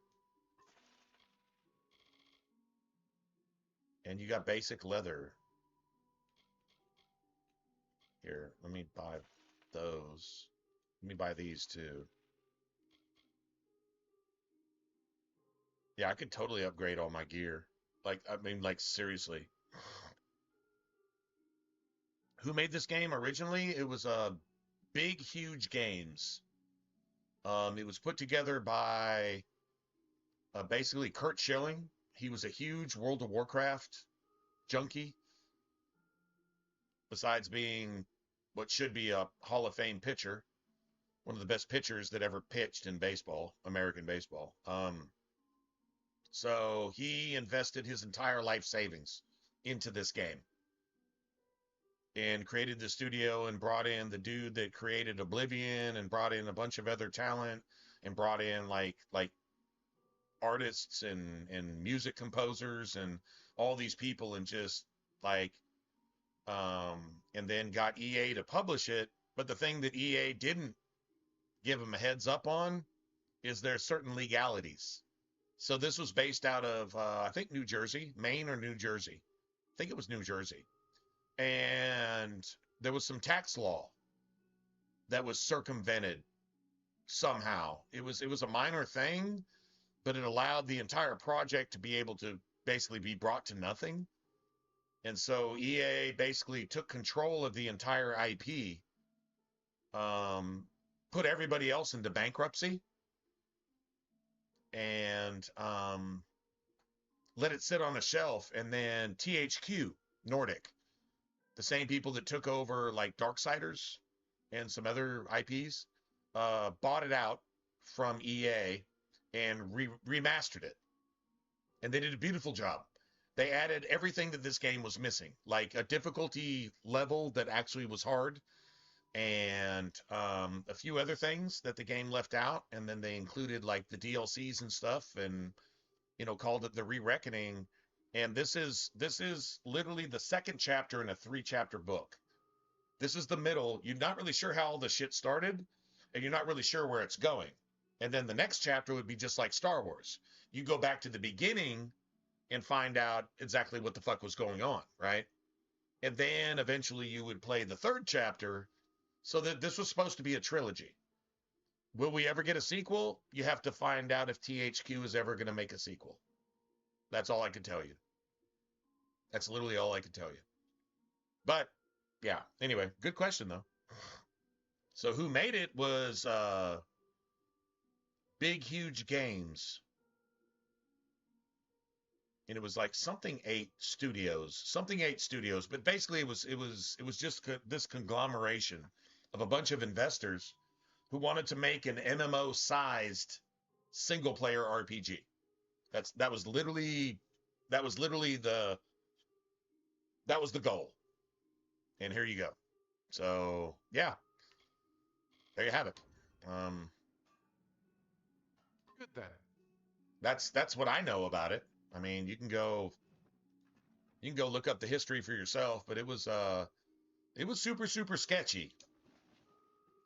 And you got basic leather. Here, let me buy those. Let me buy these too. Yeah, I could totally upgrade all my gear. Like, I mean, like, seriously. Who made this game originally? It was Big Huge Games. It was put together by basically Kurt Schilling. He was a huge World of Warcraft junkie. Besides being what should be a Hall of Fame pitcher, one of the best pitchers that ever pitched in baseball, American baseball. So he invested his entire life savings into this game and created the studio and brought in the dude that created Oblivion and brought in a bunch of other talent and brought in like artists and music composers and all these people and just like and then got EA to publish it. But the thing that EA didn't give them a heads up on is there's certain legalities. So this was based out of, I think, New Jersey, Maine or New Jersey. I think it was New Jersey. And there was some tax law that was circumvented somehow. It was a minor thing, but it allowed the entire project to be able to basically be brought to nothing. And so EA basically took control of the entire IP, put everybody else into bankruptcy, and let it sit on a shelf. And then THQ Nordic, the same people that took over like Darksiders and some other IPs, bought it out from EA and remastered it. And they did a beautiful job. They added everything that this game was missing, like a difficulty level that actually was hard, and a few other things that the game left out. And then they included like the DLCs and stuff, and called it the Re-Reckoning. And this is literally the second chapter in a 3-chapter book. This is the middle. You're not really sure how all the shit started, and you're not really sure where it's going. And then the next chapter would be just like Star Wars. You go back to the beginning and find out exactly what the fuck was going on, right? And then eventually you would play the third chapter. So that this was supposed to be a trilogy. Will we ever get a sequel? You have to find out if THQ is ever going to make a sequel. That's all I can tell you. That's literally all I can tell you. But, yeah. Anyway, good question, though. So who made it was Big Huge Games. And it was like something 8 studios, but basically it was just this conglomeration of a bunch of investors who wanted to make an MMO sized single player RPG. That was literally the goal. And here you go. So yeah, there you have it. Good then. That's what I know about it. I mean, you can go look up the history for yourself, but it was super, super sketchy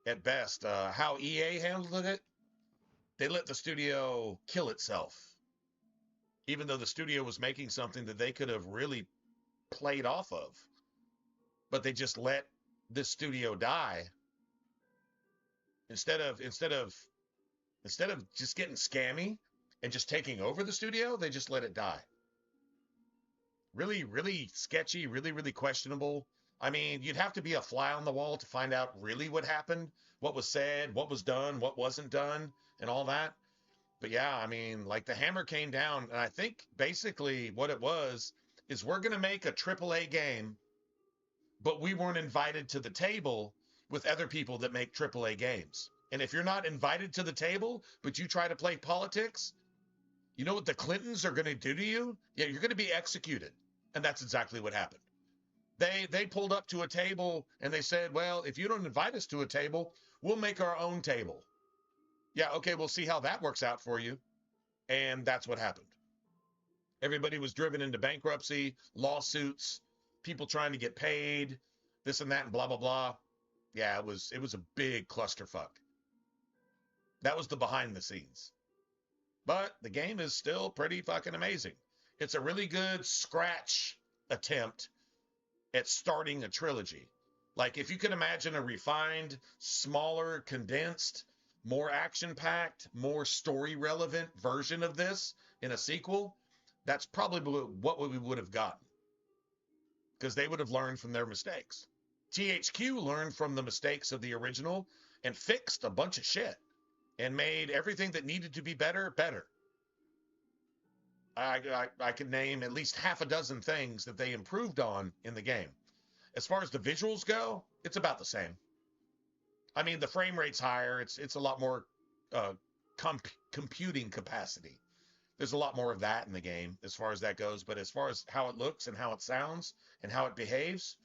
at best. How EA handled it, they let the studio kill itself, even though the studio was making something that they could have really played off of, but they just let this studio die instead of just getting scammy and just taking over the studio. They just let it die. Really, really sketchy, really, really questionable. I mean, you'd have to be a fly on the wall to find out really what happened, what was said, what was done, what wasn't done, and all that. But yeah, I mean, like the hammer came down, and I think basically what it was is we're going to make a AAA game, but we weren't invited to the table with other people that make AAA games. And if you're not invited to the table, but you try to play politics, You know what the Clintons are going to do to you? Yeah, you're going to be executed. And that's exactly what happened. They pulled up to a table and they said, well, if you don't invite us to a table, we'll make our own table. Yeah, okay, we'll see how that works out for you. And that's what happened. Everybody was driven into bankruptcy, lawsuits, people trying to get paid, this and that, and blah, blah, blah. Yeah, it was a big clusterfuck. That was the behind the scenes. But the game is still pretty fucking amazing. It's a really good scratch attempt at starting a trilogy. Like, if you can imagine a refined, smaller, condensed, more action-packed, more story-relevant version of this in a sequel, that's probably what we would have gotten. Because they would have learned from their mistakes. THQ learned from the mistakes of the original and fixed a bunch of shit and made everything that needed to be better, better. I could name at least half a dozen things that they improved on in the game. As far as the visuals go, it's about the same. I mean, the frame rate's higher. It's a lot more computing capacity. There's a lot more of that in the game as far as that goes. But as far as how it looks and how it sounds and how it behaves,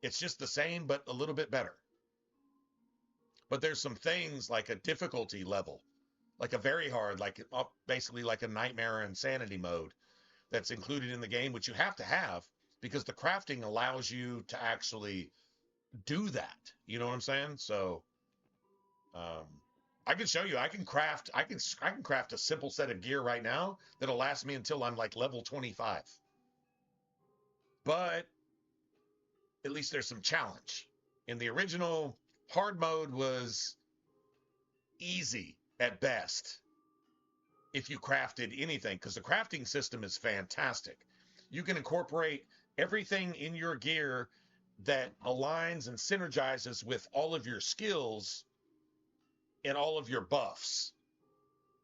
it's just the same, but a little bit better. But there's some things like a difficulty level, like a very hard, like basically like a nightmare insanity mode that's included in the game, which you have to have because the crafting allows you to actually do that. You know what I'm saying? So I can show you. I can craft a simple set of gear right now that'll last me until I'm like level 25. But at least there's some challenge. In the original, hard mode was easy at best if you crafted anything, because the crafting system is fantastic. You can incorporate everything in your gear that aligns and synergizes with all of your skills and all of your buffs,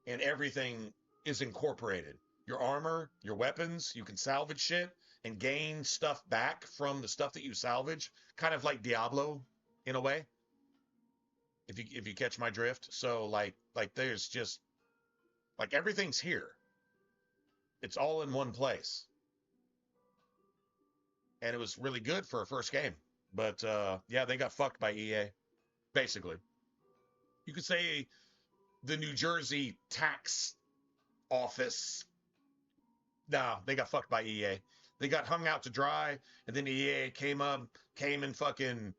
and everything is incorporated. Your armor, your weapons, you can salvage shit and gain stuff back from the stuff that you salvage, kind of like Diablo in a way. If you catch my drift. So like there's just like everything's here. It's all in one place. And it was really good for a first game. But yeah, they got fucked by EA, basically. You could say the New Jersey tax office. No, they got fucked by EA. They got hung out to dry, and then EA came and fucking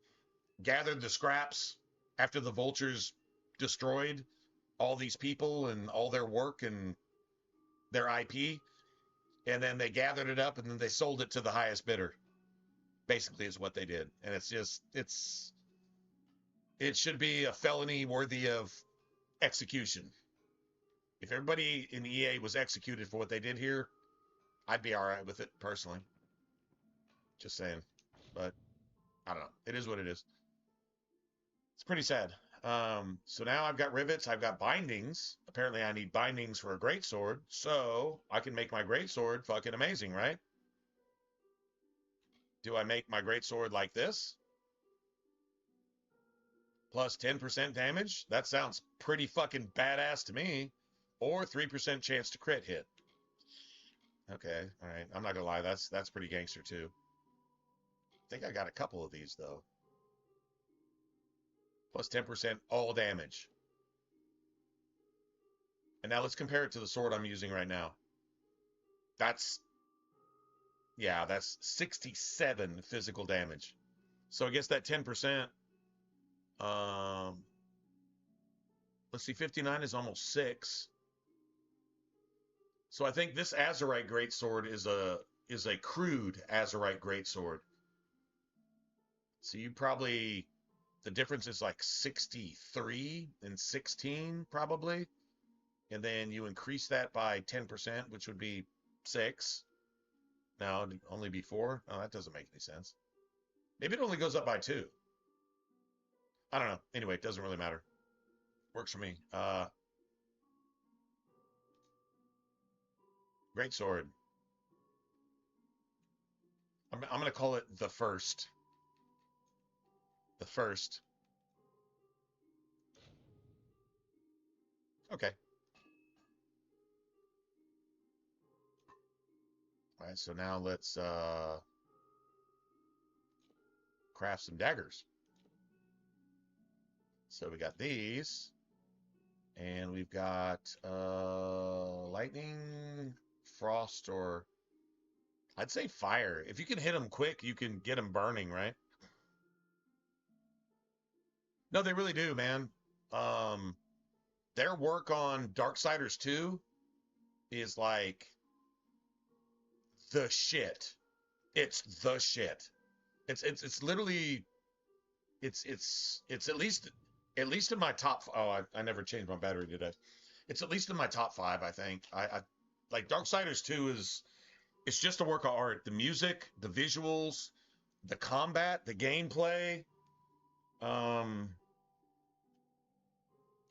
gathered the scraps after the vultures destroyed all these people and all their work and their IP, and then they gathered it up and then they sold it to the highest bidder. Basically is what they did. And it should be a felony worthy of execution. If everybody in EA was executed for what they did here, I'd be all right with it personally. Just saying. But I don't know. It is what it is. It's pretty sad. So now I've got rivets, I've got bindings. Apparently I need bindings for a greatsword, so I can make my greatsword fucking amazing, right? Do I make my greatsword like this? Plus 10% damage? That sounds pretty fucking badass to me. Or 3% chance to crit hit. Okay, all right. I'm not gonna lie, that's pretty gangster too. I think I got a couple of these though. Plus 10% all damage. And now let's compare it to the sword I'm using right now. That's 67 physical damage. So I guess that 10%, let's see, 59 is almost 6. So I think this Azurite Greatsword is a crude Azurite Greatsword. So you probably, the difference is like 63 and 16 probably. And then you increase that by 10%, which would be 6. Now it'd only be 4. Oh, that doesn't make any sense. Maybe it only goes up by 2. I don't know. Anyway, it doesn't really matter. Works for me. Great sword. I'm going to call it the first. The first. Okay. All right, so now let's craft some daggers. So we got these, and we've got lightning, frost, or I'd say fire. If you can hit them quick, you can get them burning, right? No, they really do, man. Their work on Darksiders 2 is like the shit. It's the shit. It's literally it's at least in my top. Oh, I never changed my battery today. It's at least in my top 5, I think. I like Darksiders 2 is it's just a work of art. The music, the visuals, the combat, the gameplay.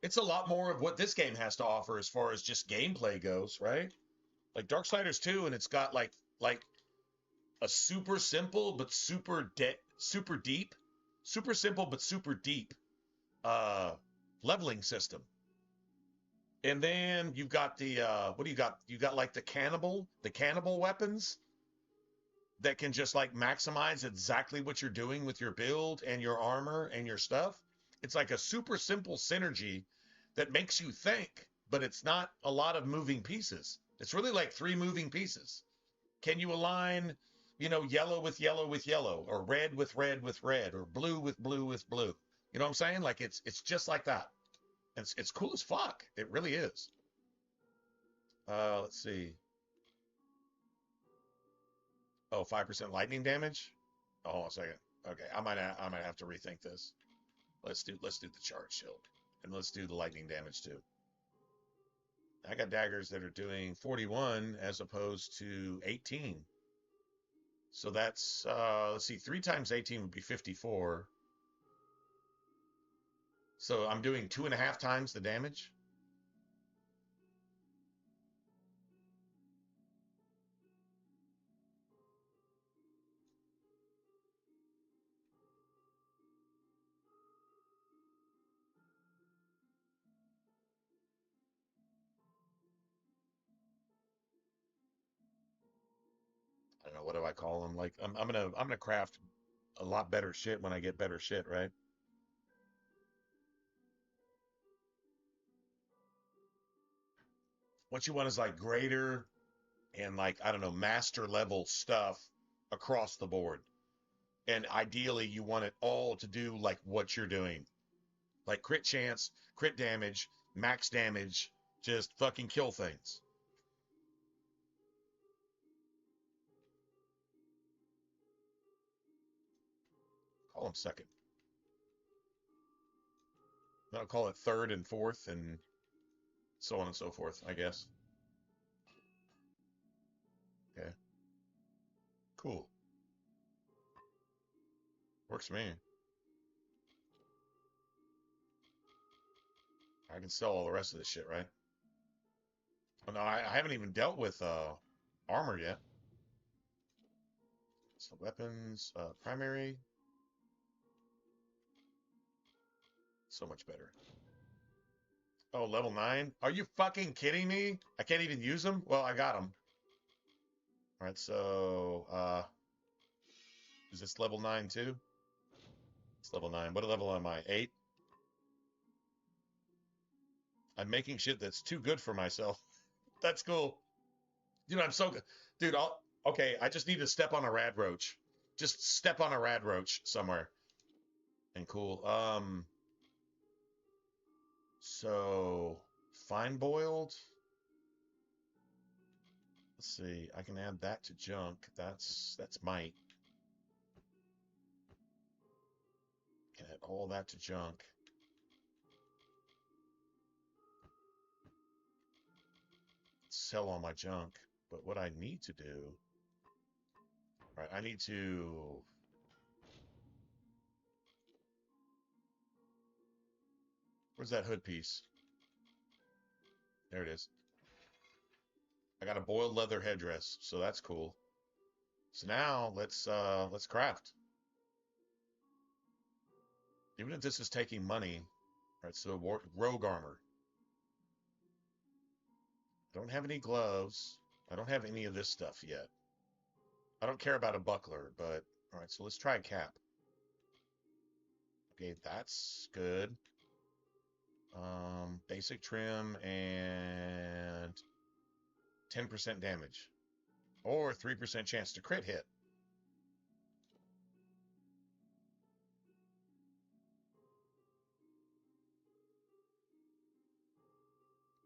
It's a lot more of what this game has to offer as far as just gameplay goes, right? Like Darksiders 2, and it's got like a super simple but super deep, super simple but super deep leveling system. And then you've got the what do you got? You got like the cannibal weapons that can just like maximize exactly what you're doing with your build and your armor and your stuff. It's like a super simple synergy that makes you think, but it's not a lot of moving pieces. It's really like 3 moving pieces. Can you align, yellow with yellow with yellow, or red with red with red, or blue with blue with blue? You know what I'm saying? Like it's just like that. It's cool as fuck. It really is. Let's see. Oh, 5% lightning damage. Oh, a second. Okay, I might have to rethink this. Let's do the charge shield, and let's do the lightning damage too. I got daggers that are doing 41 as opposed to 18. So that's let's see, 3 times 18 would be 54. So I'm doing 2.5 times the damage. I don't know, what do I call them? Like I'm gonna craft a lot better shit when I get better shit, right? What you want is like greater and like, I don't know, master level stuff across the board. And ideally you want it all to do like what you're doing. Like crit chance, crit damage, max damage, just fucking kill things. Call them second. Then I'll call it third and fourth and so on and so forth, I guess. Okay. Cool. Works for me. I can sell all the rest of this shit, right? Oh, no, I haven't even dealt with armor yet. So weapons, primary. So much better. Oh, level 9? Are you fucking kidding me? I can't even use them? Well, I got them. All right, so is this level 9 too? It's level 9. What level am I? 8? I'm making shit that's too good for myself. That's cool. Dude, I'm so good. Dude, okay, I just need to step on a rad roach. Just step on a rad roach somewhere. And cool. So fine boiled. Let's see. I can add that to junk. That's might. Can add all that to junk. Sell all my junk. But what I need to do, right? I need to. Where's that hood piece? There it is. I got a boiled leather headdress, so that's cool. So now let's craft. Even if this is taking money, right? So rogue armor. I don't have any gloves. I don't have any of this stuff yet. I don't care about a buckler, but all right. So let's try a cap. Okay, that's good. Basic trim and 10% damage, or 3% chance to crit hit.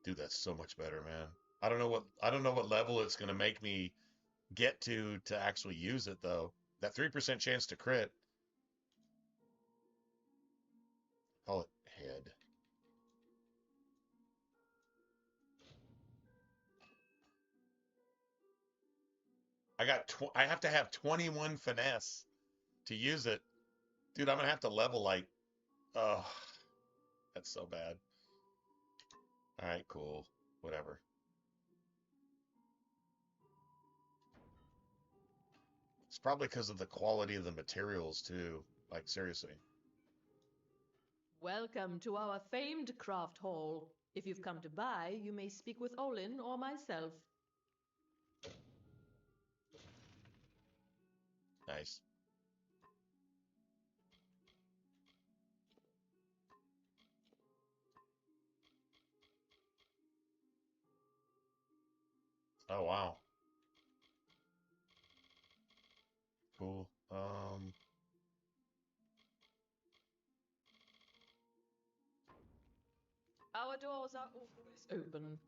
Dude, that's so much better, man. I don't know what level it's gonna make me get to actually use it though. That 3% chance to crit. Call it head. I have to have 21 finesse to use it. Dude, I'm gonna have to level like, oh, that's so bad. All right, cool. Whatever. It's probably because of the quality of the materials too. Like seriously. Welcome to our famed craft hall. If you've come to buy, you may speak with Olin or myself. Nice. Oh wow. Cool. Our doors are always open.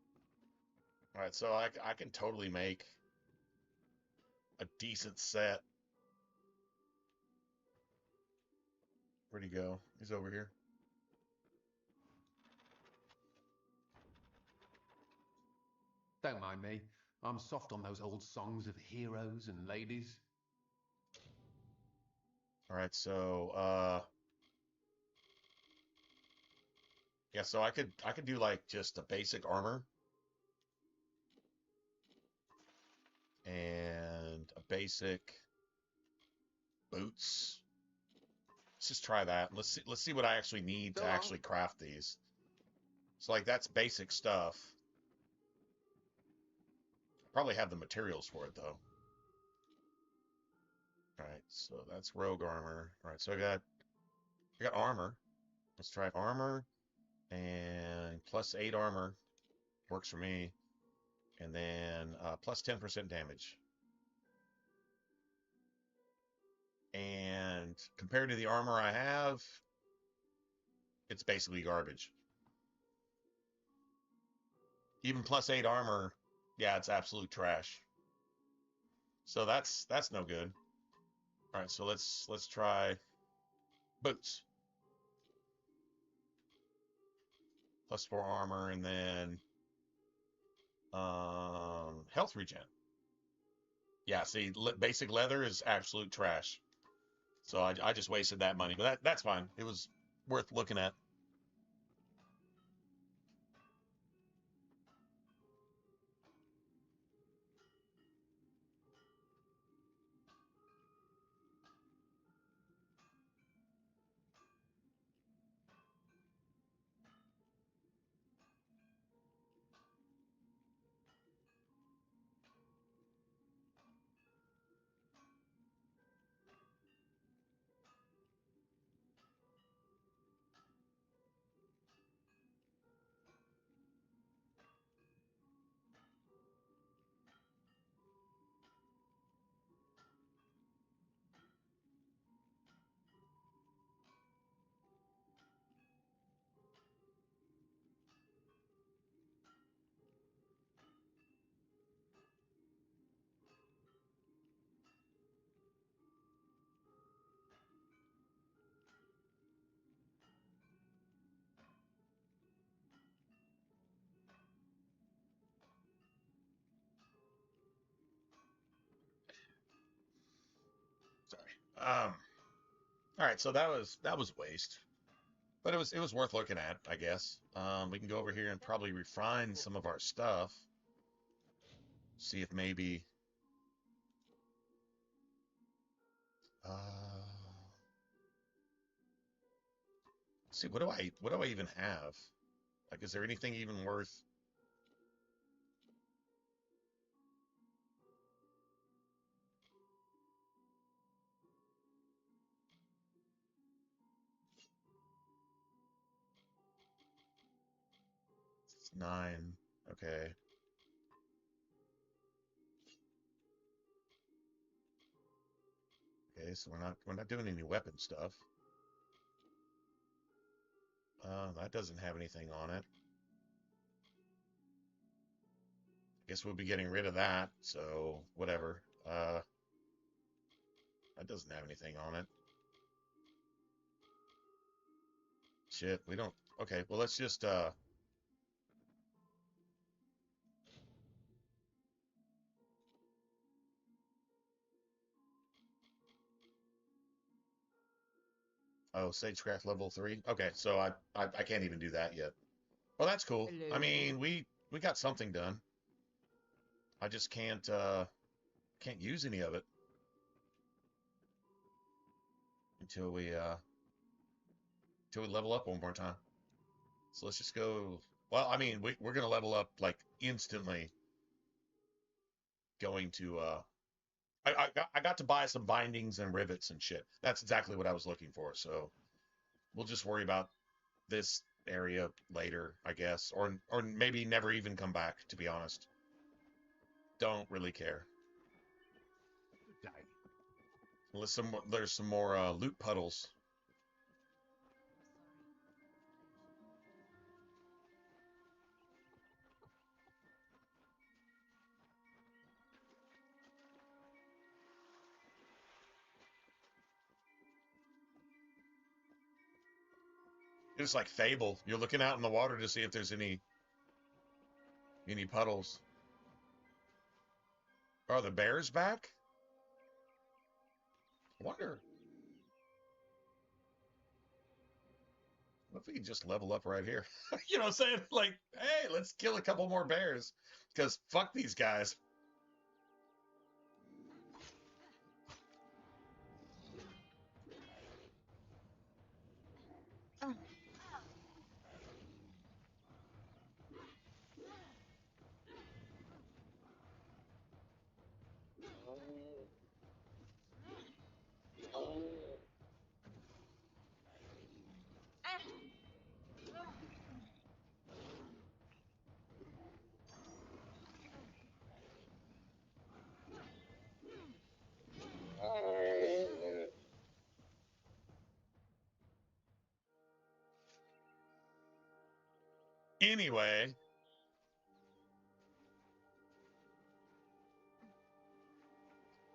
All right, so I can totally make a decent set. Where'd he go? He's over here. Don't mind me. I'm soft on those old songs of heroes and ladies. All right, so yeah, so I could do like just a basic armor and a basic boots. Let's just try that. Let's see what I actually need to actually craft these. So like that's basic stuff. Probably have the materials for it though. All right, so that's rogue armor. All right, so I got armor. Let's try armor and +8 armor works for me, and then plus 10% damage. And compared to the armor I have, it's basically garbage. Even +8 armor, yeah, it's absolute trash. So that's no good. All right, so let's try boots. +4 armor, and then health regen. Yeah, see, basic leather is absolute trash. So I just wasted that money, but that's fine. It was worth looking at. Sorry. All right, so that was waste, but it was worth looking at, I guess. We can go over here and probably refine some of our stuff. See if maybe. See, what do I even have? Like, is there anything even worth? 9. Okay. Okay, so we're not doing any weapon stuff. That doesn't have anything on it. Guess we'll be getting rid of that, so whatever. That doesn't have anything on it. Shit, we don't... Okay, well, let's just, Oh, Sagecraft level 3? Okay, so I can't even do that yet. Well, that's cool. Hello. I mean, we got something done. I just can't use any of it until we level up one more time. So let's just go. Well, I mean, we're gonna level up like instantly. Going to I got to buy some bindings and rivets and shit. That's exactly what I was looking for. So we'll just worry about this area later, I guess, or maybe never even come back. To be honest, don't really care. Unless there's some more loot puddles. It's like Fable. You're looking out in the water to see if there's any puddles. Are the bears back? I wonder. What if we could just level up right here? You know what I'm saying? Like, hey, let's kill a couple more bears. Because fuck these guys. Anyway.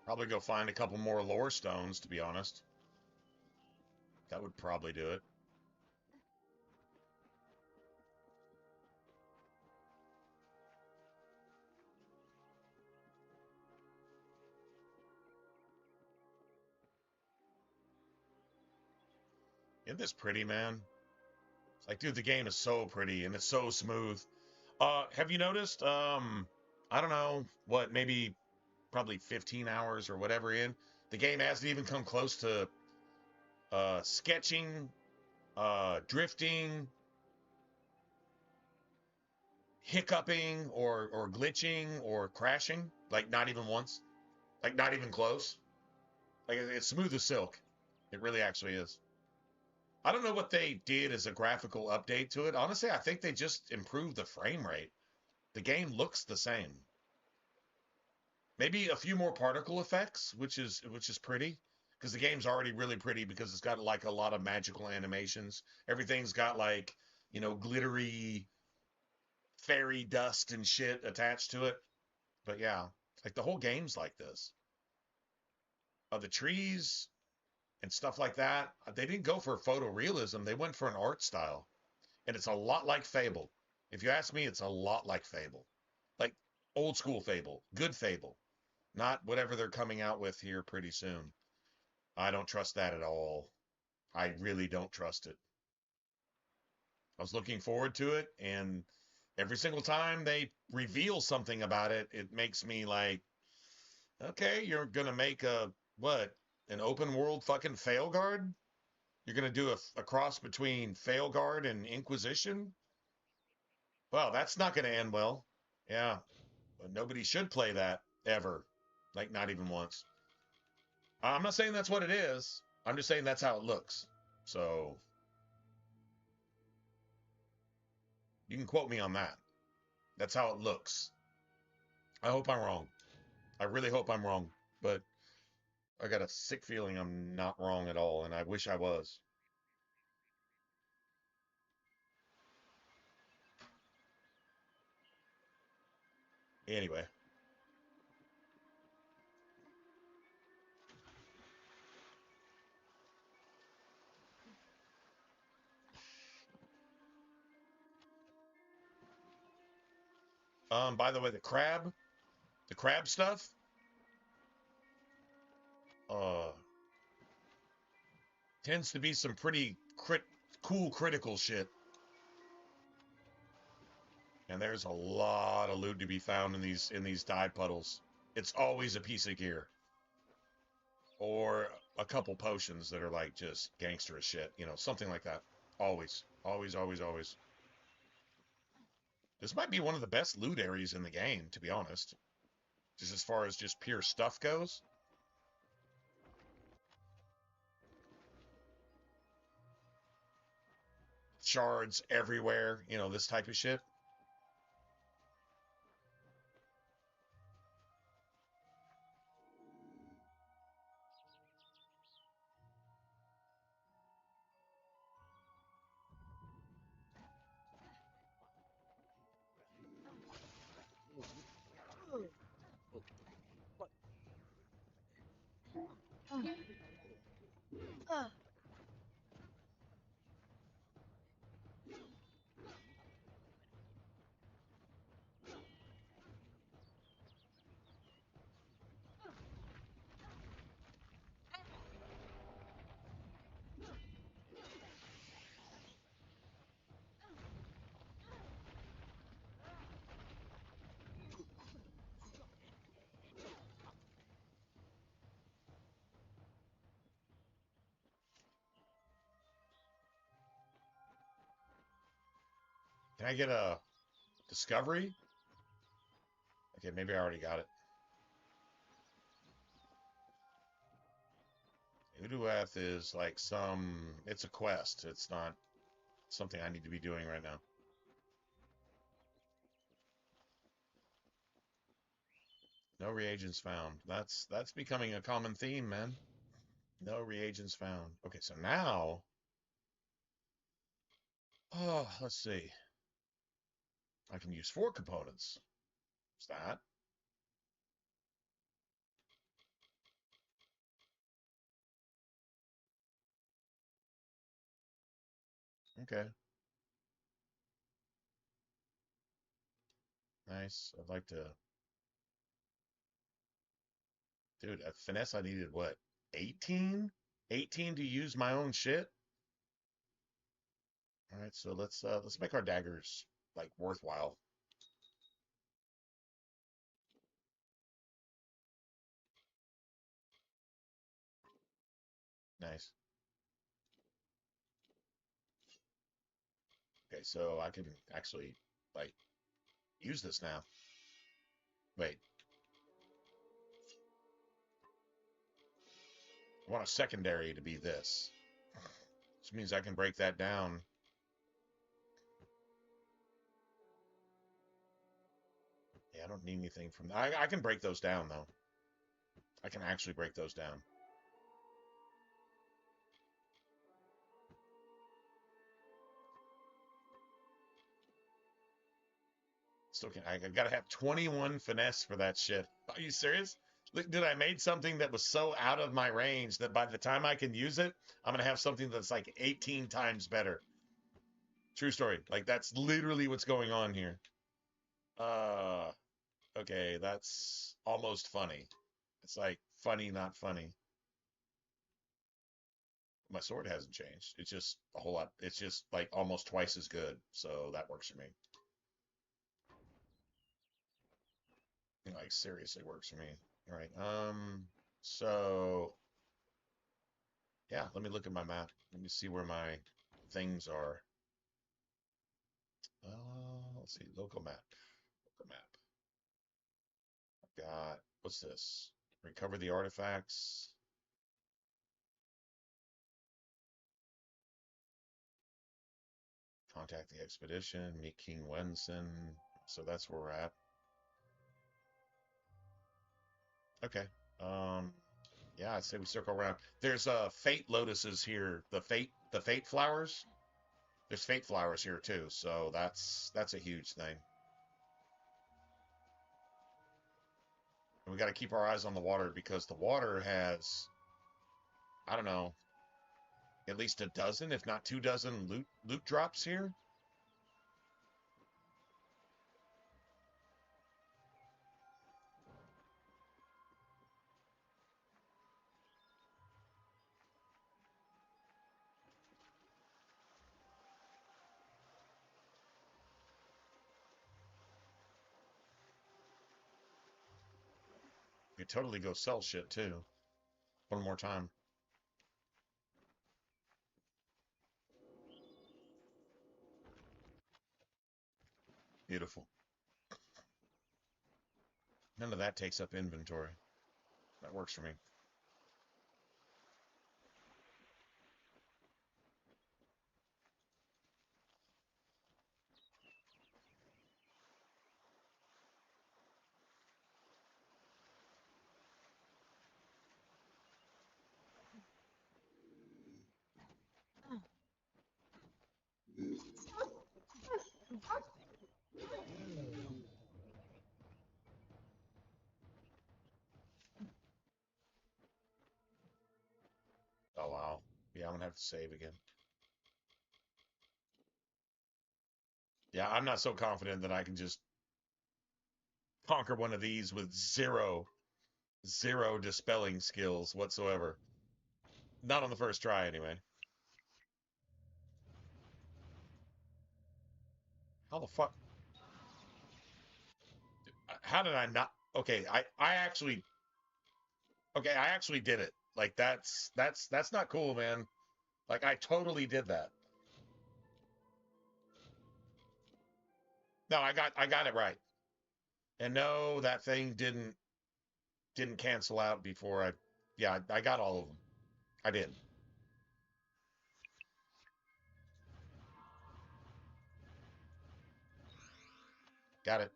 Probably go find a couple more lore stones, to be honest. That would probably do it. Isn't this pretty, man? It's like, dude, the game is so pretty and it's so smooth. Have you noticed, I don't know, what, maybe probably 15 hours or whatever in, the game hasn't even come close to sketching, drifting, hiccuping, or glitching, or crashing. Like, not even once. Like, not even close. Like, it's smooth as silk. It really actually is. I don't know what they did as a graphical update to it. Honestly, I think they just improved the frame rate. The game looks the same. Maybe a few more particle effects, which is pretty, because the game's already really pretty because it's got like a lot of magical animations. Everything's got like, you know, glittery fairy dust and shit attached to it. But yeah, like the whole game's like this. The trees and stuff like that, they didn't go for photorealism. They went for an art style. And it's a lot like Fable. If you ask me, it's a lot like Fable. Like old school Fable, good Fable. Not whatever they're coming out with here pretty soon. I don't trust that at all. I really don't trust it. I was looking forward to it, and every single time they reveal something about it, it makes me like, okay, you're gonna make what? An open world fucking Failguard? You're gonna do a cross between Failguard and Inquisition? Well, that's not gonna end well. Yeah. But nobody should play that ever. Like, not even once. I'm not saying that's what it is. I'm just saying that's how it looks. So, you can quote me on that. That's how it looks. I hope I'm wrong. I really hope I'm wrong, but I got a sick feeling I'm not wrong at all, and I wish I was. Anyway. By the way, the crab stuff, uh, tends to be some pretty cool critical shit. And there's a lot of loot to be found in these dive puddles. It's always a piece of gear. Or a couple potions that are like just gangster as shit, you know, something like that. Always. Always, always, always. This might be one of the best loot areas in the game, to be honest. Just as far as just pure stuff goes. Shards everywhere, you know, this type of shit. Can I get a discovery? Okay, maybe I already got it. Uduath is like it's a quest. It's not something I need to be doing right now. No reagents found. That's becoming a common theme, man. No reagents found. Okay, so now, oh, let's see. I can use 4 components. What's that? Okay. Nice. I'd like to. Dude, at finesse I needed what? 18? 18 to use my own shit? All right, so let's make our daggers like worthwhile. Nice. Okay, so I can actually like use this now. Wait. I want a secondary to be this. Which means I can break that down. Yeah, I don't need anything from that. I can break those down though. I can actually break those down. Still can. I gotta have 21 finesse for that shit. Are you serious? Look, dude, I made something that was so out of my range that by the time I can use it, I'm gonna have something that's like 18 times better. True story. Like that's literally what's going on here. Okay, that's almost funny. It's like funny, not funny. My sword hasn't changed. It's just a whole lot. It's just like almost twice as good. So that works for me. Like seriously works for me. All right. So yeah, let me look at my map. Let me see where my things are. Let's see. Local map. Local map. I've got what's this? Recover the artifacts. Contact the expedition. Meet King Wenson. So that's where we're at. Okay. Yeah, I'd say we circle around. There's fate lotuses here. The fate flowers. There's fate flowers here too. So that's a huge thing. And we got to keep our eyes on the water because the water has, I don't know, at least a dozen, if not 2 dozen loot drops here. You could totally go sell shit too. One more time. Beautiful. None of that takes up inventory. That works for me. Oh, wow. Yeah, I'm going to have to save again. Yeah, I'm not so confident that I can just conquer one of these with zero dispelling skills whatsoever. Not on the first try, anyway. How the fuck? How did I not? Okay, I actually did it. Like that's not cool, man. Like I totally did that. No, I got it right. And no, that thing didn't cancel out before I got all of them. I did. Got it.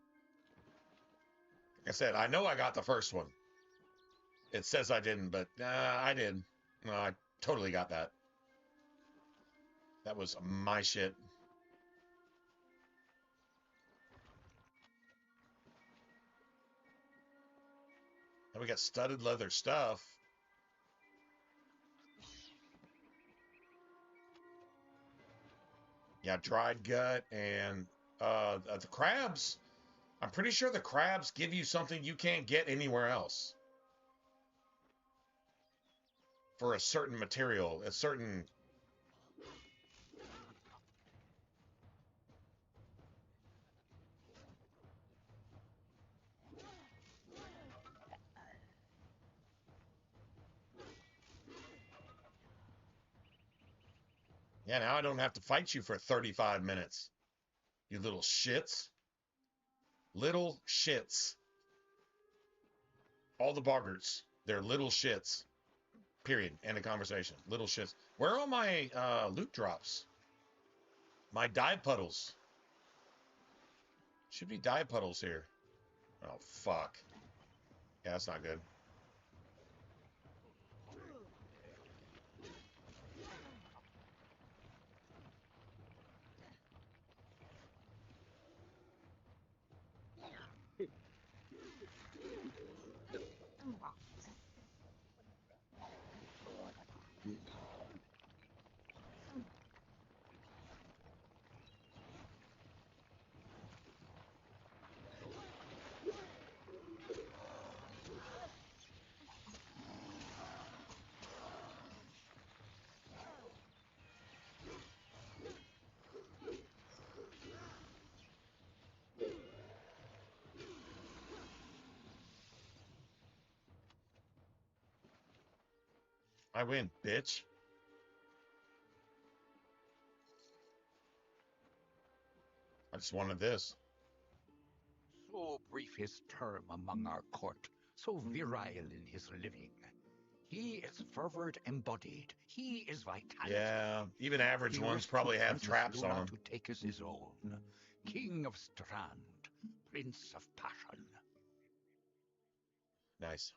Like I said, I know I got the first one. It says I didn't, but I did. No, I totally got that. That was my shit. And we got studded leather stuff. Yeah, dried gut and the crabs. I'm pretty sure the crabs give you something you can't get anywhere else. For a certain material, a certain... Yeah, now I don't have to fight you for 35 minutes. You little shits. Little shits. All the boggarts. They're little shits. Period. End of conversation. Little shits. Where are my loot drops? My dye puddles. Should be dye puddles here. Oh, fuck. Yeah, that's not good. I win, bitch. I just wanted this. So brief his term among our court, so virile in his living. He is fervor embodied. He is vitality. Yeah, even average He ones wished probably to have Princess traps on Luna them. to take as his own. King of Strand, Prince of Passion. Nice.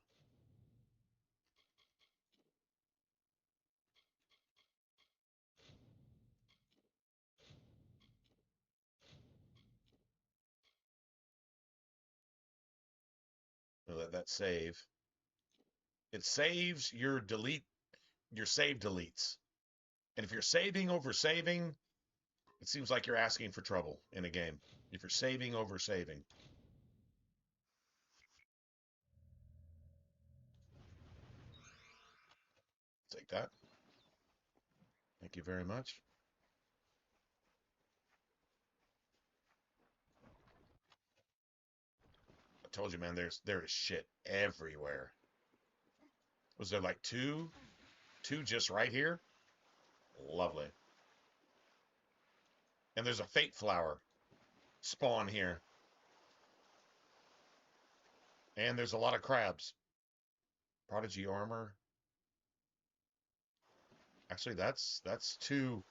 We'll let that save. It saves your save deletes. And if you're saving over saving, it seems like you're asking for trouble in a game. If you're saving over saving. Take that. Thank you very much. I told you, man, there is shit everywhere. Was there like two just right here? Lovely. And there's a fate flower spawn here. And there's a lot of crabs. Prodigy armor. Actually, that's two.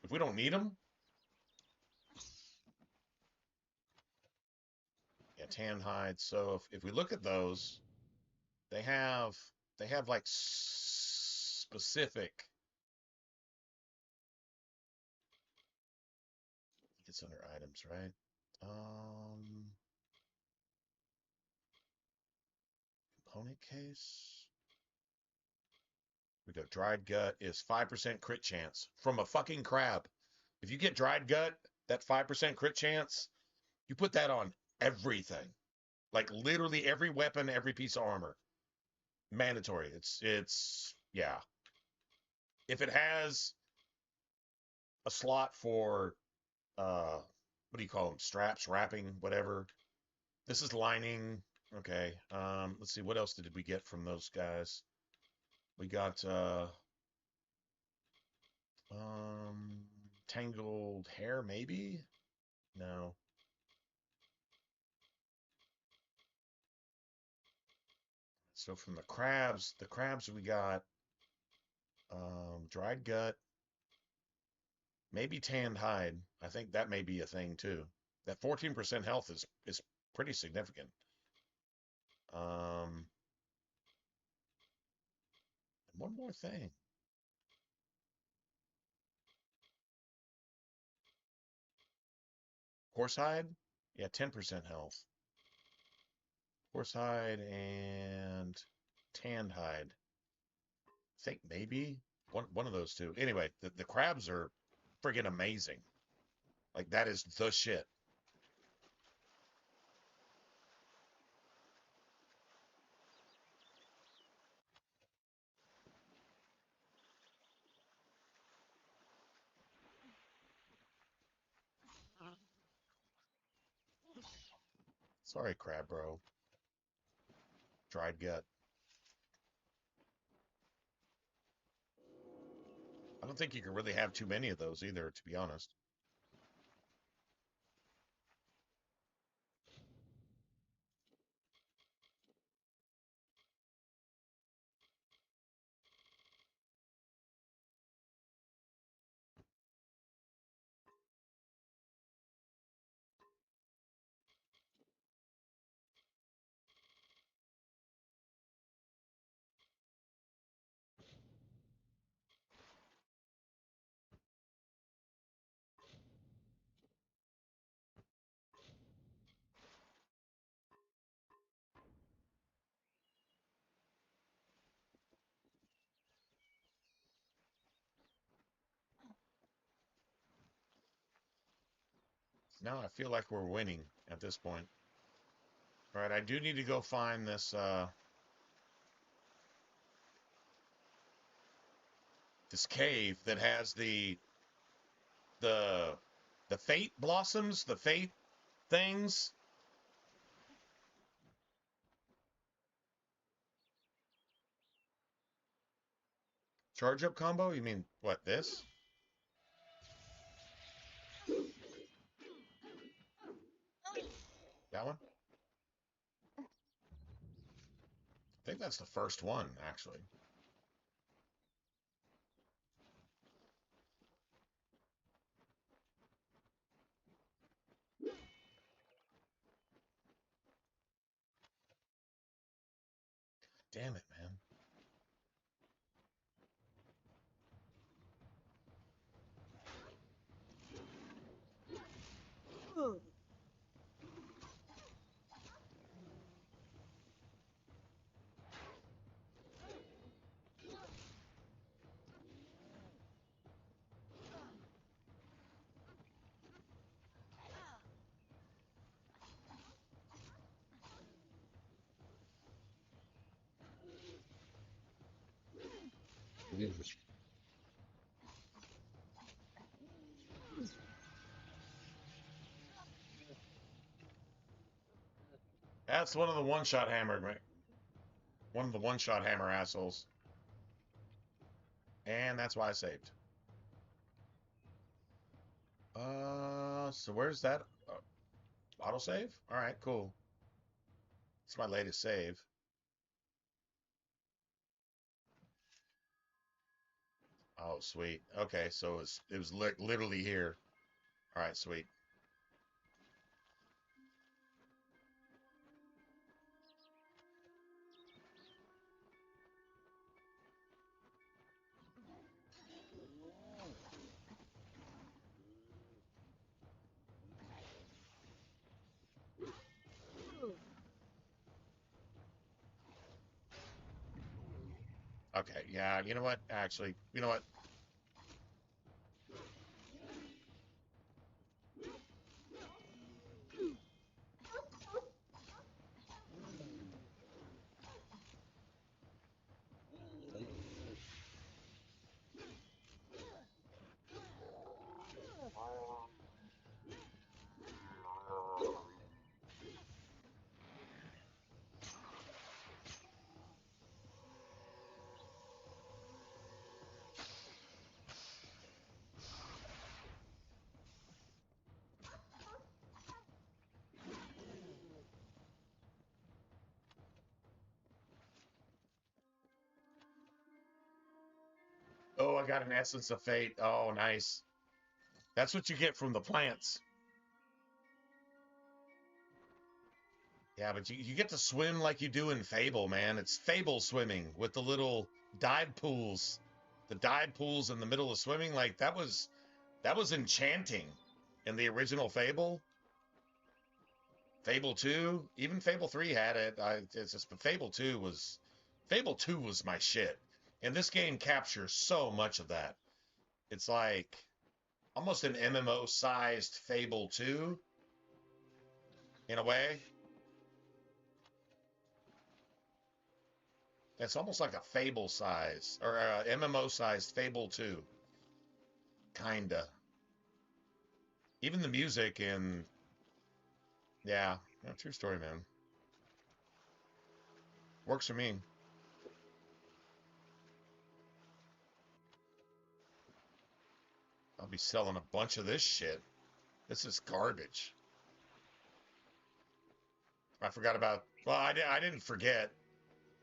If we don't need them. Yeah, tan hide. So if we look at those, they have like specific. It's under items, right? Component case. We go. Dried gut is 5% crit chance from a fucking crab. If you get dried gut, that 5% crit chance, you put that on everything. Like literally every weapon, every piece of armor. Mandatory. It's yeah. If it has a slot for what do you call them? Straps, wrapping, whatever. This is lining. Okay. Let's see, what else did we get from those guys? We got tangled hair, maybe? No. So from the crabs we got dried gut, maybe tanned hide. I think that may be a thing too. That 14% health is pretty significant. And one more thing. Horsehide? Yeah, 10% health. Horsehide and tanned hide. I think maybe one of those two. Anyway, the crabs are friggin' amazing. Like, that is the shit. Sorry, crab bro. Dried gut. I don't think you can really have too many of those either, to be honest. Now I feel like we're winning at this point. All right, I do need to go find this this cave that has the fate blossoms, the fate things. Charge up combo? You mean what, this? That one? I think that's the first one, actually. damn it, man. That's one of the one-shot hammer, right? One of the one-shot hammer assholes. And that's why I saved. So where's that? Autosave? All right, cool. It's my latest save. Oh, sweet. Okay, so it was literally here. All right, sweet. Okay, yeah, you know what? Actually, you know what? Oh, I got an Essence of Fate. Oh, nice. That's what you get from the plants. Yeah, but you get to swim like you do in Fable, man. It's Fable swimming with the little dive pools. The dive pools in the middle of swimming, like that was enchanting in the original Fable. Fable 2, even Fable 3 had it. It's just, but Fable 2 was my shit. And this game captures so much of that. It's like almost an MMO sized Fable 2 in a way. It's almost like a Fable size or a MMO sized Fable 2. Kinda. Even the music and yeah, true story, man. Works for me. I'll be selling a bunch of this shit. This is garbage. I forgot about. Well, I didn't forget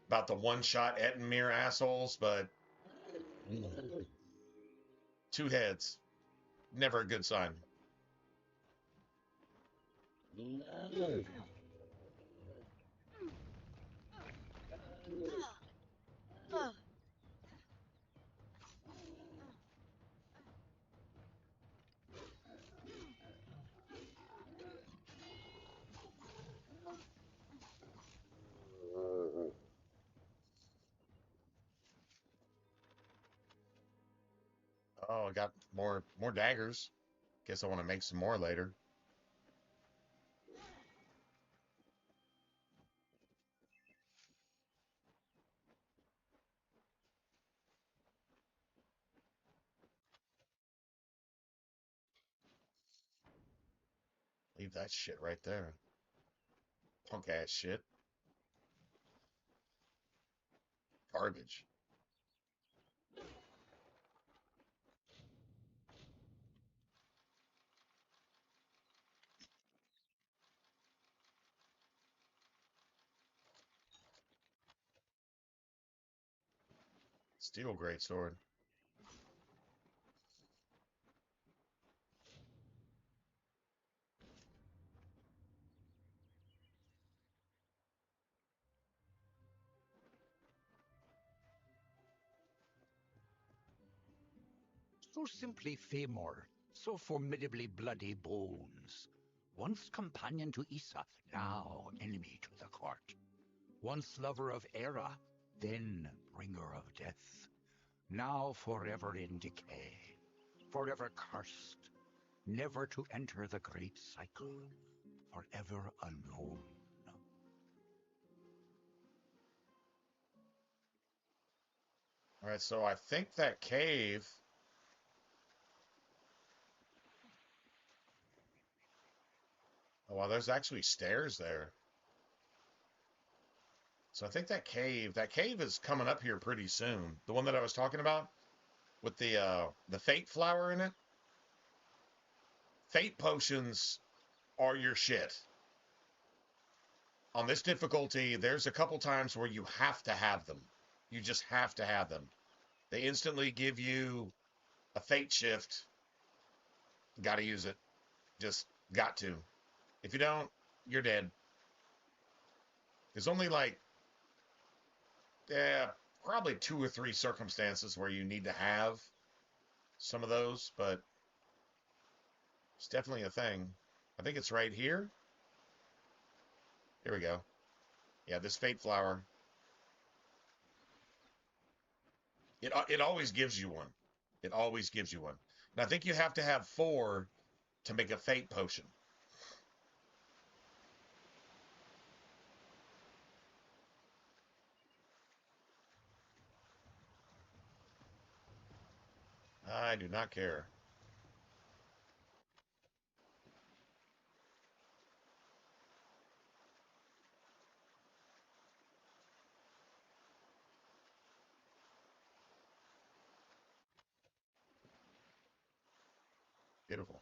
about the one-shot Ettenmere assholes, but two heads, never a good sign. Oh, I got more daggers. Guess I want to make some more later. Leave that shit right there. Punk ass shit. Garbage. Steel greatsword. so simply Famor, so formidably bloody Bones. Once companion to Issa, now enemy to the court. Once lover of Era, then bringer of death. Now forever in decay, forever cursed, never to enter the great cycle, forever alone. All right, so I think that cave. Oh, wow, there's actually stairs there. So I think that cave is coming up here pretty soon. The one that I was talking about with the fate flower in it. Fate potions are your shit. On this difficulty, there's a couple times where you have to have them. You just have to have them. They instantly give you a fate shift. Got to use it. Just got to. If you don't, you're dead. There's only like, probably 2 or 3 circumstances where you need to have some of those, but it's definitely a thing. I think it's right here. Here we go. Yeah, this fate flower. It always gives you one. It always gives you one. And I think you have to have 4 to make a fate potion. I do not care. Beautiful.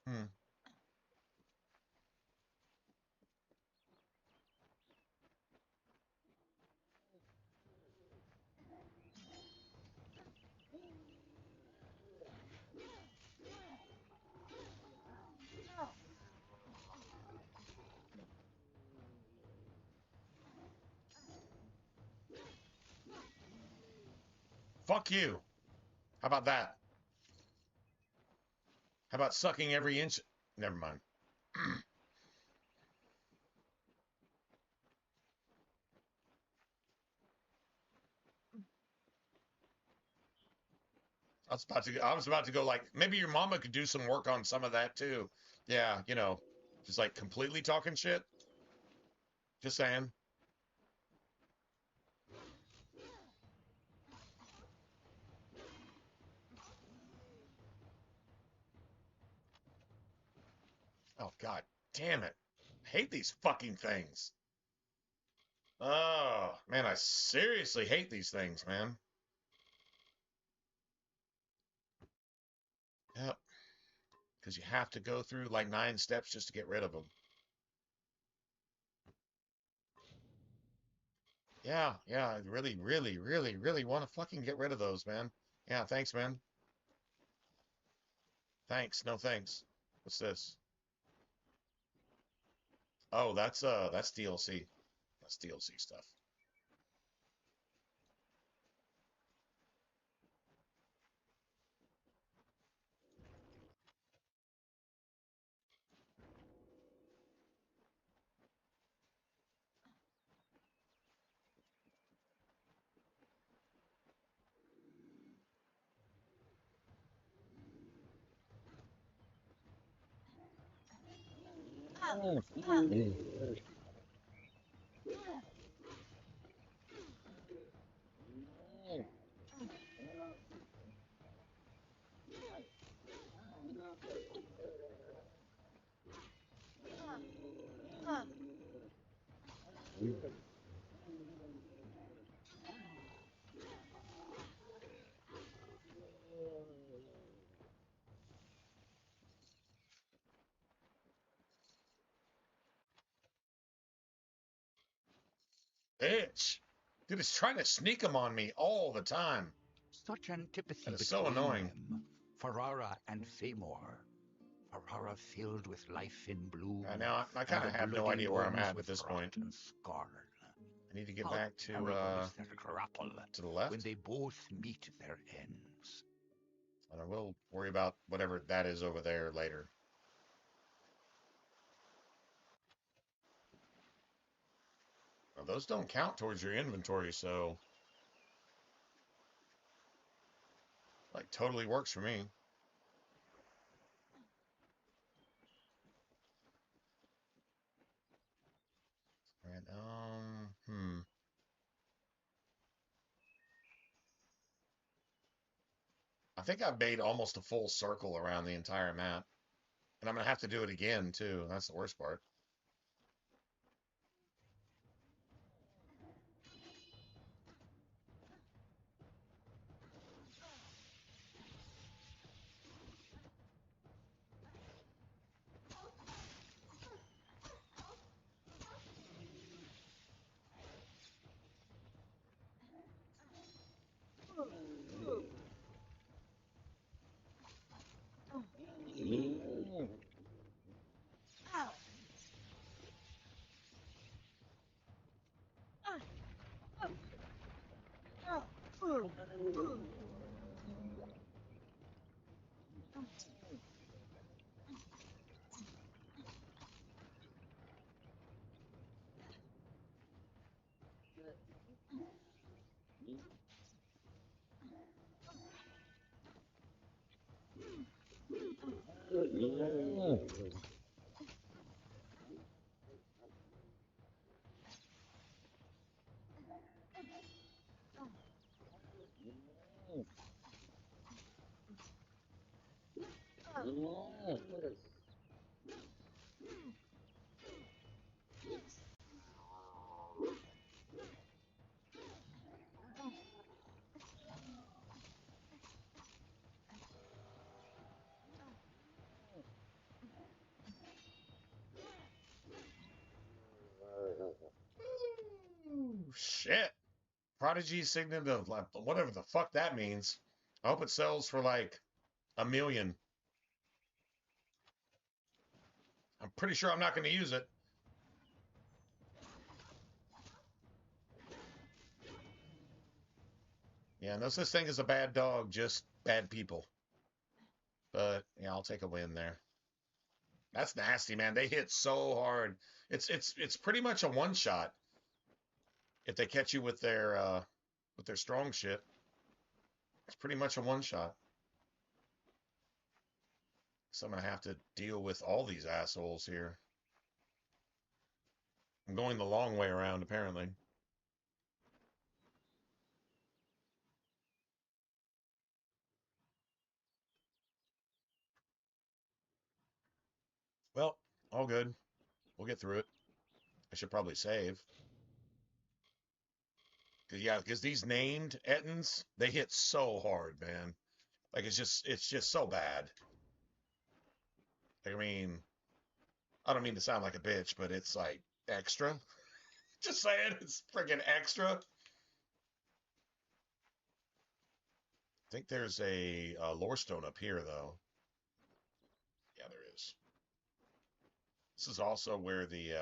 Hmm. Fuck you. How about that? How about sucking every inch? Never mind. I was about to go like, maybe your mama could do some work on some of that too. Yeah, just like completely talking shit. Just saying. Oh, God damn it. I hate these fucking things. Oh, man, I seriously hate these things, man. Yep. Because you have to go through like 9 steps just to get rid of them. Yeah, I really, really, really, really want to fucking get rid of those, man. Yeah, thanks, man. Thanks, no thanks. What's this? Oh, that's DLC. That's DLC stuff. Bitch. Dude, it's trying to sneak them on me all the time. Such antipathy That is between so annoying. them, Ferrara and Famor. Ferrara filled with life in bloom. Now I kind of have no idea where I'm at this point. And scarred. I need to get How back to terrible is their grapple the left. when they both meet their ends. And I will worry about whatever that is over there later. Well, those don't count towards your inventory, so like totally works for me. Right, I think I've made almost a full circle around the entire map. And I'm going to have to do it again, too. That's the worst part. Ooh, shit. Prodigy Signet of whatever the fuck that means. I hope it sells for like $1 million. I'm pretty sure I'm not going to use it. Yeah, no such thing as a bad dog, just bad people. But yeah, I'll take a win there. That's nasty, man. They hit so hard. It's pretty much a one shot. If they catch you with their strong shit, it's pretty much a one shot. So I'm gonna have to deal with all these assholes here. I'm going the long way around, apparently. Well, all good. We'll get through it. I should probably save. Because these named Ettins, they hit so hard, man. Like it's just so bad. I mean, I don't mean to sound like a bitch, but it's like extra. Just saying, it's freaking extra. I think there's a lore stone up here, though. Yeah, there is. This is also where the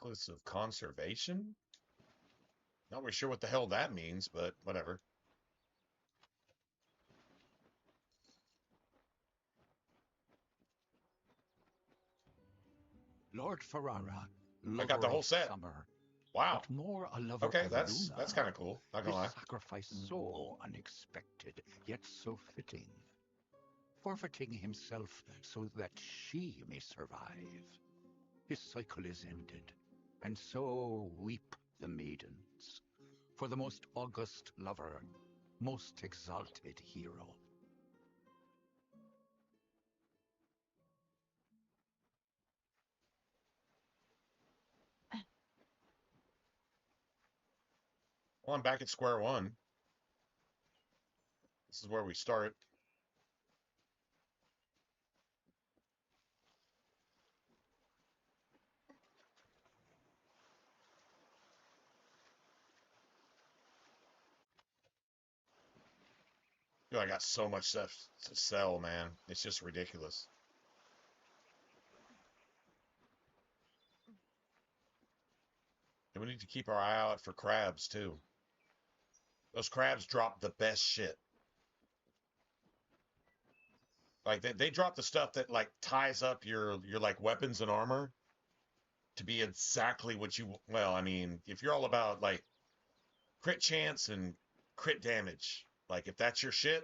Necklace of Conservation? Not really sure what the hell that means, but whatever. Lord Ferrara, I got lover the whole of set. summer. Wow. But more a lover Okay, of that's Luna. kind of cool. Not gonna lie. His sacrifice so unexpected, yet so fitting. Forfeiting himself so that she may survive. His cycle is ended, and so weep the maidens. For the most august lover, most exalted hero. Well, I'm back at square one. This is where we start. Dude, I got so much stuff to sell, man. It's just ridiculous. And we need to keep our eye out for crabs, too. Those crabs drop the best shit. Like, they drop the stuff that, like, ties up your like, weapons and armor to be exactly what you... Well, I mean, if you're all about, like, crit chance and crit damage, like, if that's your shit...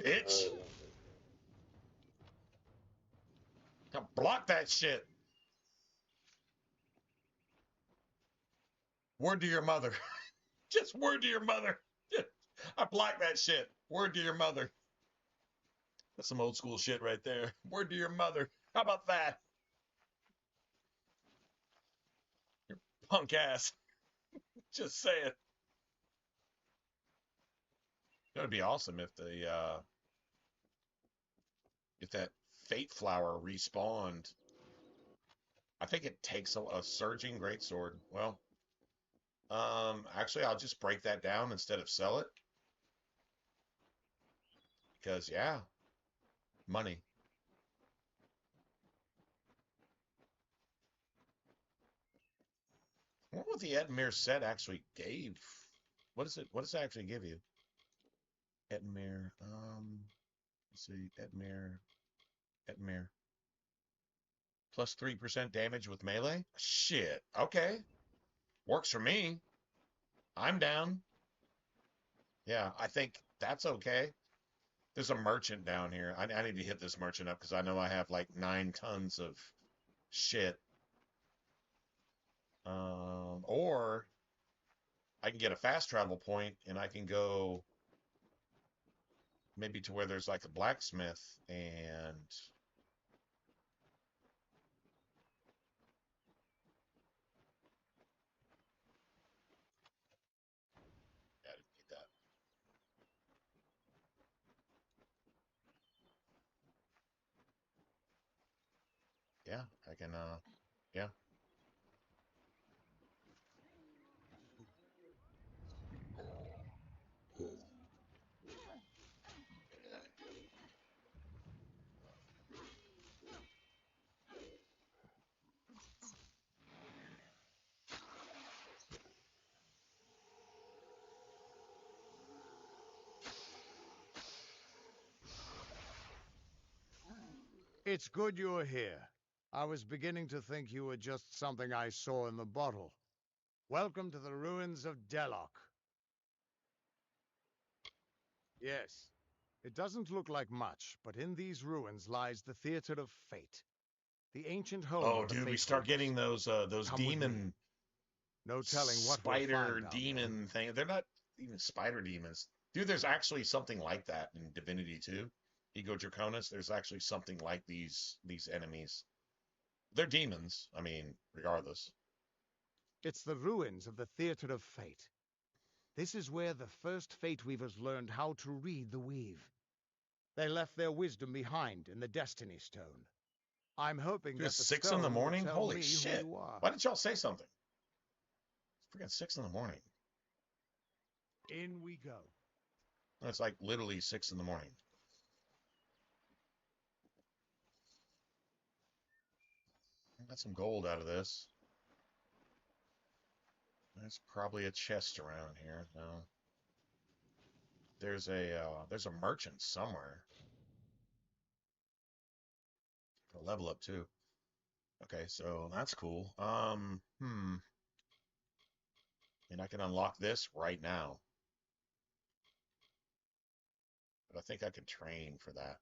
Bitch! Now block that shit! Word to your mother. Just word to your mother. I blocked that shit. Word to your mother. That's some old school shit right there. Word to your mother. How about that? Your punk ass. Just say it. That would be awesome if if that fate flower respawned. I think it takes a surging greatsword. Well, actually, I'll just break that down instead of sell it. Because, yeah, money. What would the Edmure set actually gave? What is it? What does it actually give you? Edmure, let's see, Edmure. Plus 3% damage with melee? Shit, okay. Works for me. I'm down. Yeah, I think that's okay. There's a merchant down here. I need to hit this merchant up because I know I have like 9 tons of shit. Or I can get a fast travel point and I can go maybe to where there's like a blacksmith and yeah, I didn't need that. Yeah, I can yeah. It's good you're here. I was beginning to think you were just something I saw in the bottle. Welcome to the ruins of Delok. Yes, it doesn't look like much, but in these ruins lies the Theater of Fate. The ancient home Oh, of the dude, we Fate start Holders. getting those Come with me. demon No telling what we'll spider find down demon thing. They're not even spider demons. Dude, there's actually something like that in Divinity 2. Ego Draconis, there's actually something like these enemies. They're demons, I mean, regardless. It's the ruins of the Theater of Fate. This is where the first Fate Weavers learned how to read the weave. They left their wisdom behind in the Destiny Stone. I'm hoping Dude, that it's the 6 in the stone will morning? tell Holy me shit. who you are. Why didn't y'all say something? It's freaking 6 in the morning. In we go. It's like literally 6 in the morning. I got some gold out of this. There's probably a chest around here. No. There's a merchant somewhere. A level up too. Okay, so that's cool. And I can unlock this right now. But I think I can train for that.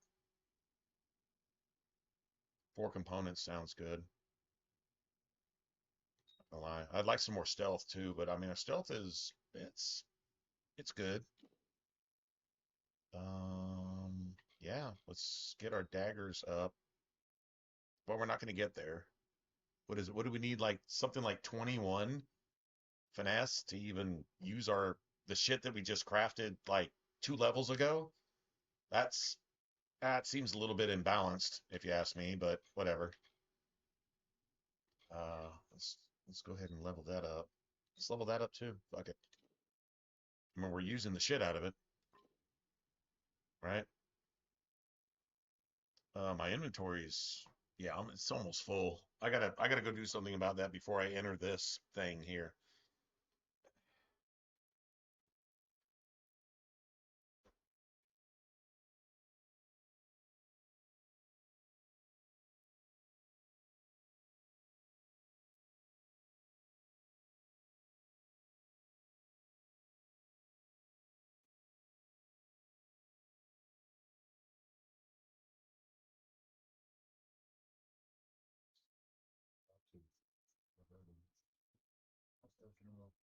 4 components sounds good. Not gonna lie. I'd like some more stealth too, but I mean, our stealth is it's good. Yeah, let's get our daggers up. But we're not going to get there. What is it? What do we need? Like something like 21 finesse to even use the shit that we just crafted like 2 levels ago? That seems a little bit imbalanced, if you ask me, but whatever. Let's go ahead and level that up. Let's level that up too. Fuck it. I mean, we're using the shit out of it, right? My inventory's yeah, it's almost full. I gotta go do something about that before I enter this thing here.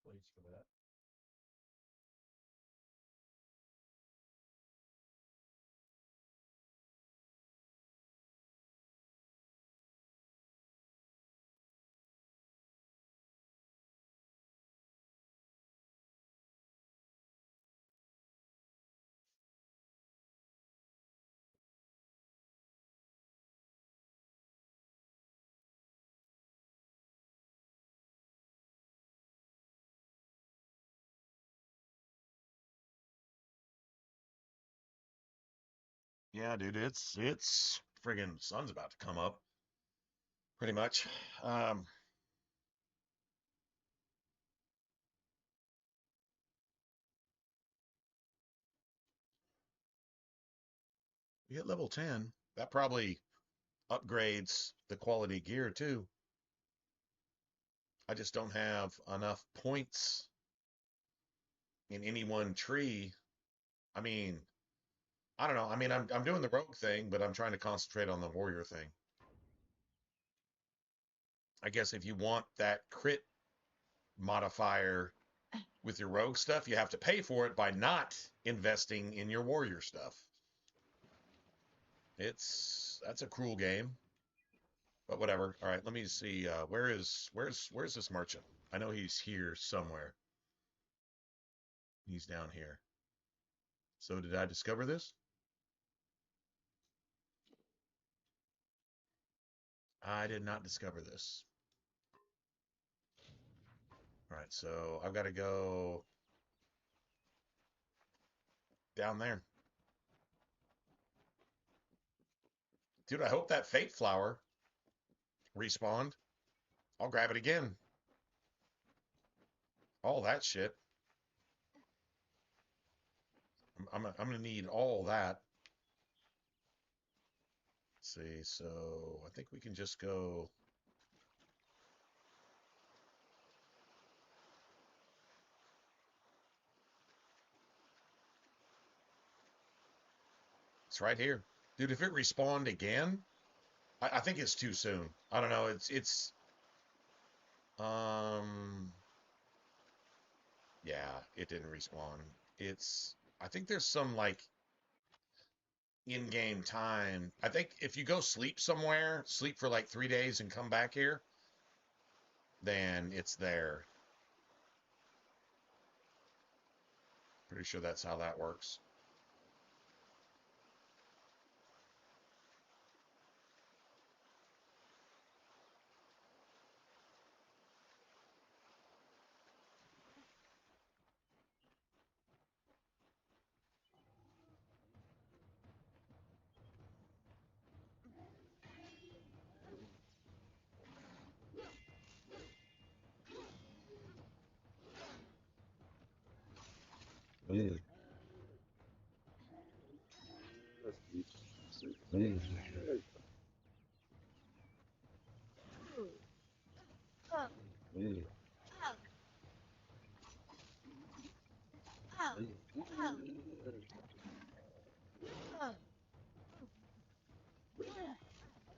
Place for that. Yeah, dude, it's friggin' sun's about to come up. Pretty much. We hit level 10. That probably upgrades the quality gear too. I just don't have enough points in any one tree. I mean, I don't know. I mean, I'm doing the rogue thing, but I'm trying to concentrate on the warrior thing. I guess if you want that crit modifier with your rogue stuff, you have to pay for it by not investing in your warrior stuff. That's a cruel game. But whatever. All right, let me see. Where's this merchant? I know he's here somewhere. He's down here. So did I discover this? I did not discover this. All right, so I've got to go down there. Dude, I hope that fate flower respawned. I'll grab it again. All that shit. I'm gonna need all that. Let's see. So I think we can just go. It's right here. Dude, if it respawned again, I think it's too soon. I don't know. Yeah, it didn't respawn. I think there's some like in-game time. I think if you go sleep somewhere, sleep for like 3 days and come back here, then it's there. Pretty sure that's how that works.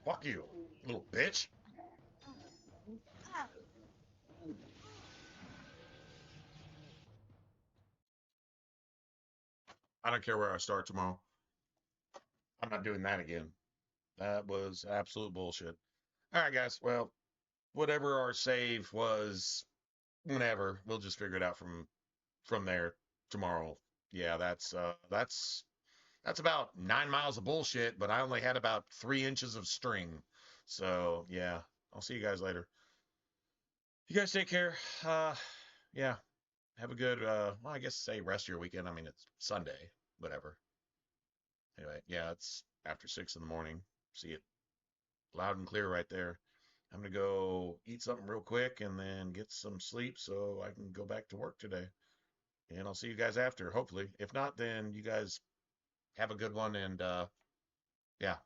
Fuck you, little bitch. I don't care where I start tomorrow. I'm not doing that again. That was absolute bullshit. All right, guys. Well, whatever our save was, whenever, we'll just figure it out from there tomorrow. Yeah, that's about 9 miles of bullshit, but I only had about 3 inches of string. So yeah, I'll see you guys later. You guys take care. Yeah, have a good. Well, I guess say rest of your weekend. I mean, it's Sunday, whatever. Anyway, yeah, it's after 6 in the morning. See it loud and clear right there. I'm gonna go eat something real quick and then get some sleep so I can go back to work today. And I'll see you guys after, hopefully. If not, then you guys have a good one and yeah,